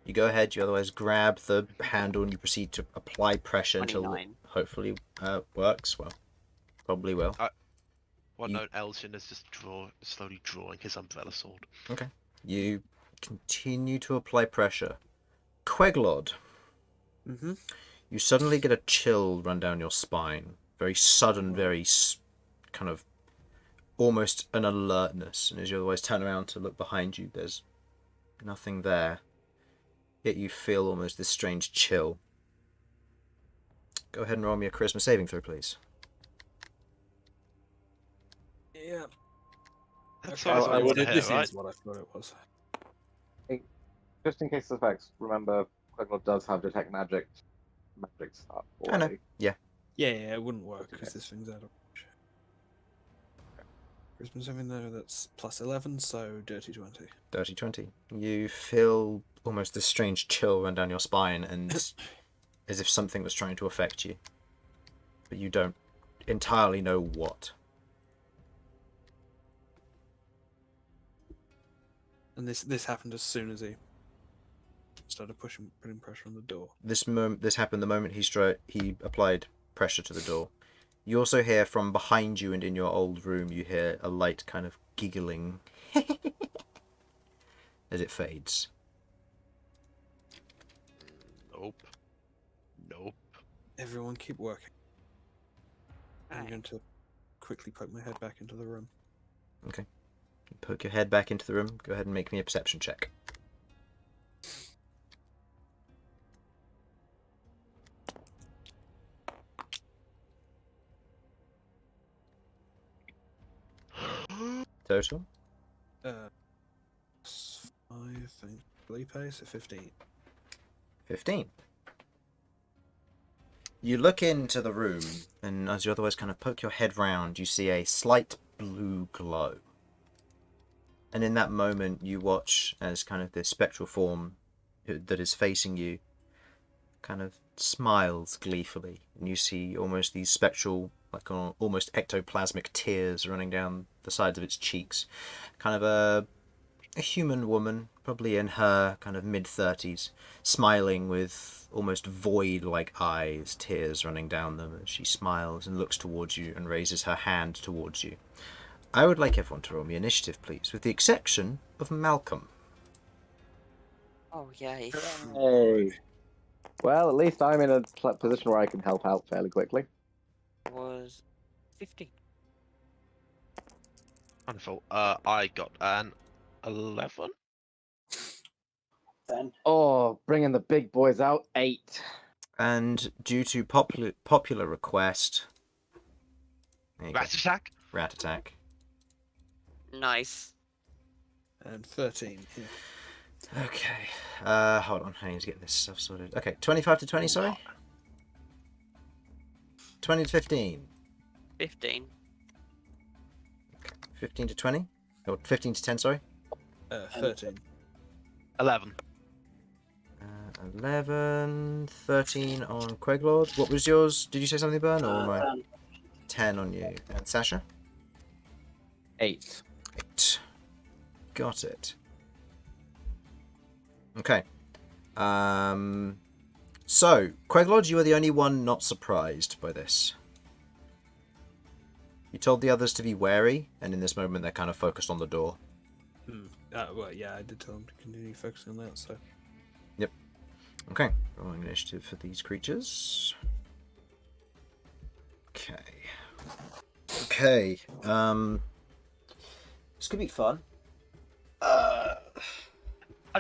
You go ahead, you otherwise grab the handle and you proceed to apply pressure until 29. hopefully works. Well, probably will. One You- note, Elsyan is just slowly drawing his umbrella sword. Okay. You continue to apply pressure. Queglod, Mm-hmm. you suddenly get a chill run down your spine. Very sudden, very kind of almost an alertness. And as you otherwise turn around to look behind you, there's nothing there. Yet you feel almost this strange chill. Go ahead and roll me a charisma saving throw, please. Yeah. That's Okay, always I what you want to would- hear, this right? is what I thought it was. Just in case of effects, remember Queglod does have detect magic stuff I know. already. Yeah, it wouldn't work because this thing's out of range. Charisma saving though, that's plus 11, so dirty 20. Dirty 20. You feel almost this strange chill run down your spine, and as if something was trying to affect you. But you don't entirely know what. And this happened as soon as he started putting pressure on the door. This happened the moment he applied pressure to the door. You also hear from behind you and in your old room, you hear a light kind of giggling as it fades. Nope. Nope. Everyone keep working. I'm Right. going to quickly poke my head back into the room. Okay. You poke your head back into the room. Go ahead and make me a perception check. Total? 5, I think. Felipe, so 15. 15. You look into the room, and as you otherwise kind of poke your head round, you see a slight blue glow. And in that moment, you watch as kind of this spectral form that is facing you kind of smiles gleefully. And you see almost these spectral, like almost ectoplasmic tears running down the sides of its cheeks. Kind of a human woman, probably in her kind of mid-30s, smiling with almost void-like eyes, tears running down them as she smiles and looks towards you and raises her hand towards you. I would like everyone to roll me initiative, please, with the exception of Malcom. Oh, yay. Hey. Well, at least I'm in a position where I can help out fairly quickly. Was 15. Wonderful. I got an 11. Then Oh, bringing the big boys out, 8. And due to popular request... There you go. Rat attack. Rat attack. Nice. And 13. Yeah. Okay. Hold on. I need to get this stuff sorted. Okay, 25 to 20, sorry? 20 to 15. 15. 15 to 20? Or 15 to 10, sorry? 13. 11. 11, 13 on Queglod. What was yours? Did you say something, Bern? Or am I... 10. 10 on you. And Sasha? 8. 8. Got it. Okay. So, Queglod, you are the only one not surprised by this. You told the others to be wary, and in this moment they're kind of focused on the door. Well, yeah, I did tell him to continue focusing on that, so. Okay, rolling initiative for these creatures. Okay. Okay, this could be fun. I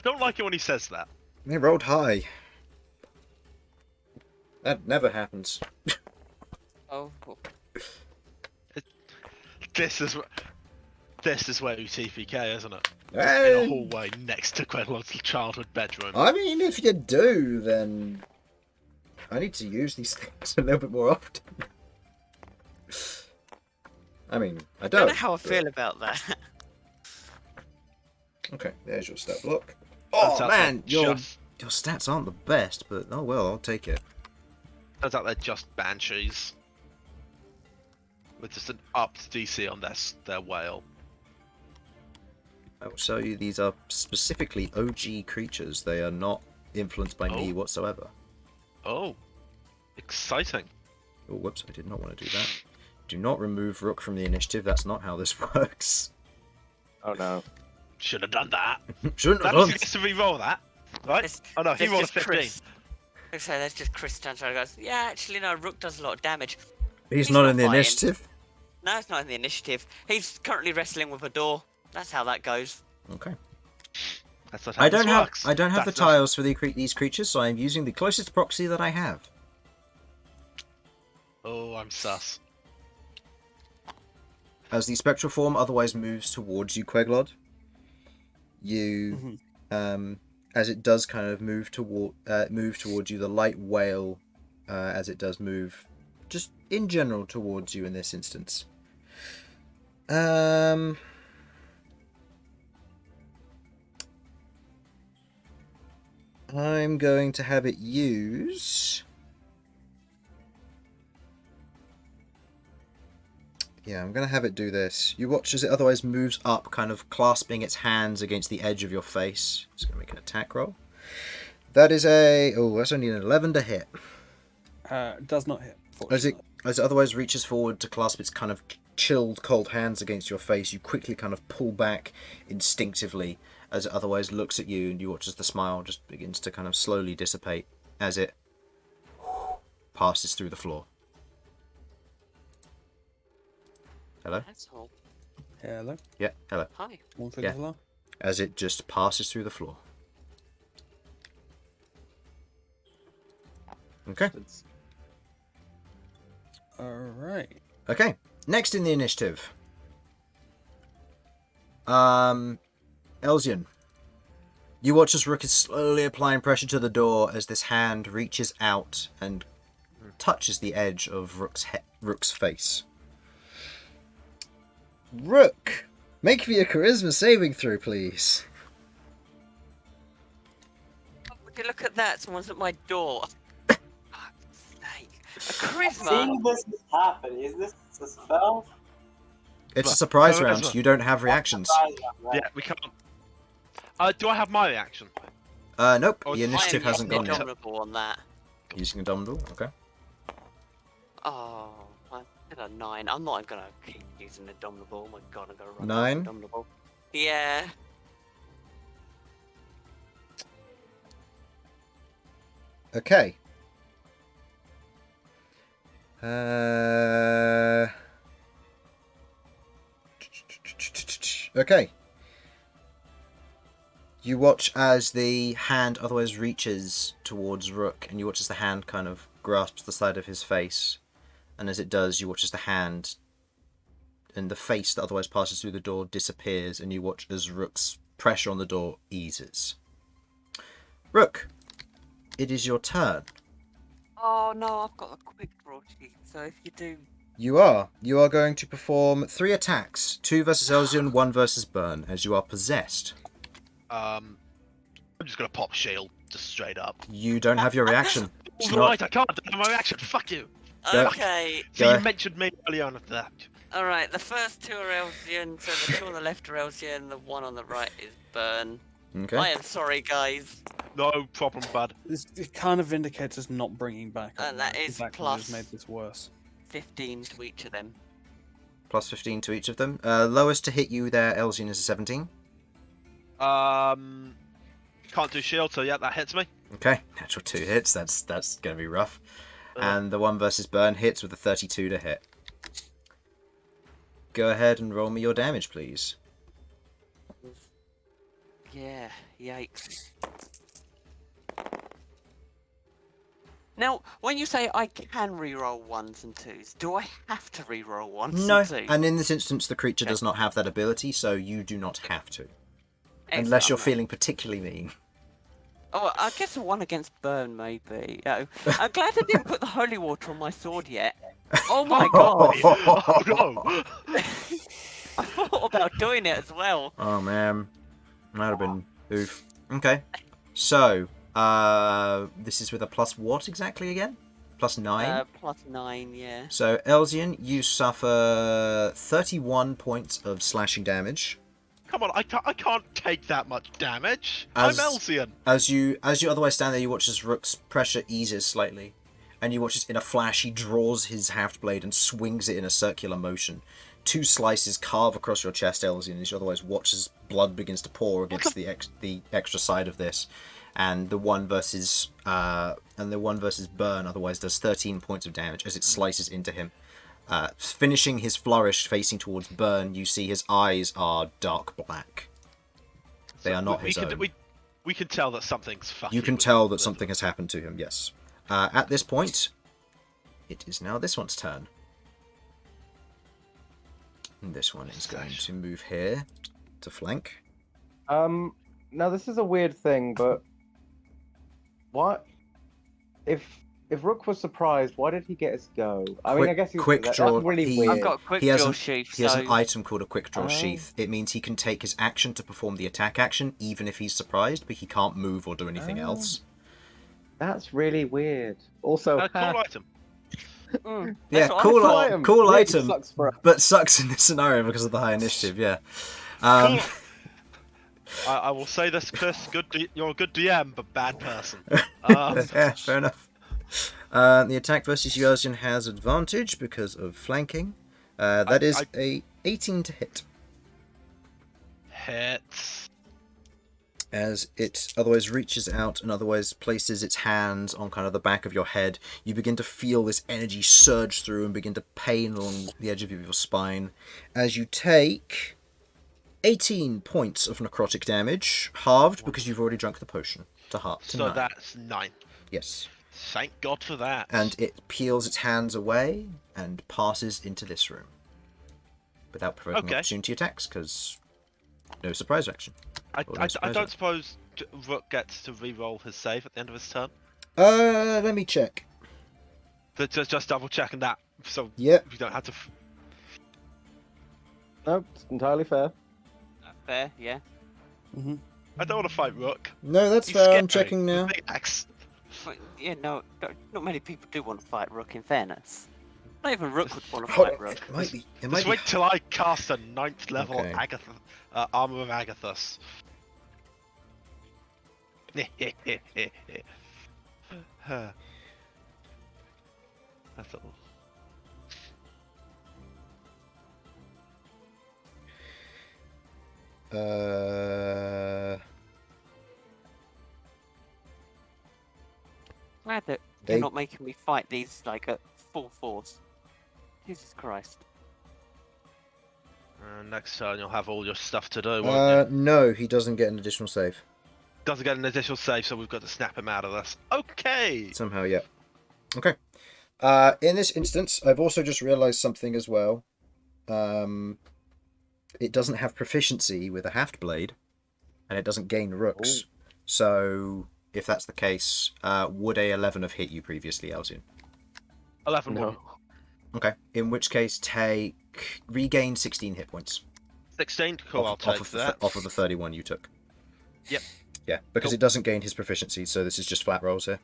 don't like it when he says that. They rolled high. That never happens. Oh, cool. This is where you TPK, isn't it? In Hey! a hallway next to Queglod's childhood bedroom. I mean, if you do, then I need to use these things a little bit more often. I mean, I I don't know don't. how I but- feel about that. Okay, there's your stat block. Turns Oh out man, they're your just- stats aren't the best, but oh well, I'll take it. Turns out they're just banshees. with just an upped DC on their whale. I will show you these are specifically OG creatures. They are not influenced by me whatsoever. Oh, exciting. Oh, whoops, I did not want to do that. Do not remove Rook from the initiative. That's not how this works. Oh no. Should have done that. Shouldn't have That done. gets to re-roll that, right? Oh no, he That's rolled a just 15. Chris. So that's just Chris stands around and goes, yeah, actually no, Rook does a lot of damage. He's not in the fighting. initiative. No, it's not in the initiative. He's currently wrestling with a door. That's how that goes. Okay. That's not how I this don't works. have the That's not- tiles for these creatures, so I'm using the closest proxy that I have. Oh, I'm sus. As the spectral form otherwise moves towards you, Queglod, you, as it does kind of move towards you, the light whale, as it does move, just in general towards you in this instance. I'm going to have it use. Yeah, I'm going to have it do this. You watch as it otherwise moves up, kind of clasping its hands against the edge of your face. It's going to make an attack roll. That is a... Oh, that's only an 11 to hit. Does not hit. As it otherwise reaches forward to clasp its kind of chilled, cold hands against your face, you quickly kind of pull back instinctively as it otherwise looks at you, and you watch as the smile just begins to kind of slowly dissipate as it passes through the floor. Hello? Asshole. Hello. Yeah, hello. Hi. One through Yeah. the floor. As it just passes through the floor. Okay. Alright. Okay. Next in the initiative. Elsyan. You watch as Rook is slowly applying pressure to the door as this hand reaches out and touches the edge of Rook's face. Rook! Make me a charisma saving throw, please. Would you look at that? Someone's at my door. Fuck's sake. A charisma? Seeing this happen, is this a spell? It's a Look, surprise charisma. round. You don't have reactions. Yeah, we can't. Do I have my reaction? Nope. Oh, The I am initiative hasn't gone yet. Indomitable on that. Using a Dominable? Okay. Oh, I did a 9. I'm not gonna keep using Indomitable. Oh my god, I'm gonna run 9? Indomitable. Yeah. Okay. Okay. You watch as the hand otherwise reaches towards Rook, and you watch as the hand kind of grasps the side of his face, and as it does, you watch as the hand and the face that otherwise passes through the door disappears, and you watch as Rook's pressure on the door eases. Rook, it is your turn. Oh no, I've got a quick draw sheet, so if you do... You are going to perform 3 attacks, 2 versus Elsyan, 1 versus Bern, as you are possessed. I'm just gonna pop shield, just straight up. You don't have your reaction. It's not- Right, I can't do my reaction. Fuck you. Go- Okay. So Go. you mentioned me earlier on of that. Alright, the first 2 are Elsyan, so the 2 on the left are Elsyan, the 1 on the right is Bern. Okay. I am sorry, guys. No problem, bud. It kind of indicates us not bringing back. And that is Exactly plus- just made this worse. 15 to each of them. Plus 15 to each of them. Lowest to hit you there, Elsyan, is a 17. Can't do shield, so yeah, that hits me. Okay, natural 2 hits. That's going to be rough. Uh. And the 1 versus Bern hits with a 32 to hit. Go ahead and roll me your damage, please. Yeah, yikes. Now, when you say I can re-roll 1s and 2s, do I have to re-roll 1s No, and 2s? and in this instance, the creature does not have that ability, so you do not have to. Unless you're feeling particularly mean. Oh, I guess a 1 against Bern, maybe. Oh, I'm glad I didn't put the holy water on my sword yet. Oh my god! Oh no! I thought about doing it as well. Oh man, that'd have been oof. Okay, so this is with a plus what exactly again? +9. +9, yeah. So, Elsyan, you suffer 31 points of slashing damage. Come on, I can't take that much damage. As- I'm Elsyan. As you otherwise stand there, you watch as Rook's pressure eases slightly. And you watch as in a flash he draws his haft blade and swings it in a circular motion. 2 slices carve across your chest, Elsyan, as you otherwise watch as blood begins to pour against the extra side of this. And the one versus Bern otherwise does 13 points of damage as it slices into him. Finishing his flourish, facing towards Bern, you see his eyes are dark black. They are not his own. We can tell that something's fucking. You can tell that something has happened to him, yes. At this point, it is now this one's turn. And this one is going to move here to flank. Now this is a weird thing, but what if Rook was surprised? Why did he get his go? I mean, I guess quick that's draw. really weird. I've got a quick draw sheath. He has an so- item called a quick draw sheath. It means he can take his action to perform the attack action, even if he's surprised, but he can't move or do anything else. That's really weird. Also, Cool item. Yeah, That's what I cool, thought. cool Really item, sucks for us. but sucks in this scenario because of the high initiative. Yeah. Cool. I will say this, Chris. You're a good DM, but bad person. Yeah, fair enough. The attack versus Elsyan has advantage because of flanking. That is a 18 to hit. Hits. As it otherwise reaches out and otherwise places its hands on kind of the back of your head, you begin to feel this energy surge through and begin to pain along the edge of your spine. As you take 18 points of necrotic damage, halved because you've already drunk the potion to heart. So that's 9. Yes. Thank God for that. And it peels its hands away and passes into this room. Without provoking opportunity attacks, because no surprise action. I don't suppose Rook gets to re-roll his save at the end of his turn? Let me check. Just double checking that, so Yep. you don't have to... Nope, it's entirely fair. Fair, yeah. I don't want to fight Rook. No, that's He's fair. I'm scary. checking now. Big axe. But, yeah, no, not many people do want to fight Rook, in fairness. Not even Rook would want to Oh, fight Rook. it might be. It might Just be. wait till I cast a 9th level Okay. Armor of Agathos. That's all. Glad that They- you're not making me fight these, like, at full force. Jesus Christ. Next turn you'll have all your stuff to do, won't you? No, he doesn't get an additional save. Doesn't get an additional save, so we've got to snap him out of this. Okay! Somehow, yeah. Okay. In this instance, I've also just realised something as well. It doesn't have proficiency with a haft blade, and it doesn't gain rooks. So, if that's the case, would a 11 have hit you previously, Elsyan? 11 No. won't. Okay. In which case, regain 16 hit points. 16? Cool, I'll take that. Off of the 31 you took. Yep. Yeah, because Cool. it doesn't gain his proficiency, so this is just flat rolls here.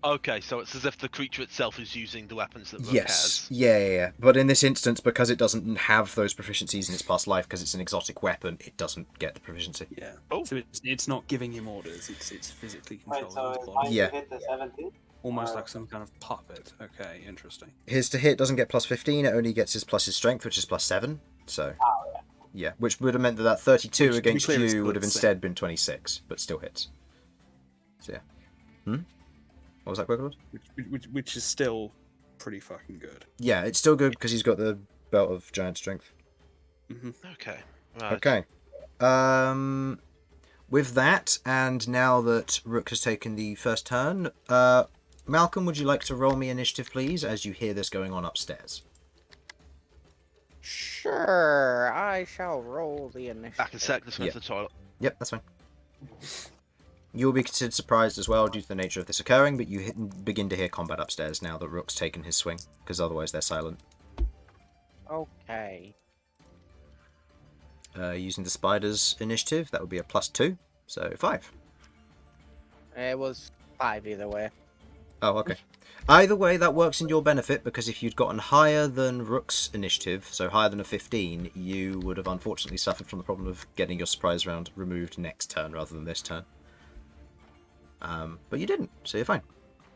Okay, so it's as if the creature itself is using the weapons that Rook Yes. has. Yeah. But in this instance, because it doesn't have those proficiencies in its past life, because it's an exotic weapon, it doesn't get the proficiency. Yeah. Oh. So it's not giving him orders. It's physically Wait, controlling so his it's body. mine Yeah. to hit the 17? Almost like some kind of puppet. Okay, interesting. His to hit doesn't get plus 15, it only gets his plus his strength, which is plus 7. So, yeah, which would have meant that 32 Which, to be against clear, is you still would have the same. instead been 26, but still hits. So, yeah. What was that, Queglod? Which is still pretty fucking good. Yeah, it's still good because he's got the belt of giant strength. Okay. Right. Okay. With that, and now that Rook has taken the first turn, Malcom, would you like to roll me initiative, please, as you hear this going on upstairs? Sure, I shall roll the initiative. Back in sec, just went Yeah. to the toilet. Yep, that's fine. You will be considered surprised as well due to the nature of this occurring, but you begin to hear combat upstairs now that Rook's taken his swing, because otherwise they're silent. Okay. Using the spider's initiative, that would be a +2, so 5. It was 5 either way. Oh, okay. Either way, that works in your benefit, because if you'd gotten higher than Rook's initiative, so higher than a 15, you would have unfortunately suffered from the problem of getting your surprise round removed next turn rather than this turn. But you didn't, so you're fine.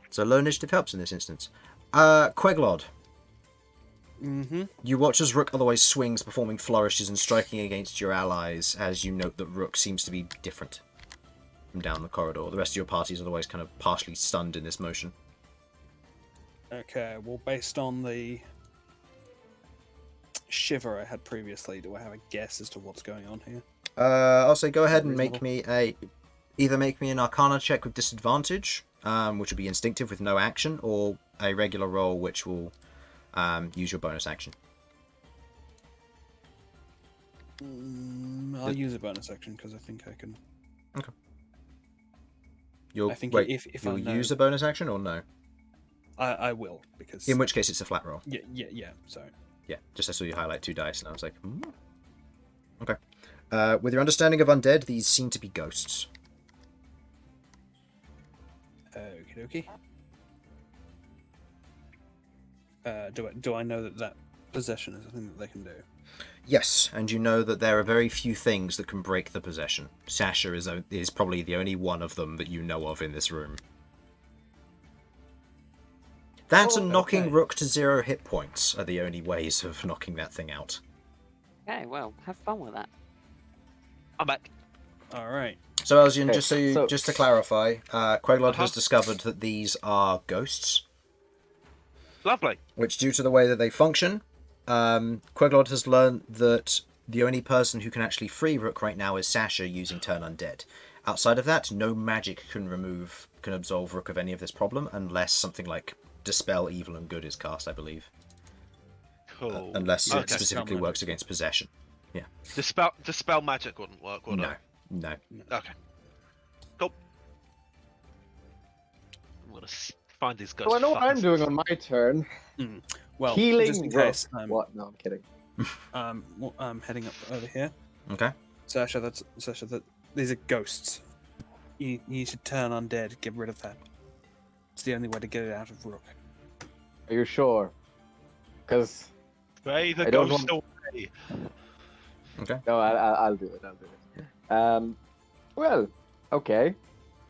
So low initiative helps in this instance. Queglod. Mm-hmm. You watch as Rook otherwise swings, performing flourishes and striking against your allies, as you note that Rook seems to be different from down the corridor. The rest of your party is otherwise kind of partially stunned in this motion. Okay, well, based on the shiver I had previously, do I have a guess as to what's going on here? I'll say go ahead and Reasonable. either make me an Arcana check with disadvantage, which will be instinctive with no action, or a regular roll, which will use your bonus action. I'll use a bonus action because I think I can. Okay. I think wait, if you'll I know, use a bonus action or no? I will because. In which case, it's a flat roll. Yeah. So. Yeah, just I saw you highlight 2 dice, and I was like, Okay. With your understanding of undead, these seem to be ghosts. Okie dokie. Do I know that possession is a thing that they can do? Yes, and you know that there are very few things that can break the possession. Sasha is probably the only one of them that you know of in this room. That and knocking okay. Rook to 0 hit points are the only ways of knocking that thing out. Okay, well, have fun with that. I'm back. All right. So, Elsyan, Okay, just to clarify, Queglod Uh-huh. has discovered that these are ghosts, Lovely. which, due to the way that they function, Queglod has learned that the only person who can actually free Rook right now is Sasha using Turn Undead. Outside of that, no magic can absolve Rook of any of this problem, unless something like Dispel Evil and Good is cast, I believe. Cool. Unless it Okay. specifically Dispel works magic. against possession. Dispel magic wouldn't work, would No. it? No. Okay. Cool. I'm gonna find these ghosts. So I know what I'm fuckers. doing on my turn. Well, Healing just in Rook. case, What? No, I'm kidding. I'm heading up over here. Okay. Sasha, these are ghosts. You need to turn undead. Get rid of that. It's the only way to get it out of Rook. Are you sure? Because Ray the I don't ghost away. no, I'll do it. I'll do it. Well, okay.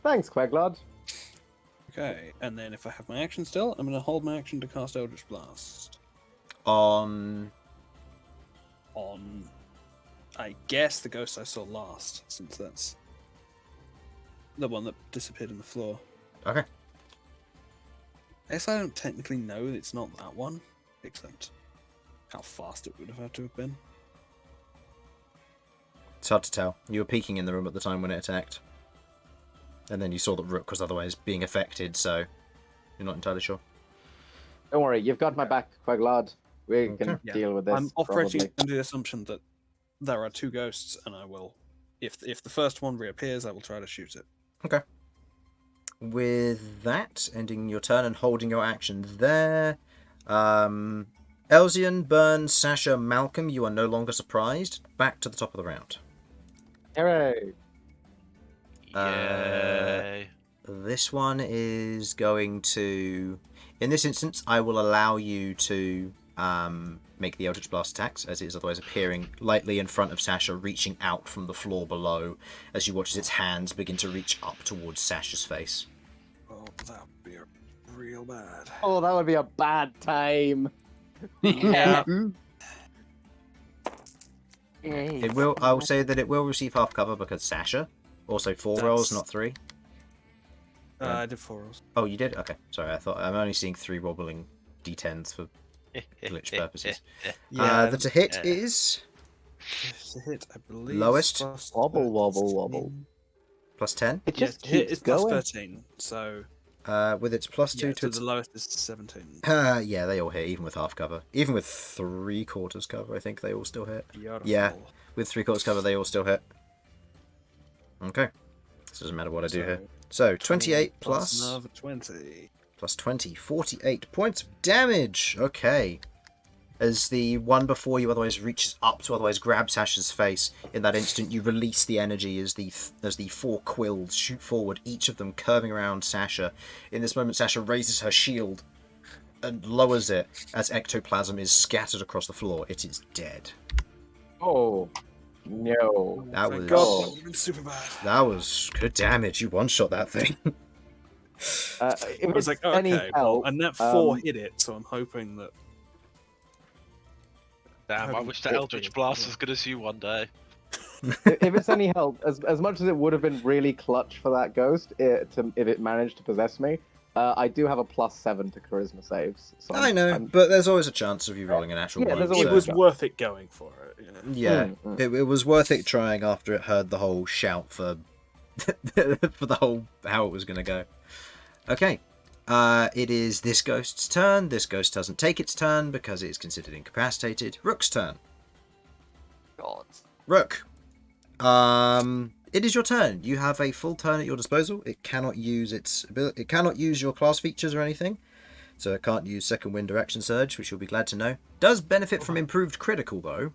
Thanks, Queglod. Okay, and then if I have my action still, I'm going to hold my action to cast Eldritch Blast On... on, I guess, the ghost I saw last, since that's the one that disappeared in the floor. Okay. I guess I don't technically know that it's not that one, except how fast it would have had to have been. It's hard to tell. You were peeking in the room at the time when it attacked. And then you saw that Rook was otherwise being affected, so you're not entirely sure. Don't worry, you've got my back, Queglod. We can Okay. Yeah. deal with this. I'm operating probably. under the assumption that there are 2 ghosts, and I will, if the first one reappears, I will try to shoot it. Okay. With that, ending your turn and holding your action there, Elsyan, Bern, Sasha, Malcom, you are no longer surprised. Back to the top of the round. Hooray! Yay. This one is going to... In this instance, I will allow you to make the Eldritch Blast attacks, as it is otherwise appearing lightly in front of Sasha, reaching out from the floor below, as you watch as its hands begin to reach up towards Sasha's face. Oh, that would be real bad. Oh, that would be a bad time. Yeah. It will. I will say that it will receive half cover because Sasha. Also 4 rolls, not 3. I did 4 rolls. Oh, you did? Okay. Sorry, I thought I'm only seeing 3 wobbling d10s for glitch purposes. The to hit is To hit, I believe. Lowest? plus Wobble, wobble, 13. wobble. plus 10. It Yeah, just to hit keeps is plus going. 13, so With its plus 2 yeah, to so its... the lowest is 17. Yeah, they all hit, even with half cover. Even with 3/4 cover, I think they all still hit. Beautiful. Yeah. With 3/4 cover, they all still hit. Okay. This doesn't matter what I do here. So, 28 plus... another 20. Plus 20, 48 points of damage. Okay. As the one before you otherwise reaches up to otherwise grab Sasha's face, in that instant you release the energy as the 4 quills shoot forward, each of them curving around Sasha. In this moment, Sasha raises her shield and lowers it as ectoplasm is scattered across the floor. It is dead. Oh, no. That Thank was God, that would have been super bad. that was good damage. You one-shot that thing. If I was it's like, oh, any okay, well, help, and that 4 hit it, so I'm hoping that. Damn, I Having wish the it Eldritch did, Blast yeah. as good as you one day. if it's any help, as much as it would have been really clutch for that ghost if it managed to possess me, I do have a +7 to charisma saves. So I know, but there's always a chance of you rolling a natural Yeah, one. there's It always so- was go. worth it going for it. Yeah, Mm. it was worth it trying after it heard the whole shout for for the whole how it was going to go. Okay, it is this ghost's turn. This ghost doesn't take its turn because it is considered incapacitated. Rook's turn. God. Rook, it is your turn. You have a full turn at your disposal. It cannot use its ability. It cannot use your class features or anything. So it can't use Second Wind or Action Surge, which you'll be glad to know. Does benefit from improved critical, though.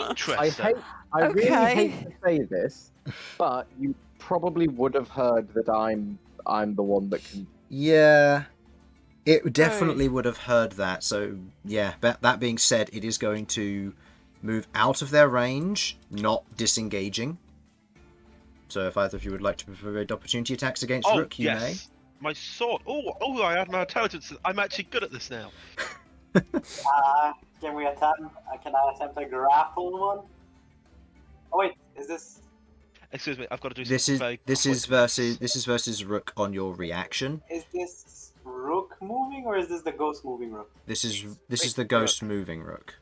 Interesting. I really Okay. hate to say this, but you probably would have heard that I'm the one that can. Yeah, it definitely would have heard that. So, yeah, that being said, it is going to move out of their range, not disengaging. So if either of you would like to provide opportunity attacks against Rook, you may. My sword. Oh, I add my intelligence. I'm actually good at this now. Can we attempt? Can I attempt a grapple one? Oh wait, is this? Excuse me, I've got to do This something is very this is versus Rook on your reaction. Is this Rook moving or is this the ghost moving Rook? This is the ghost moving Rook.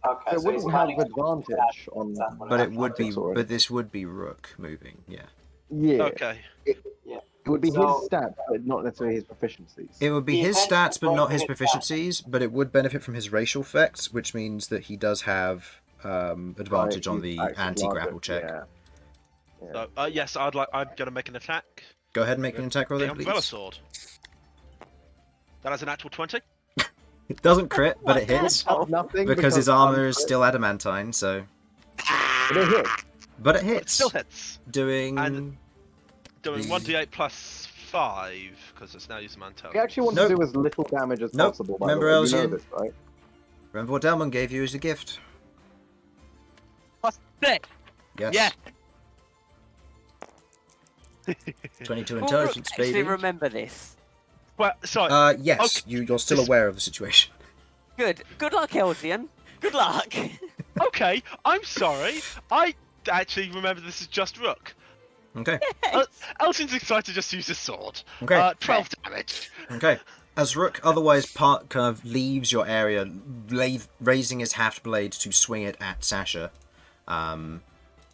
Okay, It so wouldn't he's have running- advantage on. That's what But I it would be. Sorry. But this would be Rook moving. Yeah. Yeah, Okay. it would be So- his stats, but not necessarily his proficiencies. It would be The his intention stats, but not his is going to hit proficiencies. But it would benefit from his racial effects, which means that he does have advantage on the He's actually anti-grapple larger, check. Yeah. So, yes, I'm gonna make an attack. Go ahead and make an attack roll The then, Umbrella please. Sword. That has an actual 20. It doesn't crit, but it hits Nothing because his I'm armor is crit, still adamantine. So, but it hits. but it But it hits. still hits. Doing. And- Doing The- 1d8 plus 5 because it's now using my We intelligence. actually want Nope. to do as little damage as Nope. possible. By Remember, the way. You know Elsyan? this, right? Remember what Delmon gave you as a gift. Plus 6. Yes. Yeah. 22 Will intelligence, Rook actually baby. remember this. Well, sorry. Yes, you're still aware of the situation. Good. Good luck, Elsyan. Good luck. Okay, I'm sorry. I actually remember this is just Rook. Okay. Elsyan's excited to just use his sword. Okay. 12 damage. Okay. As Rook otherwise kind of leaves your area, raising his haft blade to swing it at Sasha,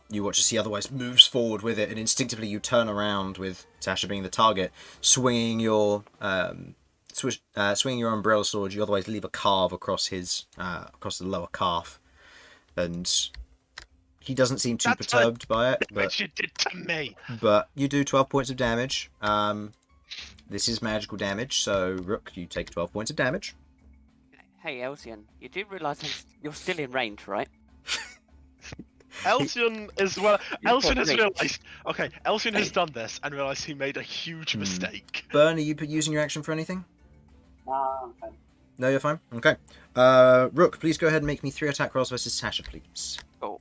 you watch as he otherwise moves forward with it, and instinctively you turn around with Sasha being the target, swinging your umbrella sword. You otherwise leave a carve across his across the lower calf, and he doesn't seem too That's perturbed by it. Which you did to me. But you do 12 points of damage. This is magical damage, so Rook, you take 12 points of damage. Hey, Elsyan, you do realise you're still in range, right? Elsyan as well. Elsyan has Great. realised. Okay, Elsyan has done this and realised he made a huge mistake. Bern, are you using your action for anything? Nah, I'm fine. No, you're fine. Okay. Rook, please go ahead and make me 3 attack rolls versus Sasha, please. Oh.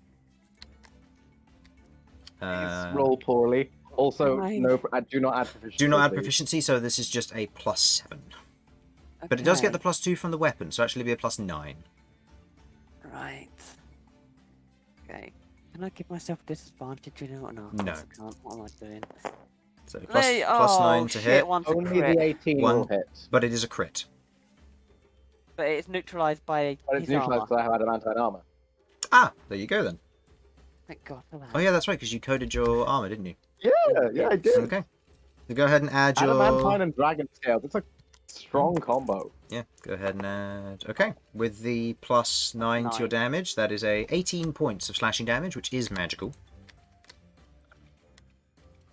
Uh, Roll poorly. Also, Fine. do not add proficiency. do not add please. proficiency, so this is just a +7. But it does get the +2 from the weapon, so actually be a +9. Right. Okay. Can I give myself a disadvantage in it or not? No. I can't. What am I doing? So Hey, +9 to shit, hit, one's a Only crit, the 18 One- will hit. but it is a crit. but it's neutralised by But it's his armor. neutralized because I have adamantine armor. Ah, there you go then. Thank God for that. Oh yeah, that's right, because you coded your armor, didn't you? Yeah, I did. Okay. So go ahead and add your... Adamantine and dragon scales. It's a strong combo. Yeah, go ahead and add... Okay, with the +9 to your 9. damage, that is a 18 points of slashing damage, which is magical.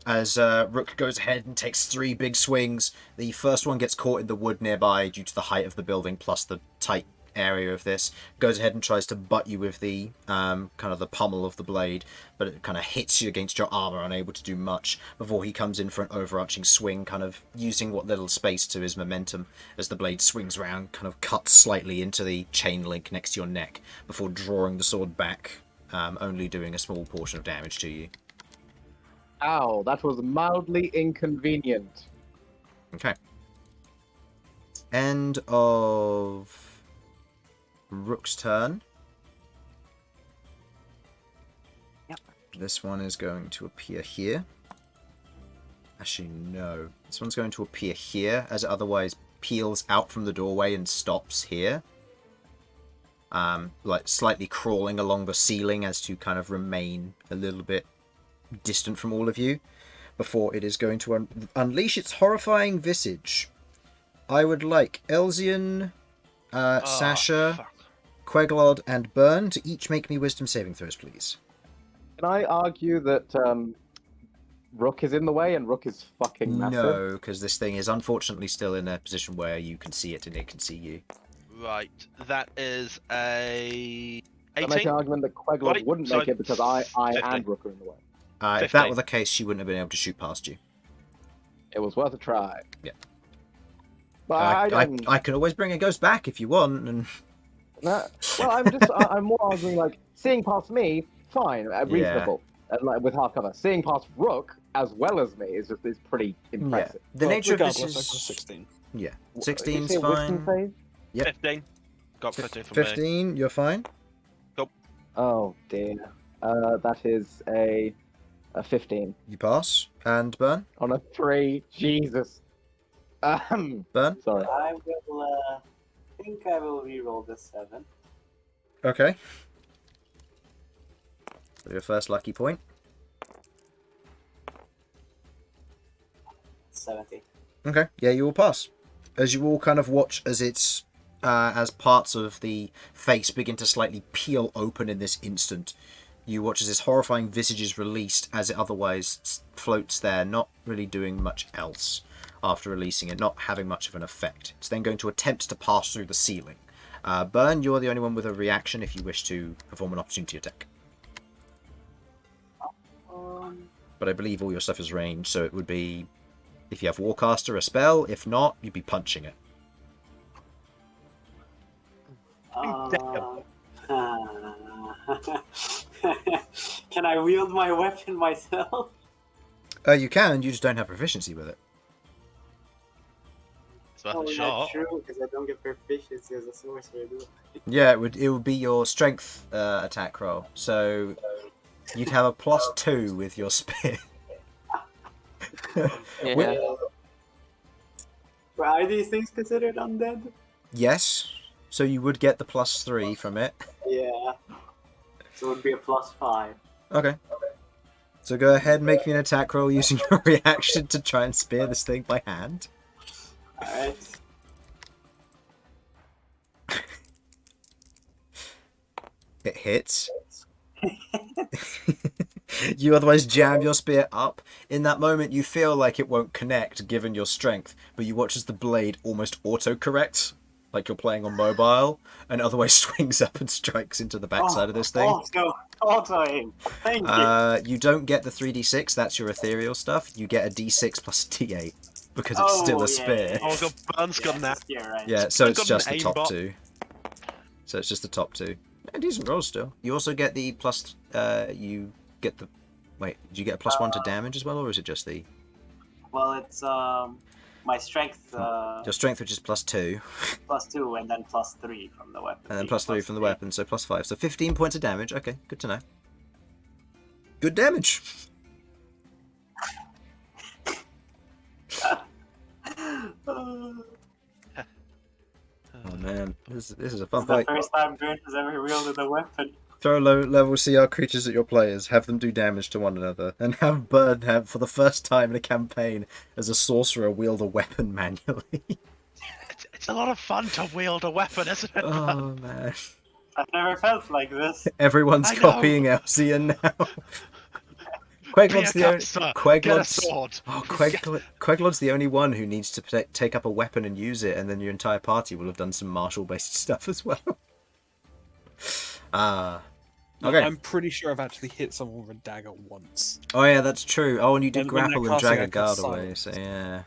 as Rook goes ahead and takes 3 big swings. The first one gets caught in the wood nearby due to the height of the building plus the tight area of this. Goes ahead and tries to butt you with the kind of the pommel of the blade, but it kind of hits you against your armor, unable to do much before he comes in for an overarching swing, kind of using what little space to his momentum as the blade swings round, kind of cuts slightly into the chain link next to your neck before drawing the sword back, only doing a small portion of damage to you. Ow, that was mildly inconvenient. Okay. End of Rook's turn. Yep. This one is going to appear here. Actually, no. This one's going to appear here, as it otherwise peels out from the doorway and stops here. Like slightly crawling along the ceiling as to kind of remain a little bit distant from all of you, before it is going to unleash its horrifying visage. I would like Elsyan, Sasha, fuck. Queglod, and Bern to each make me wisdom saving throws, please. Can I argue that Rook is in the way and Rook is fucking massive? No, because this thing is unfortunately still in a position where you can see it and it can see you. Right, that is a I make an 18. argument that Queglod Right, wouldn't sorry, make it because I 15. and Rook are in the way. If that 15. were the case, she wouldn't have been able to shoot past you. It was worth a try. Yeah. But I can always bring a ghost back if you want. And no, well, I'm more arguing like seeing past me, fine, reasonable, like with half cover. Seeing past Rook as well as me is pretty impressive. Yeah. The nature of this regardless, is I got a 16. Yeah, Did you 16's say a wisdom fine. save? Yep. 15. Got 15 for me. 15, you're fine. Oh dear. That is a 15 You pass. And Bern? on a 3. Jesus. Bern? Sorry. I will, think I will reroll the 7. Okay. So your first lucky point. 70. Okay, yeah, you all pass. As you all kind of watch as it's as parts of the face begin to slightly peel open in this instant, you watch as this horrifying visage is released as it otherwise floats there, not really doing much else after releasing it, not having much of an effect. It's then going to attempt to pass through the ceiling. Bern, you're the only one with a reaction if you wish to perform an opportunity attack. But I believe all your stuff is ranged, so it would be, if you have Warcaster, a spell. If not, you'd be punching it. Can I wield my weapon myself? You can, you just don't have proficiency with it. It's worth Oh, a not shot. true, because I don't get proficiency as a sorcerer, do I? Yeah, it would be your strength attack roll. So you'd have a +2 with your spear. Yeah. But are these things considered undead? Yes. So you would get the +3 from it. Yeah. So it would be a +5. Okay. So go ahead and make me an attack roll using your reaction to try and spear this thing by hand. Alright. It hits. You otherwise jam your spear up. In that moment, you feel like it won't connect given your strength, but you watch as the blade almost auto-corrects, like you're playing on mobile, and otherwise swings up and strikes into the backside of this thing. Auto-aim. Thank you. You don't get the 3d6, that's your ethereal stuff. You get a d6 plus a d8, because it's still a spear. Oh god, Bern's got that. Yeah, right. Yeah, so it's got just an the top aimbot. 2. So it's just the top 2. Yeah, decent rolls still. You also get the plus. You get the. Wait, do you get a +1 to damage as well, or is it just the? Well, it's my strength. Your strength, which is +2, +2, and then +3 from the weapon. and then +3 from the weapon, so +5. So 15 points of damage. Okay, good to know. Good damage. Oh man, this is a fun It's the fight. first time Bern has ever wielded a weapon. Throw low-level CR creatures at your players, have them do damage to one another, and have Bern have, for the first time in a campaign, as a sorcerer, wield a weapon manually. It's a lot of fun to wield a weapon, isn't it? Oh man. I've never felt like this. Everyone's I know. copying Elsyan now. Queglod's Be the a only. guster. Get a Queglod's. sword. Oh, Queglod's the only one who needs to take up a weapon and use it, and then your entire party will have done some martial-based stuff as well. Okay. I'm pretty sure I've actually hit someone with a dagger once. Oh yeah, that's true. Oh, and you did When they're grapple and casting, drag I a cast guard away. silence. So yeah.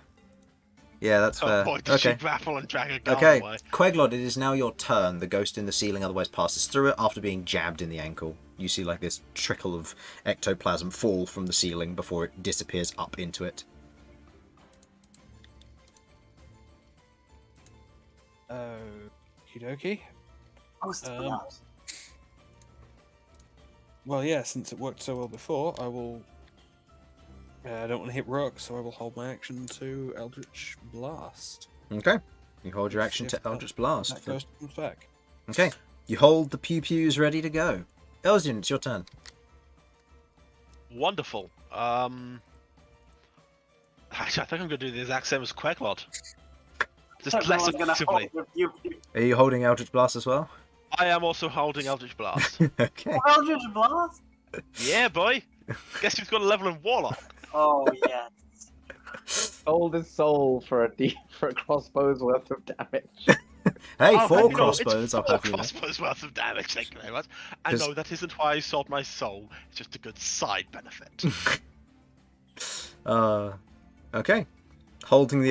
Yeah, that's Oh fair. boy, did she Okay. grapple and drag a guard Okay, away. Queglod, it is now your turn. The ghost in the ceiling otherwise passes through it after being jabbed in the ankle. You see like this trickle of ectoplasm fall from the ceiling before it disappears up into it. Okie dokie. Post Um, blood. Well, yeah, since it worked so well before, I will... I don't want to hit Rook, so I will hold my action to Eldritch Blast. Okay. You hold your action If to that- Eldritch Blast. That ghost comes back. Okay. You hold the pew-pews ready to go. Elsyan, it's your turn. Wonderful. Actually, I think I'm going to do the exact same as Queglod. Just less Everyone's gonna aggressively. hold their pew-pew. Are you holding Eldritch Blast as well? I am also holding Eldritch Blast. Okay. Eldritch Blast? Yeah, boy. Guess who's got a level in Warlock? Oh, yes. Sold his soul for a crossbow's worth of damage. Hey, Oh, four you know, crossbows, it's I'll four have you know. crossbows worth of damage, thank you very much. And 'Cause- no, that isn't why I sold my soul. It's just a good side benefit. Okay. Holding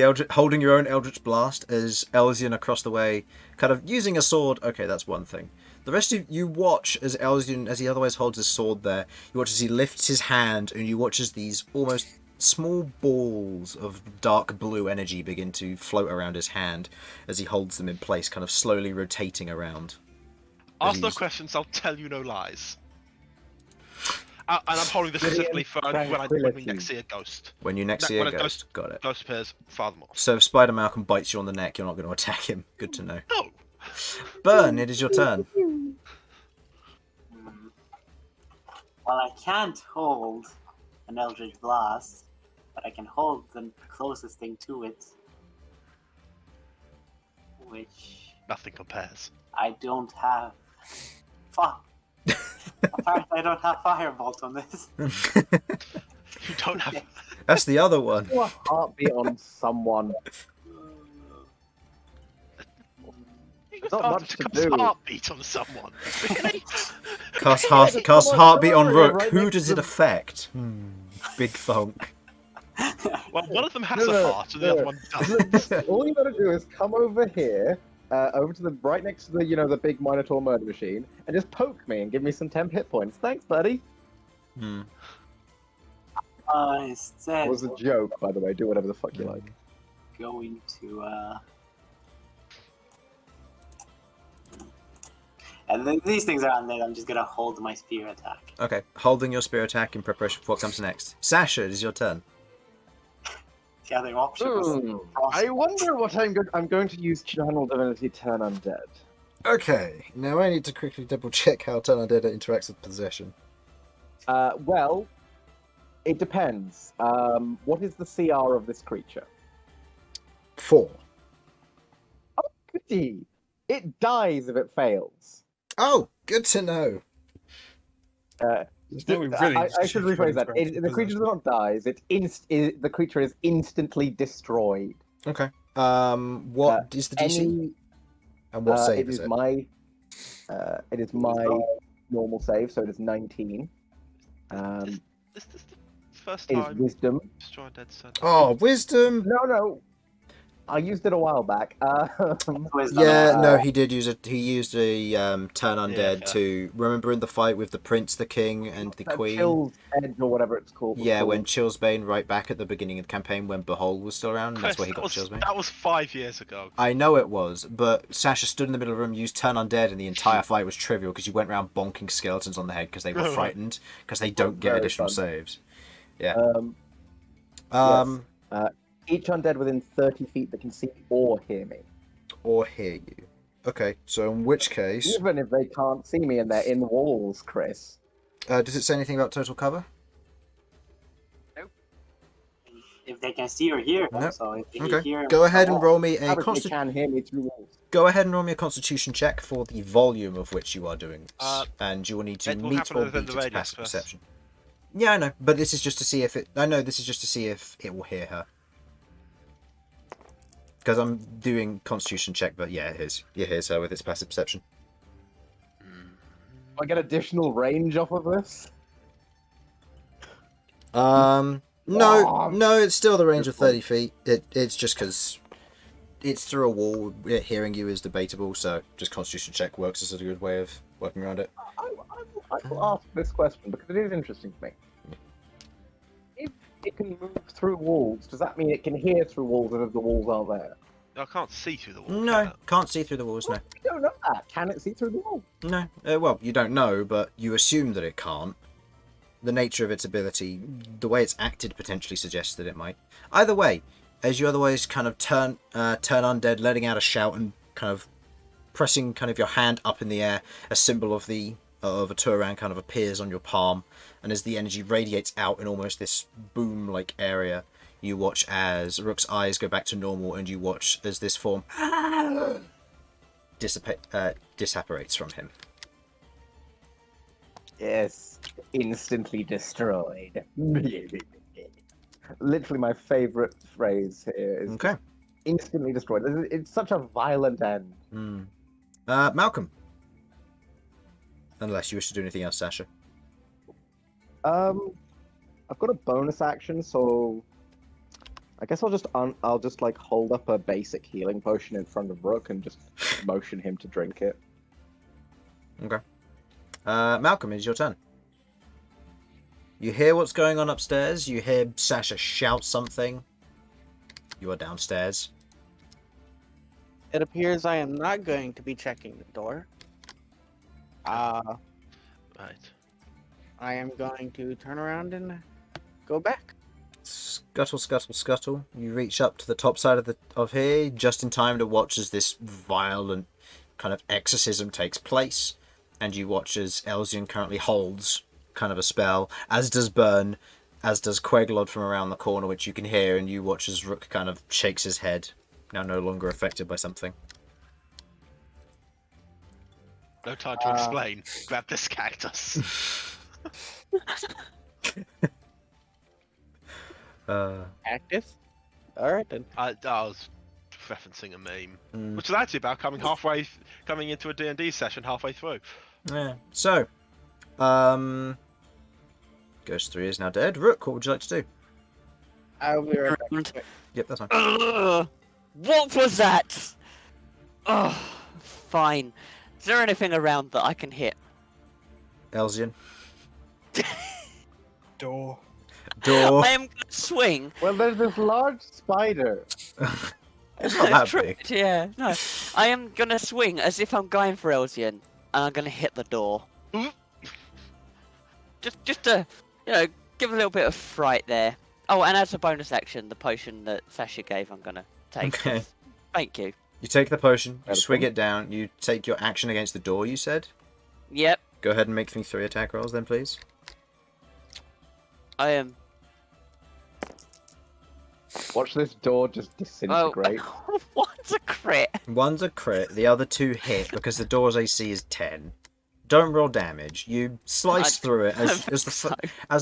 your own Eldritch Blast as Elsyan across the way, kind of using a sword. Okay, that's one thing. The rest of you watch as Elsyan, as he otherwise holds his sword there, you watch as he lifts his hand, and you watch as these almost small balls of dark blue energy begin to float around his hand as he holds them in place, kind of slowly rotating around. Ask no he's- questions, I'll tell you no lies. And I'm holding this specifically for when we tranquility. next see a ghost. When you next No, see a when a ghost, got it. Ghost appears, farthermore. So if Spider Malcom bites you on the neck, you're not going to attack him. Good to know. No! Bern, it is your turn. Hmm. Well, I can't hold an Eldritch Blast, but I can hold the closest thing to it, which Nothing compares. I don't have. Fuck. Apparently, I don't have Firebolt on this. You don't have... That's the other one. Do a heartbeat on someone. You Not started much to to cast do. heartbeat on someone. Really? Cast Come on, heartbeat on come over here, Rook. right Who next does to it the- affect? Big thunk. Well, one of them has No, a heart, and the other one Look, doesn't. all you gotta do is come over here, over to the right next to the the big Minotaur murder machine, and just poke me and give me some temp hit points. Thanks, buddy. Hmm. Instead, It was a joke, by the way. Do whatever the fuck you like. going to and these things are undead. I'm just gonna hold my spear attack. Okay, holding your spear attack in preparation for what comes next. Sasha, it is your turn. The other option was I wonder what I'm going to use Channel Divinity Turn Undead. Okay, now I need to quickly double check how Turn Undead interacts with possession. Well, it depends. What is the CR of this creature? 4. Oh, goody! It dies if it fails. Oh, good to know. Now we really I just should check rephrase that. your The creature does not dies. The creature is instantly destroyed. Okay. What is the DC? And what save it is is it? my normal save, so it is 19. This is the first It is time Wisdom. Destroy Dead Son. Oh, wisdom! No. I used it a while back. Yeah, no, he did use it. He used a turn undead fair. to remember in the fight with the prince, the king, and the queen. Chill's Edge or whatever it's called. Yeah, when Chillsbane, right back at the beginning of the campaign, when Behold was still around, and that's where he got Chillsbane. That was 5 years ago. I know it was, but Sasha stood in the middle of the room, used turn undead, and the entire fight was trivial because you went around bonking skeletons on the head because they were frightened because they don't get Very additional fun. saves. Yeah. Each undead within 30 feet that can see or hear me. Or hear you. Okay, so in which case, Even if they can't see me and they're in walls, Chris. does it say anything about total cover? if they can see or hear. Nope. So if they Okay. hear, Go ahead and roll me a They can hear me through walls. Go ahead and roll me a Constitution check for the volume of which you are doing this, and you will need to it will meet happen or within beat the its radius passive first. perception. Yeah, I know, but this is just to see if it. I know this is just to see if it will hear her. Because I'm doing Constitution check, but yeah, it hears her with its passive perception. I get additional range off of this. No, it's still the range of Good 30 feet. It's just because it's through a wall. Hearing you is debatable, so just Constitution check works as a good way of working around it. I will ask this question because it is interesting to me. If it can move through walls, does that mean it can hear through walls and if the walls aren't there? I can't see through the wall. No, can it? can't see through the walls. No, We don't know that. Can it see through the wall? no. Well, you don't know, but you assume that it can't. The nature of its ability, the way it's acted, potentially suggests that it might. Either way, as you otherwise kind of turn undead, letting out a shout and kind of pressing kind of your hand up in the air, a symbol of a Turan kind of appears on your palm, and as the energy radiates out in almost this boom-like area, you watch as Rook's eyes go back to normal, and you watch as this form disapparates from him. Yes, instantly destroyed. Literally, my favorite phrase here is Okay. instantly destroyed. It's such a violent end. Malcom. Unless you wish to do anything else, Sasha. I've got a bonus action, so I guess I'll just like hold up a basic healing potion in front of Rook and just motion him to drink it. Okay. Malcom, it's your turn. You hear what's going on upstairs. You hear Sasha shout something. You are downstairs. It appears I am not going to be checking the door. Right. I am going to turn around and go back. Scuttle, scuttle, scuttle. You reach up to the top side of here, just in time to watch as this violent kind of exorcism takes place. And you watch as Elsyan currently holds kind of a spell, as does Bern, as does Queglod from around the corner, which you can hear, and you watch as Rook kind of shakes his head, now no longer affected by something. No time to explain. Grab this cactus. Active? Alright then. I was referencing a meme, which is actually about coming into a D&D session halfway through. Yeah. So, Ghost 3 is now dead. Rook, what would you like to do? I'll be right back. Yep, that's fine. What was that? Oh, fine. Is there anything around that I can hit? Elsyan. Door. Door. I am going to swing. Well, there's this large spider. It's not that True, big. yeah, no. I am going to swing as if I'm going for Elsyan, and I'm going to hit the door. just to, give a little bit of fright there. Oh, and as a bonus action, the potion that Sasha gave, I'm going to take. Okay. Thank you. You take the potion, you swing it down, you take your action against the door, you said? Yep, Go ahead and make me 3 attack rolls then, please. I am. Watch this door just disintegrate. Oh, one's a crit. One's a crit, the other 2 hit because the door's AC is 10. Don't roll damage. You slice through it as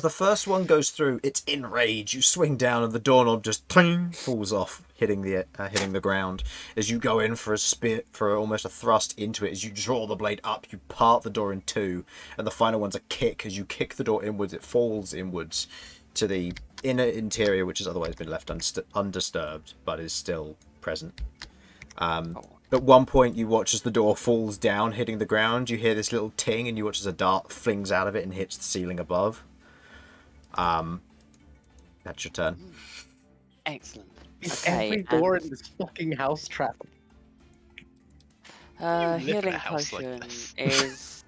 the first one goes through. It's enraged. You swing down and the doorknob just pling, falls off, hitting the ground. As you go in for almost a thrust into it, as you draw the blade up, you part the door in 2, and the final one's a kick. As you kick the door inwards, it falls inwards to the inner interior, which has otherwise been left undisturbed, but is still present. At one point, you watch as the door falls down, hitting the ground. You hear this little ting, and you watch as a dart flings out of it and hits the ceiling above. That's your turn. Excellent. Is Okay, every door in this fucking house trap? You live in Healing a house like potion this. is...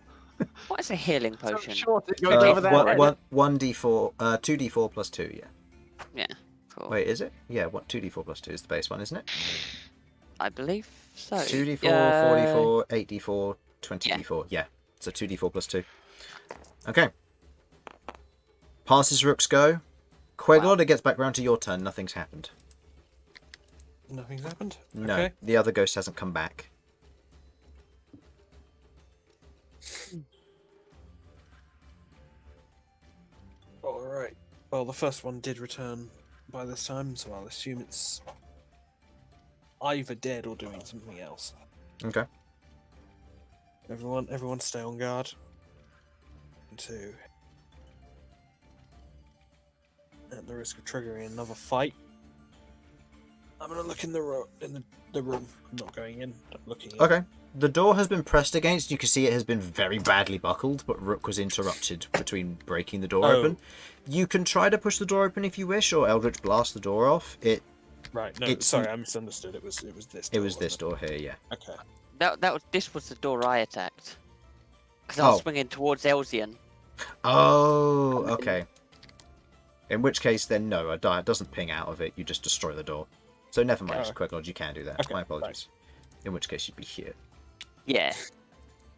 What is a healing So potion? short it goes over there. 1d4, 2d4 plus 2, yeah. Yeah, cool. Wait, is it? Yeah, 2d4 plus 2 is the base one, isn't it? I believe so. 2d4, 4d4, 8d4, 20d4. Yeah, so 2d4 plus 2. Okay. Passes Rook's go. Queglod, it gets back round to your turn. Nothing's happened. Nothing's happened? No, Okay. the other ghost hasn't come back. Well, the first one did return by this time, so I'll assume it's either dead or doing something else. Okay. Everyone stay on guard. 2. At the risk of triggering another fight, I'm gonna look in the room. I'm not going in. I'm looking in. Okay. The door has been pressed against. You can see it has been very badly buckled, but Rook was interrupted between breaking the door open. You can try to push the door open if you wish, or Eldritch blast the door off. Right. No, sorry, I misunderstood. It was this. It was this door here, yeah. Okay. This was the door I attacked. Because I was swinging towards Elsyan. Oh, okay. In which case, then no, it doesn't ping out of it. You just destroy the door. So never mind, Queglod, you can do that. Okay, My apologies. In which case, you'd be here. Yeah. Just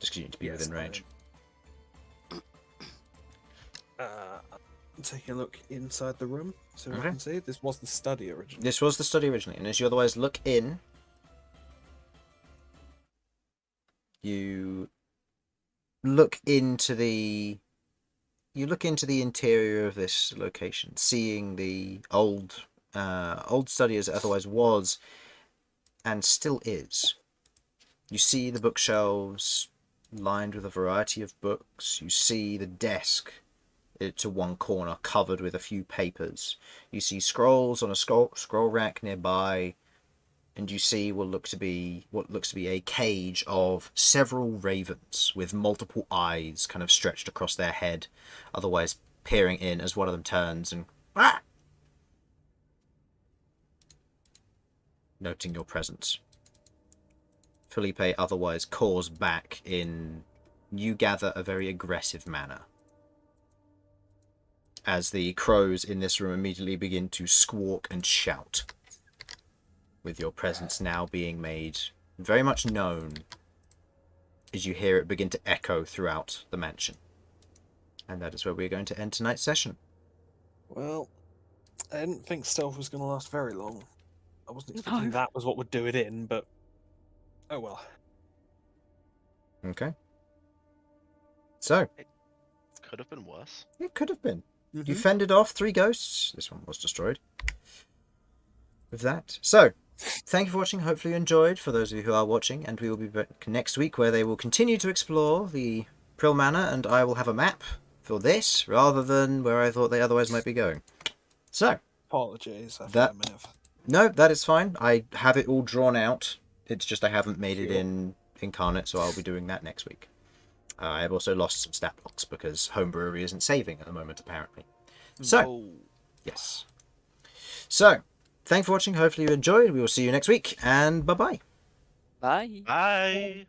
because you need to be within range. I'm taking a look inside the room so I can see. This was the study originally. This was the study originally, and as you otherwise look in, you look into the interior of this location, seeing the old study as it otherwise was and still is. You see the bookshelves lined with a variety of books. You see the desk to one corner covered with a few papers. You see scrolls on a scroll rack nearby, and you see what looks to be a cage of several ravens with multiple eyes kind of stretched across their head, otherwise peering in as one of them turns and noting your presence. Felipe otherwise caws back in, you gather, a very aggressive manner, as the crows in this room immediately begin to squawk and shout, with your presence now being made very much known as you hear it begin to echo throughout the mansion. And that is where we're going to end tonight's session. Well, I didn't think stealth was going to last very long. I wasn't expecting that was what would do it in, but oh well. Okay. So. It could have been worse. It could have been. You fended off 3 ghosts. This one was destroyed. With that. So, thank you for watching. Hopefully you enjoyed, for those of you who are watching. And we will be back next week where they will continue to explore the Prill Manor. And I will have a map for this, rather than where I thought they otherwise might be going. So. Apologies. No, that is fine. I have it all drawn out. It's just I haven't made it in Incarnate, so I'll be doing that next week. I have also lost some stat blocks because Homebrewery isn't saving at the moment, apparently. So, yes. So, thanks for watching. Hopefully you enjoyed. We will see you next week, and bye-bye. Bye. Bye.